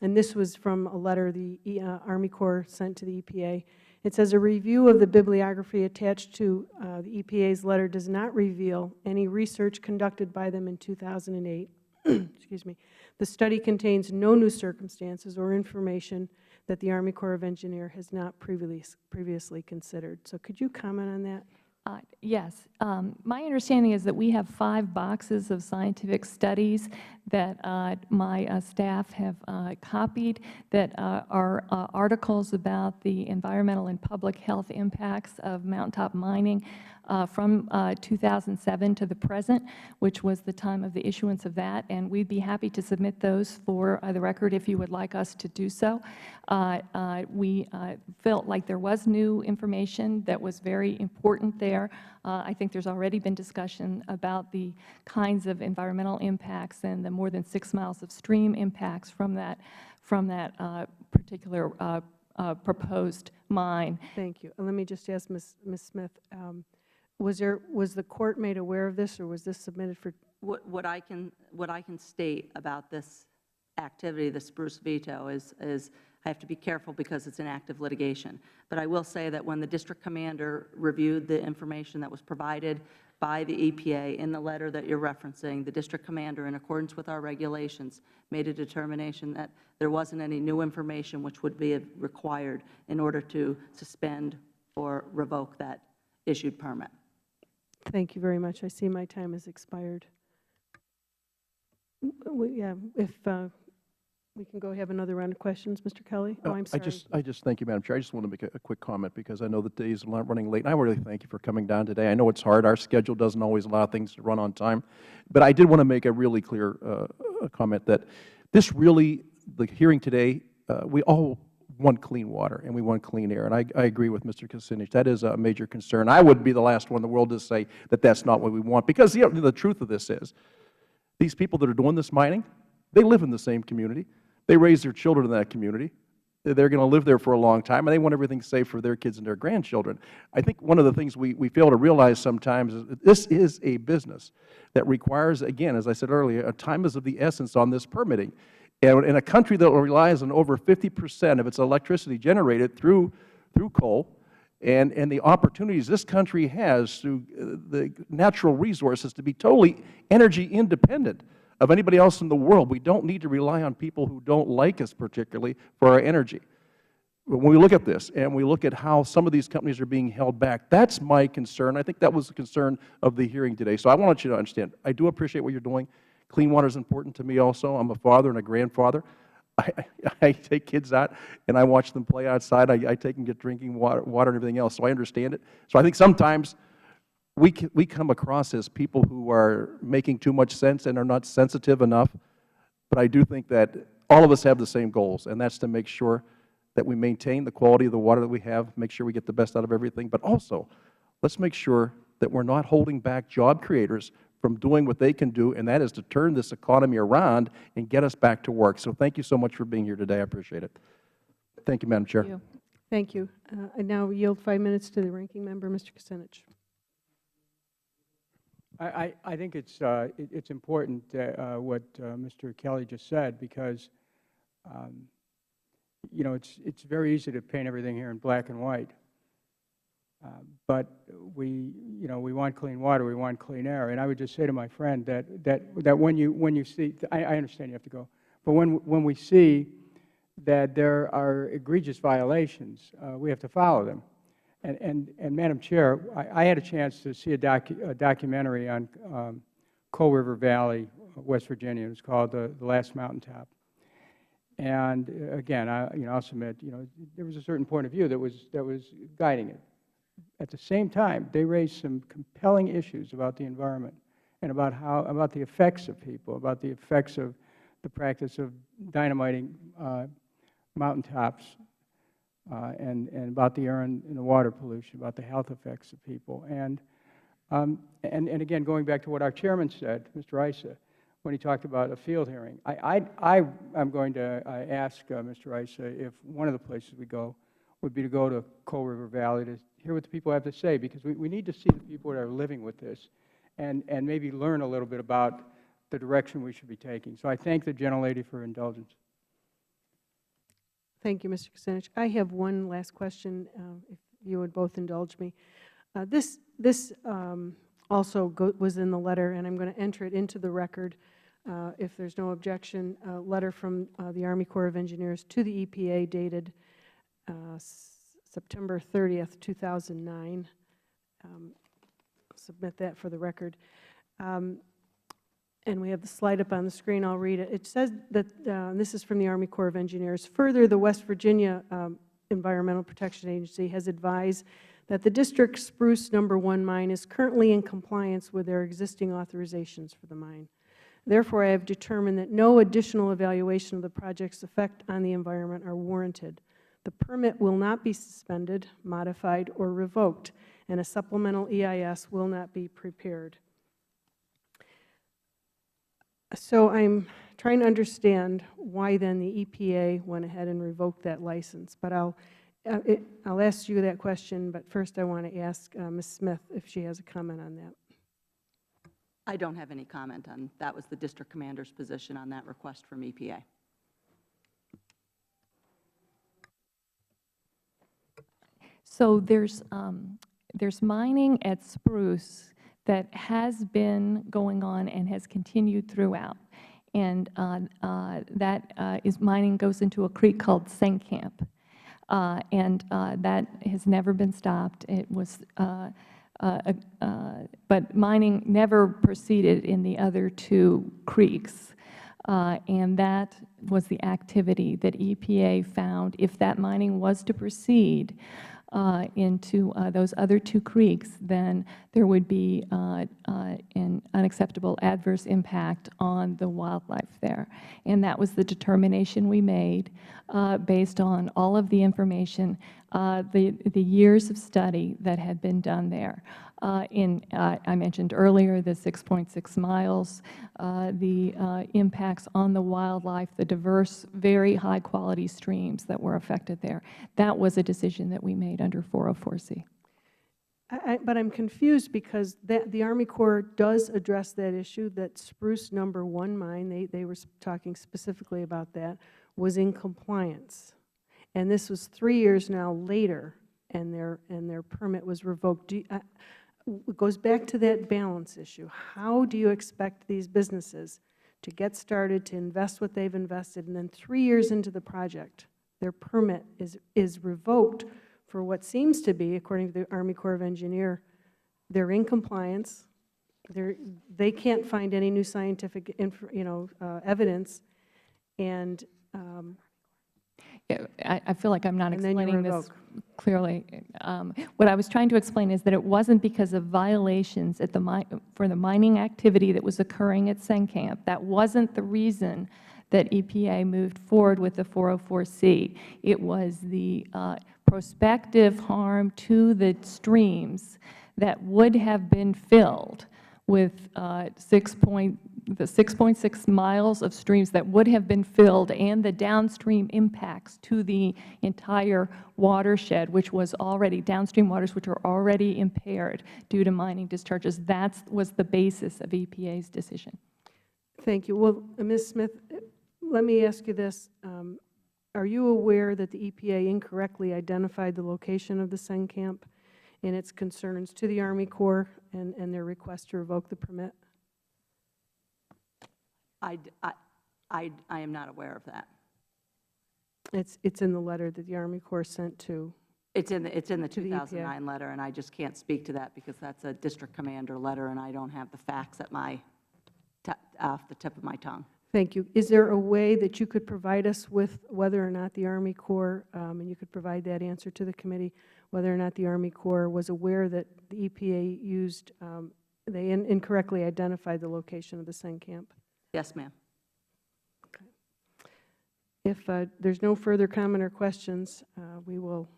this was from a letter the Army Corps sent to the EPA. It says a review of the bibliography attached to the EPA's letter does not reveal any research conducted by them in 2008. Excuse me. The study contains no new circumstances or information that the Army Corps of Engineers has not previously considered. So could you comment on that? Yes. My understanding is that we have 5 boxes of scientific studies that my staff have copied that are articles about the environmental and public health impacts of mountaintop mining from 2007 to the present, which was the time of the issuance of that, and we'd be happy to submit those for the record if you would like us to do so. We felt like there was new information that was very important there. I think there's already been discussion about the kinds of environmental impacts and the more than 6 miles of stream impacts from that particular proposed mine. Thank you. And let me just ask Ms. Smith, was the court made aware of this, or was this submitted for? What I can state about this activity, the spruce veto, is I have to be careful because it's an active litigation. But I will say that when the district commander reviewed the information that was provided by the EPA in the letter that you're referencing, the district commander, in accordance with our regulations, made a determination that there wasn't any new information which would be required in order to suspend or revoke that issued permit. Thank you very much. I see my time has expired. Yeah, if we can go have another round of questions, Mr. Kelly. Oh, I'm sorry. I just thank you, Madam Chair. I just want to make a quick comment because I know the days are running late. And I really thank you for coming down today. I know it's hard. Our schedule doesn't always allow things to run on time. But I did want to make a really clear comment that this really, the hearing today, we all want clean water and we want clean air. And I agree with Mr. Cusinich. That is a major concern. I would be the last one in the world to say that that's not what we want, because the truth of this is these people that are doing this mining, they live in the same community. They raise their children in that community. They're going to live there for a long time, and they want everything safe for their kids and their grandchildren. I think one of the things we fail to realize sometimes is that this is a business that requires, again, as I said earlier, a time is of the essence on this permitting. And in a country that relies on over 50% of its electricity generated through coal, and the opportunities this country has through the natural resources to be totally energy independent of anybody else in the world. We don't need to rely on people who don't like us particularly for our energy. When we look at this and we look at how some of these companies are being held back, that's my concern. I think that was the concern of the hearing today. So I want you to understand, I do appreciate what you're doing. Clean water is important to me also. I'm a father and a grandfather. I take kids out and I watch them play outside. I take them get drinking water and everything else, so I understand it. So I think sometimes we come across as people who are making too much sense and are not sensitive enough. But I do think that all of us have the same goals, and that's to make sure that we maintain the quality of the water that we have, make sure we get the best out of everything. But also, let's make sure that we're not holding back job creators from doing what they can do, and that is to turn this economy around and get us back to work. So thank you so much for being here today. I appreciate it. Thank you, Madam Chair. Thank you. I now yield 5 minutes to the ranking member, Mr. Cusinich. I think it's important what Mr. Kelly just said, because it's very easy to paint everything here in black and white. But we want clean water, we want clean air, and I would just say to my friend that when you see, I understand you have to go, but when we see that there are egregious violations, we have to follow them. And Madam Chair, I had a chance to see a documentary on Coal River Valley, West Virginia. It was called The Last Mountaintop. And again, I'll submit, there was a certain point of view that was guiding it. At the same time, they raised some compelling issues about the environment and about the effects of people, about the effects of the practice of dynamiting mountaintops, and about the air and the water pollution, about the health effects of people. And again, going back to what our chairman said, Mr. Issa, when he talked about a field hearing, I'm going to ask Mr. Issa if one of the places we go would be to go to Coal River Valley to hear what the people have to say, because we need to see the people that are living with this and maybe learn a little bit about the direction we should be taking. So I thank the gentlelady for indulgence. Thank you, Mr. Cusinich. I have one last question, if you would both indulge me. This also was in the letter, and I'm going to enter it into the record if there's no objection, a letter from the Army Corps of Engineers to the EPA dated September 30th, 2009. Submit that for the record. And we have the slide up on the screen. I'll read it. It says that, this is from the Army Corps of Engineers, further, the West Virginia Environmental Protection Agency has advised that the district's Spruce No. 1 mine is currently in compliance with their existing authorizations for the mine. Therefore, I have determined that no additional evaluation of the project's effect on the environment are warranted. The permit will not be suspended, modified, or revoked, and a supplemental EIS will not be prepared. So I'm trying to understand why then the EPA went ahead and revoked that license. But I'll ask you that question, but first I want to ask Ms. Smith if she has a comment on that. I don't have any comment on that. Was the district commander's position on that request from EPA. So there's mining at Spruce that has been going on and has continued throughout. And mining goes into a creek called Senkamp. And that has never been stopped. It was, but mining never proceeded in the other two creeks. And that was the activity that EPA found. If that mining was to proceed into those other two creeks, then there would be an unacceptable adverse impact on the wildlife there. And that was the determination we made based on all of the information, the years of study that had been done there. I mentioned earlier the 6.6 miles, the impacts on the wildlife, the diverse, very high-quality streams that were affected there. That was a decision that we made under 404C. But I'm confused because the Army Corps does address that issue, that Spruce No. 1 mine, they were talking specifically about that, was in compliance. And this was 3 years now later, and their permit was revoked. It goes back to that balance issue. How do you expect these businesses to get started, to invest what they've invested, and then 3 years into the project, their permit is revoked for what seems to be, according to the Army Corps of Engineers, they're in compliance. They can't find any new scientific evidence, and I feel like I'm not explaining this clearly. What I was trying to explain is that it wasn't because of violations at for the mining activity that was occurring at Senkamp. That wasn't the reason that EPA moved forward with the 404C. It was the prospective harm to the streams that would have been filled with the 6.6 miles of streams that would have been filled, and the downstream impacts to the entire watershed, which was already, downstream waters which are already impaired due to mining discharges. That was the basis of EPA's decision. Thank you. Well, Ms. Smith, let me ask you this. Are you aware that the EPA incorrectly identified the location of the Senkamp in its concerns to the Army Corps and their request to revoke the permit? I am not aware of that. It's in the letter that the Army Corps sent to. It's in the 2009 letter, and I just can't speak to that because that's a district commander letter, and I don't have the facts at off the tip of my tongue. Thank you. Is there a way that you could provide us with whether or not the Army Corps, and you could provide that answer to the committee, whether or not the Army Corps was aware that the EPA used, they incorrectly identified the location of the Senkamp? Yes, ma'am. Okay. If there's no further comment or questions, we will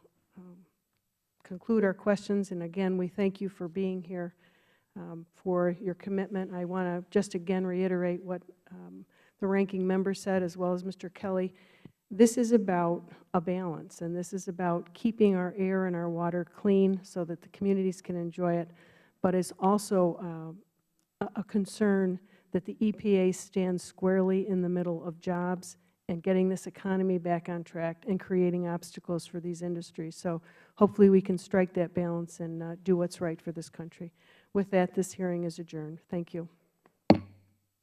conclude our questions. And again, we thank you for being here, for your commitment. I want to just again reiterate what the ranking member said, as well as Mr. Kelly. This is about a balance, and this is about keeping our air and our water clean so that the communities can enjoy it, but it's also a concern that the EPA stands squarely in the middle of jobs and getting this economy back on track and creating obstacles for these industries. So hopefully we can strike that balance and do what's right for this country. With that, this hearing is adjourned. Thank you.